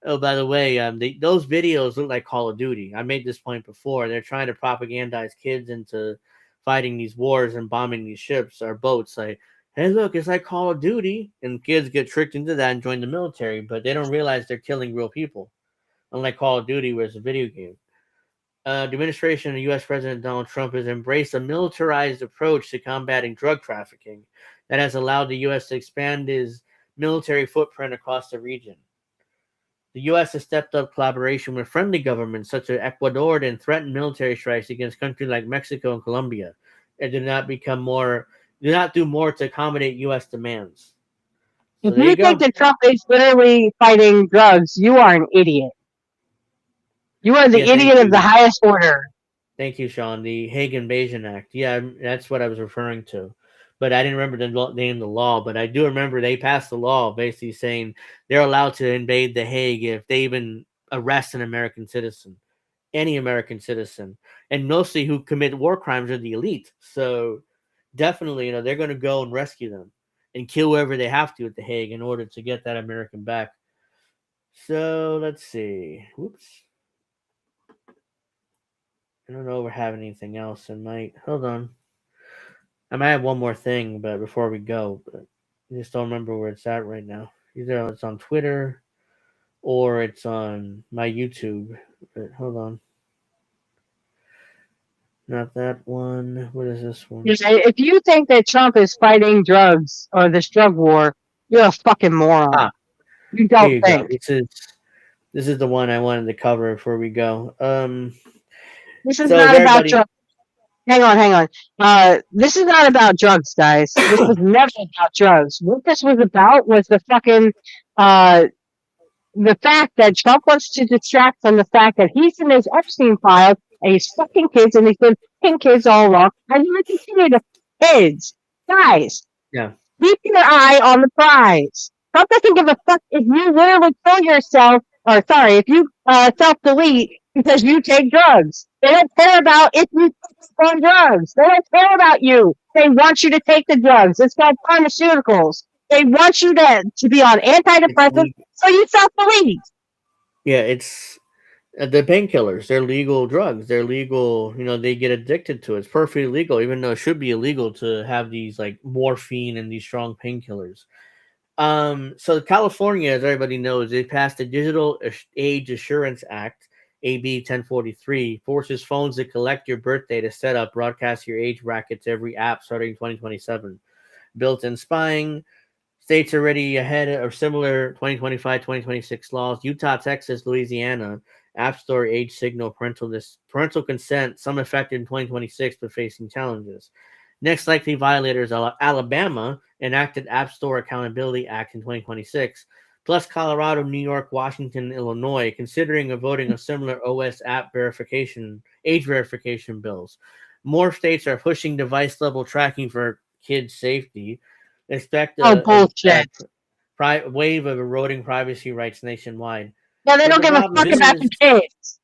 Oh, by the way, those videos look like Call of Duty. I made this point before. They're trying to propagandize kids into fighting these wars and bombing these ships or boats. Like, hey, look, it's like Call of Duty. And kids get tricked into that and join the military, but they don't realize they're killing real people. Unlike Call of Duty, where it's a video game. The administration of U.S. President Donald Trump has embraced a militarized approach to combating drug trafficking that has allowed the U.S. to expand its military footprint across the region. The U.S. has stepped up collaboration with friendly governments such as Ecuador and threatened military strikes against countries like Mexico and Colombia, and do not do more to accommodate U.S. demands. So if you think that Trump is literally fighting drugs, you are an idiot. You are the Yeah, thank idiot of the you. highest order. Thank you, Sean. The Hague Invasion Act. Yeah, that's what I was referring to. But I didn't remember the name of the law. But I do remember they passed a law basically saying they're allowed to invade the Hague if they even arrest an American citizen, any American citizen, and mostly who commit war crimes are the elite. So definitely, they're going to go and rescue them and kill whoever they have to at the Hague in order to get that American back. So let's see. Whoops. I don't know if we're having anything else. Hold on. I might have one more thing, but before we go, but I just don't remember where it's at right now. Either it's on Twitter or it's on my YouTube. But hold on. Not that one. What is this one? If you think that Trump is fighting drugs or this drug war, you're a fucking moron. You Here don't you think. go. This is the one I wanted to cover before we go. This is So not if about everybody, drugs. Hang on. This is not about drugs, guys. This was never about drugs. What this was about was the fucking the fact that Trump wants to distract from the fact that he's in his Epstein files and he's fucking kids and he's been fucking kids all along and he's going to continue to kids. Guys, yeah, keep your eye on the prize. Trump doesn't give a fuck if you literally kill yourself, or sorry, if you self-delete because you take drugs. They don't care about if you take on drugs. They don't care about you. They want you to take the drugs. It's called pharmaceuticals. They want you to be on antidepressants, so you self-delete. yeah, it's the painkillers. They're legal drugs. They're legal. They get addicted to it. It's perfectly legal, even though it should be illegal to have these like morphine and these strong painkillers. So California, as everybody knows, they passed the Digital Age Assurance Act, AB 1043, forces phones to collect your birthday to set up broadcast your age brackets every app starting 2027. Built-in spying. States already ahead or similar 2025-2026 laws. Utah, Texas, Louisiana, App Store age signal parental consent, some effective in 2026 but facing challenges. Next likely violators, Alabama enacted App Store Accountability Act in 2026, plus Colorado, New York, Washington, Illinois, considering voting on similar OS app age verification bills. More states are pushing device-level tracking for kids' safety. Expect bullshit. Wave of eroding privacy rights nationwide. No, they don't give a fuck about the kids.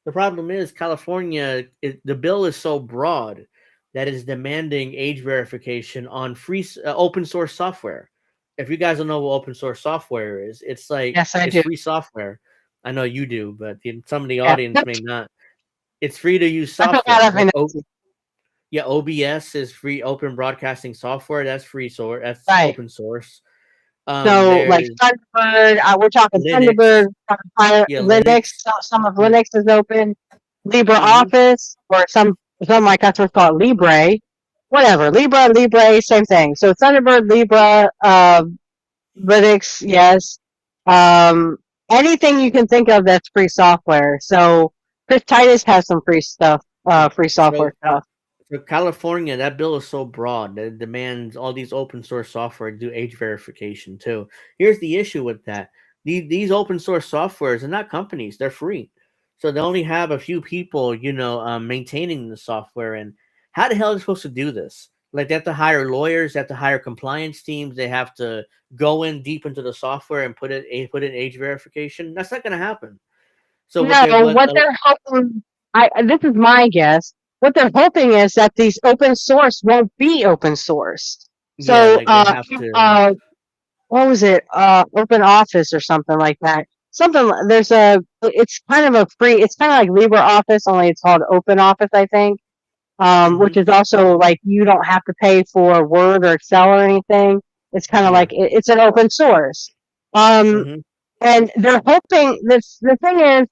The problem is California, the bill is so broad that is demanding age verification on free open source software. If you guys don't know what open source software is, it's like it's free software. I know you do, but some of the audience may not. It's free to use software. Yeah, OBS is free open broadcasting software. That's free source. That's open source. So like Thunderbird, we're talking Linux. Thunderbird, Linux. Some of Linux is open. LibreOffice or some like that's what's called Libre. Whatever. Libre, same thing. So Thunderbird, Libra, Linux, yes. Anything you can think of that's free software. So Chris Titus has some free stuff, free software stuff. For California, that bill is so broad that it demands all these open source software to do age verification too. Here's the issue with that. These open source softwares are not companies, they're free. So they only have a few people, maintaining the software. And how the hell are they supposed to do this? Like they have to hire lawyers, they have to hire compliance teams, they have to go in deep into the software and put in age verification. That's not going to happen. So what they're hoping, this is my guess. What they're hoping is that these open source won't be open source. So, what was it? Open Office or something like that. It's kind of a free, it's kind of like LibreOffice, only it's called Open Office, I think. Which is also like, you don't have to pay for Word or Excel or anything. It's kind of like, it's an open source. And they're hoping, the thing is,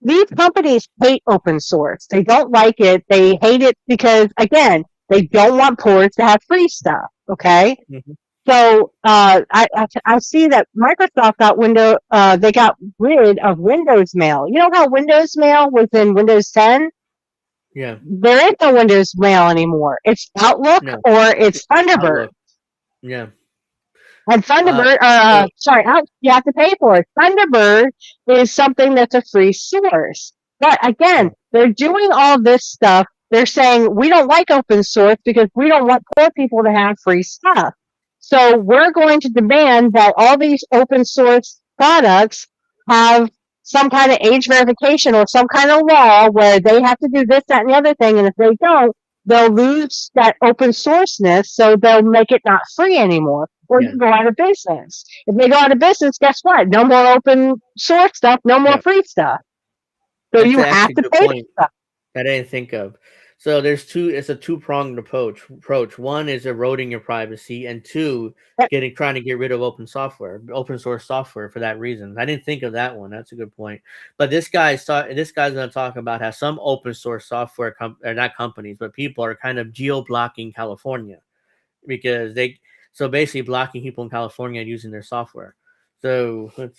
these companies hate open source. They don't like it. They hate it because, again, they don't want poors to have free stuff. Okay. So, I see that Microsoft they got rid of Windows Mail. You know how Windows Mail was in Windows 10? Yeah. There is no Windows Mail anymore. It's Outlook or it's Thunderbird. Outlook. Yeah. And Thunderbird, you have to pay for it. Thunderbird is something that's a free source. But again, they're doing all this stuff. They're saying we don't like open source because we don't want poor people to have free stuff. So we're going to demand that all these open source products have some kind of age verification or some kind of law where they have to do this, that, and the other thing. And if they don't, they'll lose that open sourceness. So they'll make it not free anymore or go out of business. If they go out of business, guess what? No more open source stuff, no more free stuff. So you have to pay for stuff. That I didn't think of. So it's a two-pronged approach. One is eroding your privacy, and two, trying to get rid of open source software for that reason. I didn't think of that one. That's a good point. But this guy's going to talk about how some open source software, or not companies, but people are kind of geo-blocking California because basically blocking people in California using their software. So it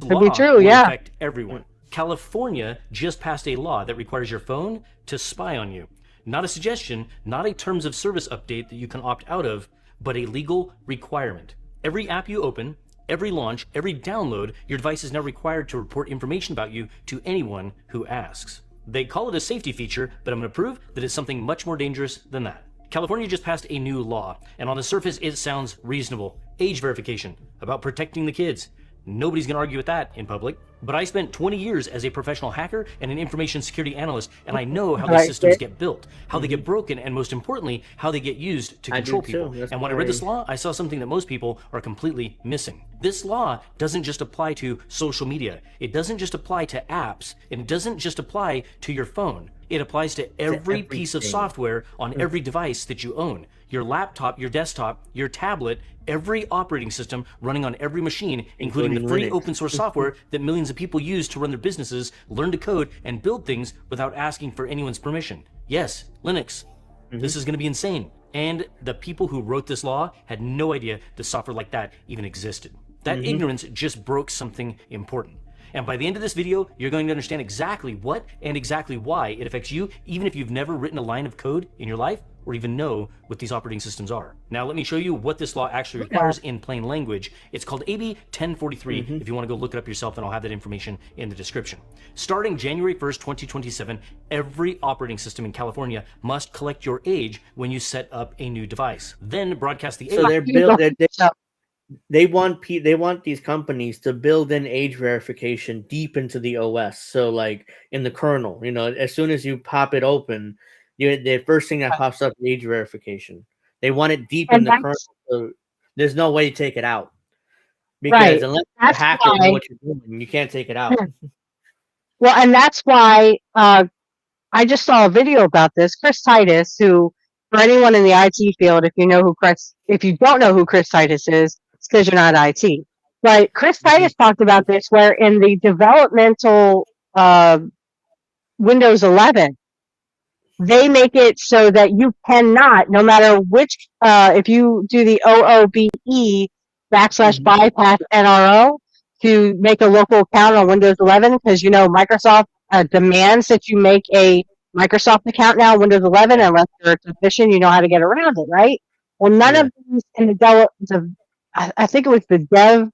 could be true, yeah. Affect everyone. California just passed a law that requires your phone to spy on you. Not a suggestion, not a terms of service update that you can opt out of, but a legal requirement. Every app you open, every launch, every download, your device is now required to report information about you to anyone who asks. They call it a safety feature, but I'm going to prove that it's something much more dangerous than that. California just passed a new law, and on the surface it sounds reasonable. Age verification, about protecting the kids. Nobody's going to argue with that in public. But I spent 20 years as a professional hacker and an information security analyst, and I know how these systems get built, how they get broken, and most importantly, how they get used to control people. And when I read this law, I saw something that most people are completely missing. This law doesn't just apply to social media. It doesn't just apply to apps. It doesn't just apply to your phone. It applies to every piece of software on every device that you own. Your laptop, your desktop, your tablet, every operating system running on every machine, including the free open source software that millions of people use to run their businesses, learn to code, and build things without asking for anyone's permission. Yes, Linux. This is going to be insane. And the people who wrote this law had no idea that software like that even existed. That ignorance just broke something important. And by the end of this video, you're going to understand exactly what and exactly why it affects you, even if you've never written a line of code in your life or even know what these operating systems are. Now, let me show you what this law actually requires in plain language. It's called AB 1043, if you want to go look it up yourself, and I'll have that information in the description. Starting January 1st, 2027, every operating system in California must collect your age when you set up a new device. Then broadcast the age. So they want these companies to build in age verification deep into the OS. So like in the kernel, as soon as you pop it open, the first thing that pops up is age verification. They want it deep in the kernel, so there's no way to take it out. Because unless you hack it, know what you're doing, you can't take it out. Well, and that's why I just saw a video about this. Chris Titus, who, for anyone in the IT field, if you don't know who Chris Titus is, it's because you're not IT. But Chris Titus talked about this, where in the developmental Windows 11, they make it so that you cannot, no matter which, if you do the OOBE /bypass NRO to make a local account on Windows 11, because Microsoft demands that you make a Microsoft account now on Windows 11, unless you're deficient, you know how to get around it, right? Well, none of these in the I think it was the dev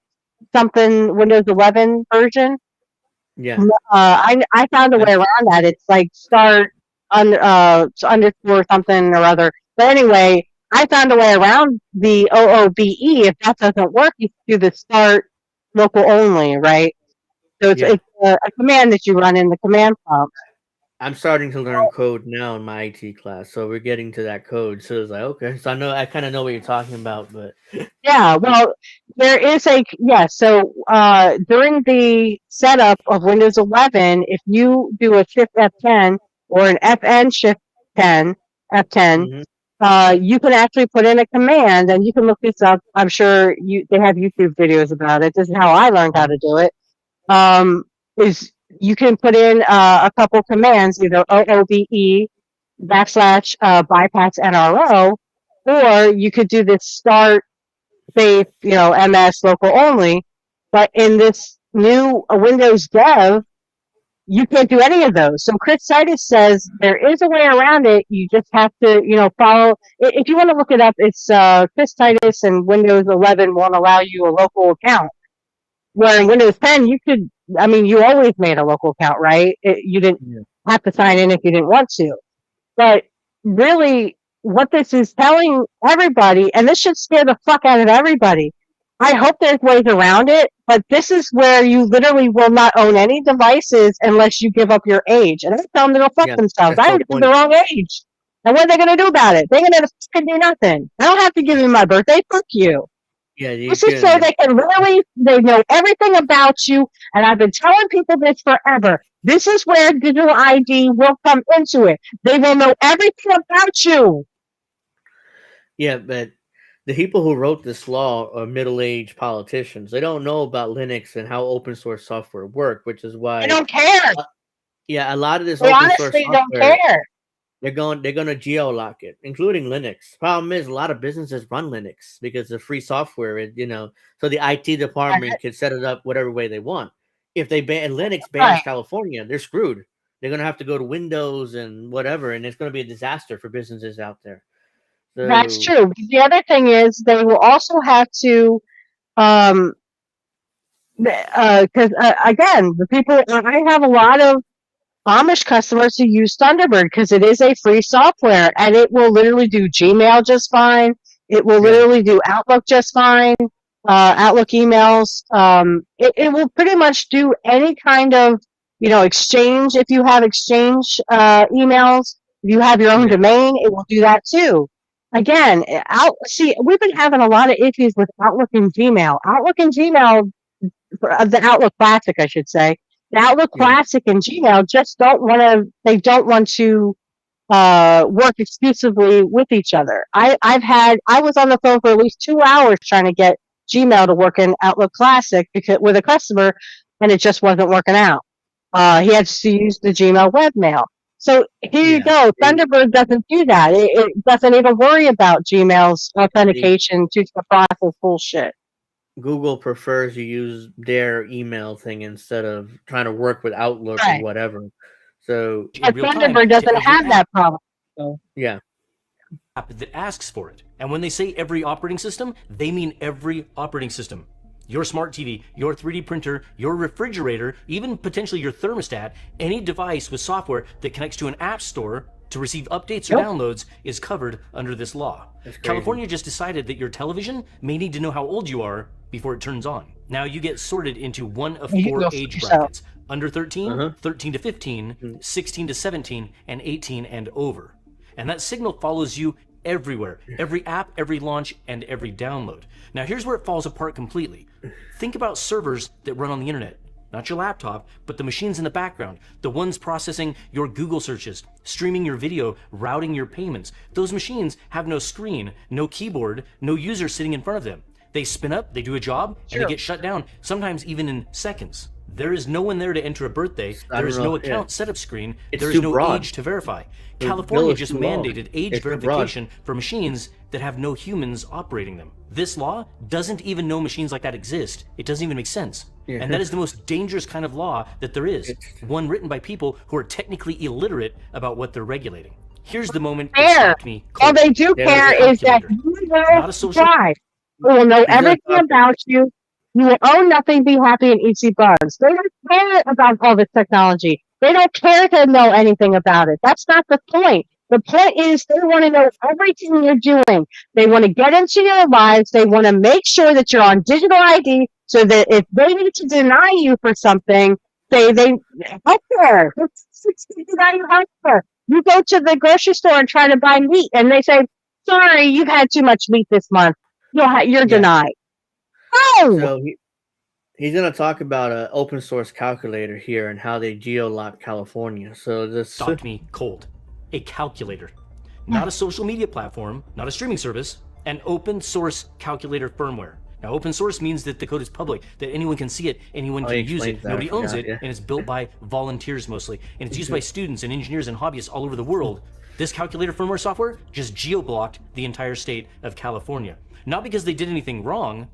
something Windows 11 version. Yeah. I found a way around that. It's like start underscore something or other. But anyway, I found a way around the OOBE. If that doesn't work, you do the start local only, right? So it's a command that you run in the command prompt. I'm starting to learn code now in my IT class, so we're getting to that code. So it's like, okay, so I kind of know what you're talking about, but yeah, well, there is so during the setup of Windows 11, if you do a Shift F10 or an FN Shift 10 F10, you can actually put in a command, and you can look this up. I'm sure they have YouTube videos about it. This is how I learned how to do it. Is you can put in a couple commands, either OOBE / bypass NRO, or you could do this start safe, MS local only. But in this new Windows Dev, you can't do any of those. So Chris Titus says there is a way around it. You just have to, follow. If you want to look it up, it's Chris Titus, and Windows 11 won't allow you a local account. Where in Windows 10, you could I mean, you always made a local account, right? You didn't have to sign in if you didn't want to. But really, what this is telling everybody, and this should scare the fuck out of everybody. I hope there's ways around it, but this is where you literally will not own any devices unless you give up your age. And I tell them to go fuck themselves. I am the wrong age. And what are they going to do about it? They're going to fucking do nothing. I don't have to give you my birthday. Fuck you. Yeah, This is so they can literally, they know everything about you. And I've been telling people this forever. This is where digital ID will come into it. They will know everything about you. Yeah, but the people who wrote this law are middle-aged politicians. They don't know about Linux and how open source software work, which is why They don't care. a lot of this They open honestly source don't software care. they're going to geo-lock it, including Linux. Problem is, a lot of businesses run Linux because it's free software. So the IT department can set it up whatever way they want. If they ban Linux bans California, they're screwed. They're going to have to go to Windows and whatever, and it's going to be a disaster for businesses out there. So, That's true. The other thing is they will also have to, because again, the people, I have a lot of Amish customers who use Thunderbird because it is a free software and it will literally do Gmail just fine. It will literally do Outlook just fine. Outlook emails. It will pretty much do any kind of, exchange. If you have exchange emails, if you have your own domain, it will do that too. Again, we've been having a lot of issues with Outlook and Gmail. Outlook and Gmail, the Outlook Classic, I should say. The Outlook Classic and Gmail just don't want to work exclusively with each other. I was on the phone for at least 2 hours trying to get Gmail to work in Outlook Classic with a customer, and it just wasn't working out. He had to use the Gmail webmail. So here you go. Thunderbird doesn't do that. It doesn't even worry about Gmail's authentication to the process bullshit. Google prefers you use their email thing instead of trying to work with Outlook or whatever. So Thunderbird doesn't have that problem. So. Yeah. App that asks for it. And when they say every operating system, they mean every operating system. Your smart TV, your 3D printer, your refrigerator, even potentially your thermostat, any device with software that connects to an app store to receive updates or downloads is covered under this law. California just decided that your television may need to know how old you are before it turns on. Now you get sorted into one of 4 age brackets. Under 13, 13 to 15, 16 to 17, and 18 and over. And that signal follows you everywhere. Every app, every launch, and every download. Now here's where it falls apart completely. Think about servers that run on the internet. Not your laptop, but the machines in the background, the ones processing your Google searches, streaming your video, routing your payments. Those machines have no screen, no keyboard, no user sitting in front of them. They spin up, they do a job, and they get shut down, sometimes even in seconds. There is no one there to enter a birthday. There is no account setup screen. There is no age to verify. California just mandated age verification for machines that have no humans operating them. This law doesn't even know machines like that exist. It doesn't even make sense. And that is the most dangerous kind of law that there is. One written by people who are technically illiterate about what they're regulating. Here's the moment that stopped me. All they do care is that you will subscribe. We will know everything about you. You will own nothing, be happy, and eat sea bugs. They don't care about all this technology. They don't care to know anything about it. That's not the point. The point is they want to know everything you're doing. They want to get into your lives. They want to make sure that you're on digital ID so that if they need to deny you for something, they healthcare. Deny you healthcare. You go to the grocery store and try to buy meat, and they say, "Sorry, you've had too much meat this month. You're denied." Oh. So he's going to talk about an open source calculator here and how they geo-lock California. So this stopped me cold. A calculator, not a social media platform, not a streaming service, an open source calculator firmware. Now, open source means that the code is public, that anyone can see it, anyone can use it, nobody owns it, and it's built by volunteers mostly, and it's used by students and engineers and hobbyists all over the world. This calculator firmware software just geo-blocked the entire state of California. Not because they did anything wrong,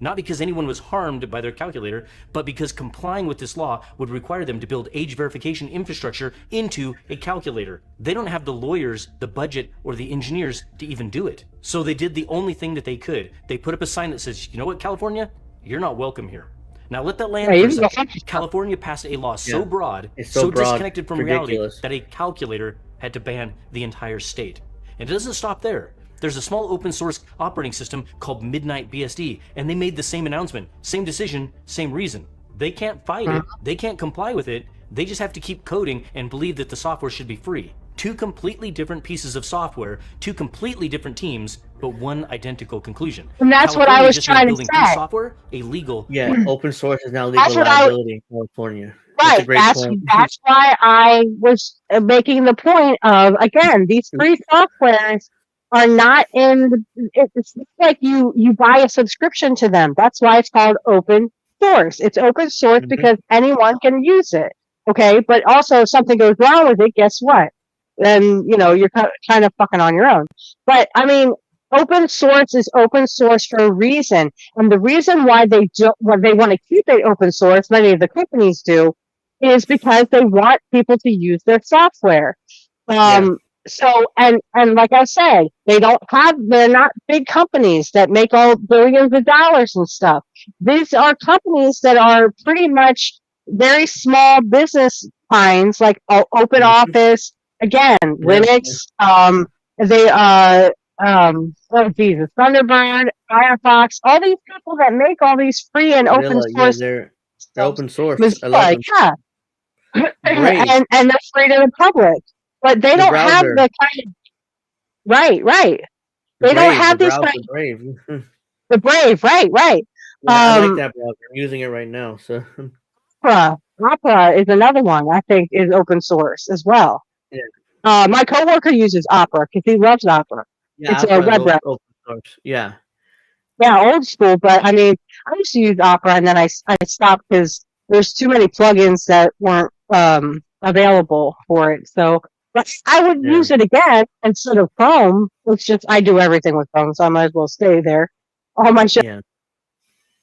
not because anyone was harmed by their calculator, but because complying with this law would require them to build age verification infrastructure into a calculator. They don't have the lawyers, the budget, or the engineers to even do it. So they did the only thing that they could. They put up a sign that says, you know what, California? You're not welcome here. Now let that land Yeah, for a you can go second. fuck yourself. California passed a law so Yeah. broad, It's so so broad, disconnected from reality ridiculous. that a calculator had to ban the entire state. And it doesn't stop there. There's a small open source operating system called Midnight BSD, and they made the same announcement, same decision, same reason. They can't fight it, they can't comply with it, they just have to keep coding and believe that the software should be free. Two completely different pieces of software, two completely different teams, but one identical conclusion. And that's what I California was just made trying to building free say. software a legal. Yeah, open source is now That's legal what I liability in California. That's a right. great That's point. that's why I was making the point of, again, these free softwares are not in the, it's not like you buy a subscription to them. That's why it's called open source. It's open source because anyone can use it. Okay, but also if something goes wrong with it, guess what? Then you're kind of fucking on your own. But I mean, open source is open source for a reason, and the reason why they want to keep it open source, many of the companies do, is because they want people to use their software. So and like I said, they're not big companies that make all billions of dollars and stuff. These are companies that are pretty much very small business kinds, like Open Office, again, Linux, they oh Jesus, Thunderbird, Firefox, all these people that make all these free and open Mozilla, source. they're open source. I Mozilla, love them. yeah. Brave. and they're free to the public, but they The don't have browser. the kind of right. They don't have the these browser kind. Brave. The Brave, right. Yeah, I like that browser. I'm using it right now. So Opera is another one I think is open source as well. yeah, My coworker uses Opera because he loves Opera. yeah, It's a Opera is web browser. open source. Yeah, Yeah, old school, but I mean, I used to use Opera and then I stopped because there's too many plugins that weren't available for it. So, but I would use it again instead of Chrome. It's just I do everything with Chrome, so I might as well stay there. All my shit yeah,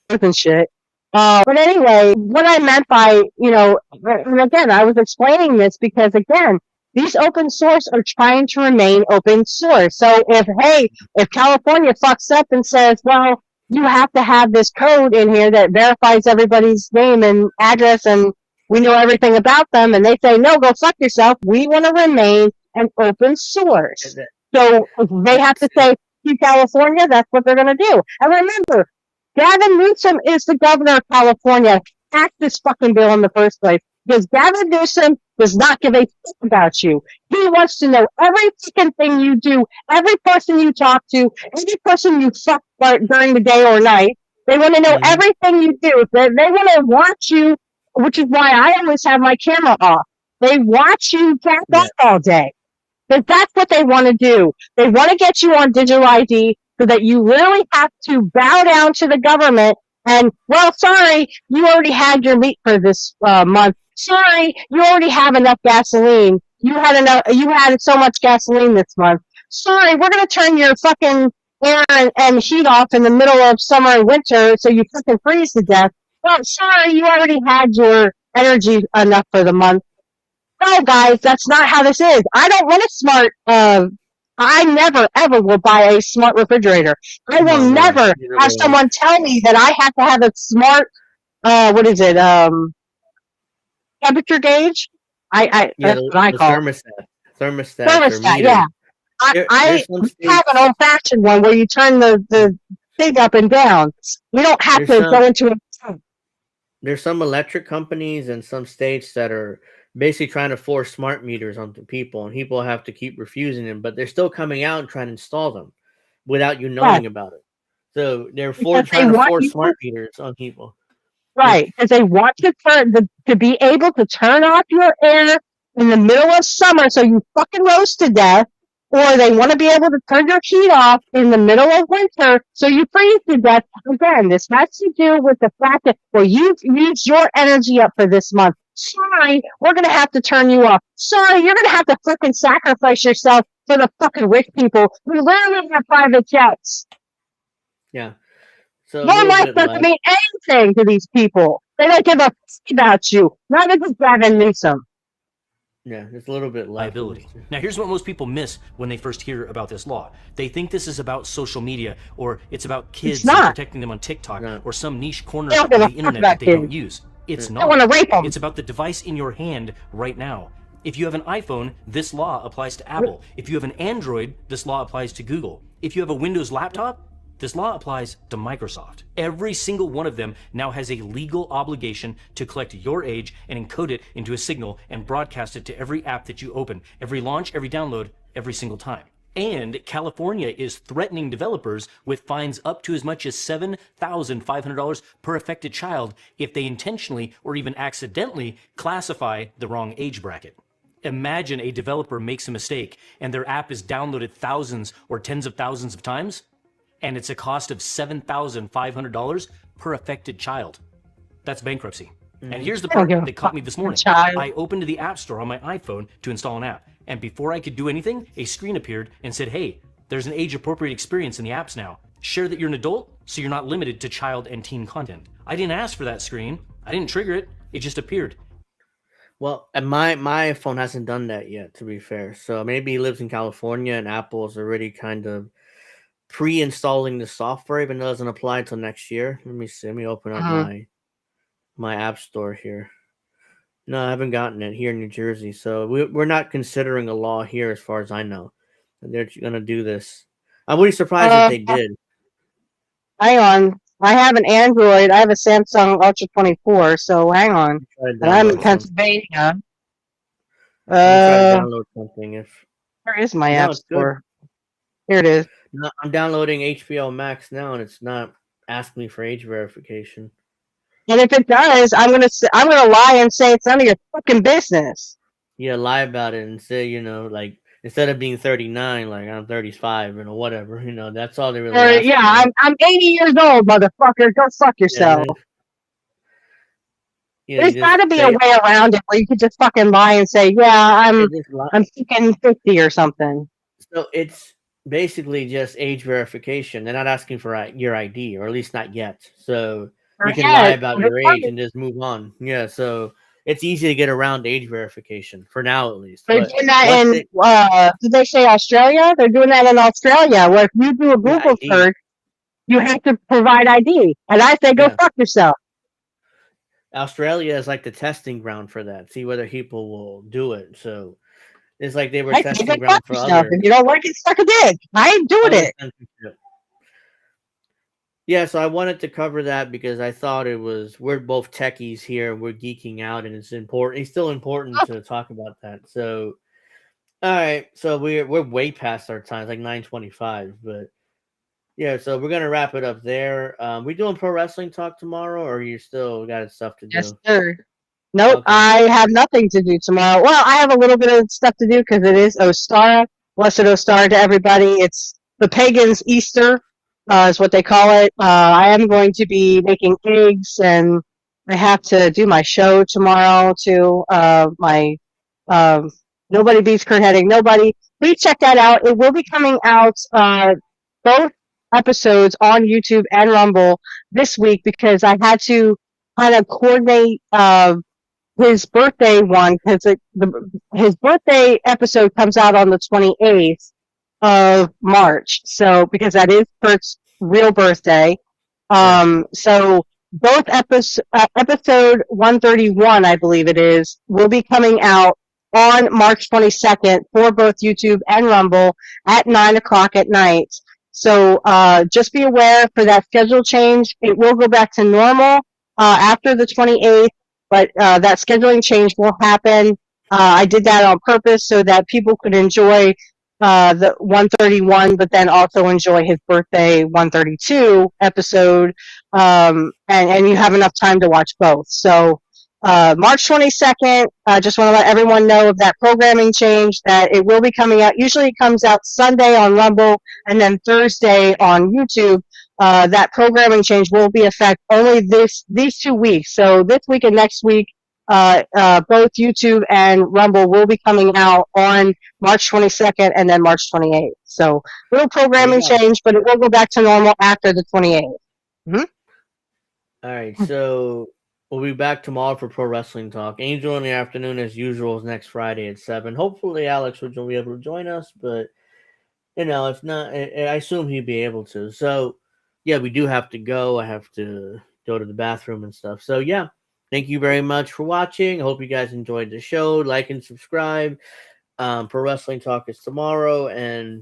and shit. But anyway, what I meant by, and again, I was explaining this because again, these open source are trying to remain open source. So if California fucks up and says, well, you have to have this code in here that verifies everybody's name and address and we know everything about them, and they say, no, go fuck yourself. We want to remain an open source. So if they have to say, to California, that's what they're going to do. And remember, Gavin Newsom is the governor of California. Pass this fucking bill in the first place. Because Gavin Newsom does not give a fuck about you. He wants to know every fucking thing you do, every person you talk to, every person you fuck during the day or night. They want to know everything you do. They want to watch you, which is why I always have my camera off. They watch you jack off all day. Because that's what they want to do. They want to get you on digital ID so that you really have to bow down to the government and, well, sorry, you already had your meat for this month. Sorry, you already have enough gasoline. You had so much gasoline this month. Sorry, we're going to turn your fucking air and heat off in the middle of summer and winter so you fucking freeze to death. Well, sorry, you already had your energy enough for the month. No, guys, that's not how this is. I don't want a smart, I never, ever will buy a smart refrigerator. I will never have someone tell me that I have to have a smart, temperature gauge? That's what I call it. Thermostat, yeah. I have an old-fashioned one where you turn the thing up and down. We don't have to go into a... There's some electric companies in some states that are basically trying to force smart meters onto people, and people have to keep refusing them, but they're still coming out and trying to install them without you knowing about it. So they're trying to force smart meters on people. Right, because they want to be able to turn off your air in the middle of summer so you fucking roast to death, or they want to be able to turn your heat off in the middle of winter so you freeze to death. Again, this has to do with the fact that, well, you've used your energy up for this month. Sorry, we're going to have to turn you off. Sorry, you're going to have to fucking sacrifice yourself for the fucking rich people who literally have private jets. Yeah. So your life doesn't mean anything to these people. They don't give a fuck about you. Not even Gavin Newsom. Yeah, it's a little bit less. Liability. Now, here's what most people miss when they first hear about this law. They think this is about social media, or it's about kids and protecting them on TikTok, or some niche corner of the internet that they don't use. It's not. Want to rape them. It's about the device in your hand right now. If you have an iPhone, this law applies to Apple. If you have an Android, this law applies to Google. If you have a Windows laptop, this law applies to Microsoft. Every single one of them now has a legal obligation to collect your age and encode it into a signal and broadcast it to every app that you open, every launch, every download, every single time. And California is threatening developers with fines up to as much as $7,500 per affected child if they intentionally or even accidentally classify the wrong age bracket. Imagine a developer makes a mistake and their app is downloaded thousands or tens of thousands of times, and it's a cost of $7,500 per affected child. That's bankruptcy. And here's the part that caught me this morning. I opened the App Store on my iPhone to install an app, and before I could do anything, a screen appeared and said, hey, there's an age-appropriate experience in the apps now. Share that you're an adult, so you're not limited to child and teen content. I didn't ask for that screen. I didn't trigger it. It just appeared. Well, and my phone hasn't done that yet, to be fair. So maybe he lives in California, and Apple's already kind of pre-installing the software, even though it doesn't apply until next year. Let me see. Let me open up my app store here. No, I haven't gotten it here in New Jersey. So we're not considering a law here, as far as I know. They're going to do this. I wouldn't be surprised if they did. Hang on. I have an Android. I have a Samsung Ultra 24. So hang on. And I'm in Pennsylvania. I'm trying to download something. Where is my app store? Here it is. No, I'm downloading HBO Max now, and it's not asking me for age verification. And if it does, I'm gonna lie and say it's none of your fucking business. Yeah, lie about it and say, like, instead of being 39, like I'm 35, whatever. That's all they really. Yeah, I'm 80 years old, motherfucker. Go fuck yourself. There's got to be a way around it where you could just fucking lie and say, yeah, I'm fucking 50 or something. So it's basically just age verification. They're not asking for your ID, or at least not yet. So you can lie about your age and just move on. Yeah, so it's easy to get around age verification for now, at least. They're doing that in, did they say Australia? They're doing that in Australia, where if you do a Google search, you have to provide ID. And I say, go fuck yourself. Australia is like the testing ground for that. See whether people will do it. So it's like they were testing ground for others. If you don't like it, suck a dick. I ain't doing it. Yeah, so I wanted to cover that because I thought we're both techies here and we're geeking out, and it's important. It's still important to talk about that. So, all right, so we're way past our time. It's like 9:25, but yeah, so we're gonna wrap it up there. We doing pro wrestling talk tomorrow, or you still got stuff to do? Yes, sir. Nope, okay. I have nothing to do tomorrow. Well, I have a little bit of stuff to do because it is Ostara. Blessed Ostara to everybody. It's the pagans' Easter. Is what they call it. I am going to be making eggs, and I have to do my show tomorrow too. My Nobody Beats Kurt Hennig. Nobody. Please check that out. It will be coming out both episodes on YouTube and Rumble this week because I had to kind of coordinate his birthday one because his birthday episode comes out on the 28th. Of March, so because that is Kurt's real birthday, so both episode 131, I believe it is, will be coming out on March 22nd for both YouTube and Rumble at 9:00 at night. So just be aware for that schedule change. It will go back to normal after the 28th, but that scheduling change will happen. I did that on purpose so that people could enjoy the 131, but then also enjoy his birthday 132 episode, and you have enough time to watch both. So March 22nd, I just want to let everyone know of that programming change, that it will be coming out. Usually it comes out Sunday on Rumble and then Thursday on YouTube. That programming change will be effect only these 2 weeks. So this week and next week, both YouTube and Rumble will be coming out on March 22nd and then March 28th. So little programming change, but it will go back to normal after the 28th. Mm-hmm. All right. So We'll be back tomorrow for Pro Wrestling Talk. Angel in the afternoon, as usual, is next Friday at 7. Hopefully, Alex will be able to join us, but, if not, I assume he'd be able to. So, yeah, we do have to go. I have to go to the bathroom and stuff. So, yeah, thank you very much for watching. I hope you guys enjoyed the show. Like and subscribe. Pro Wrestling Talk is tomorrow, and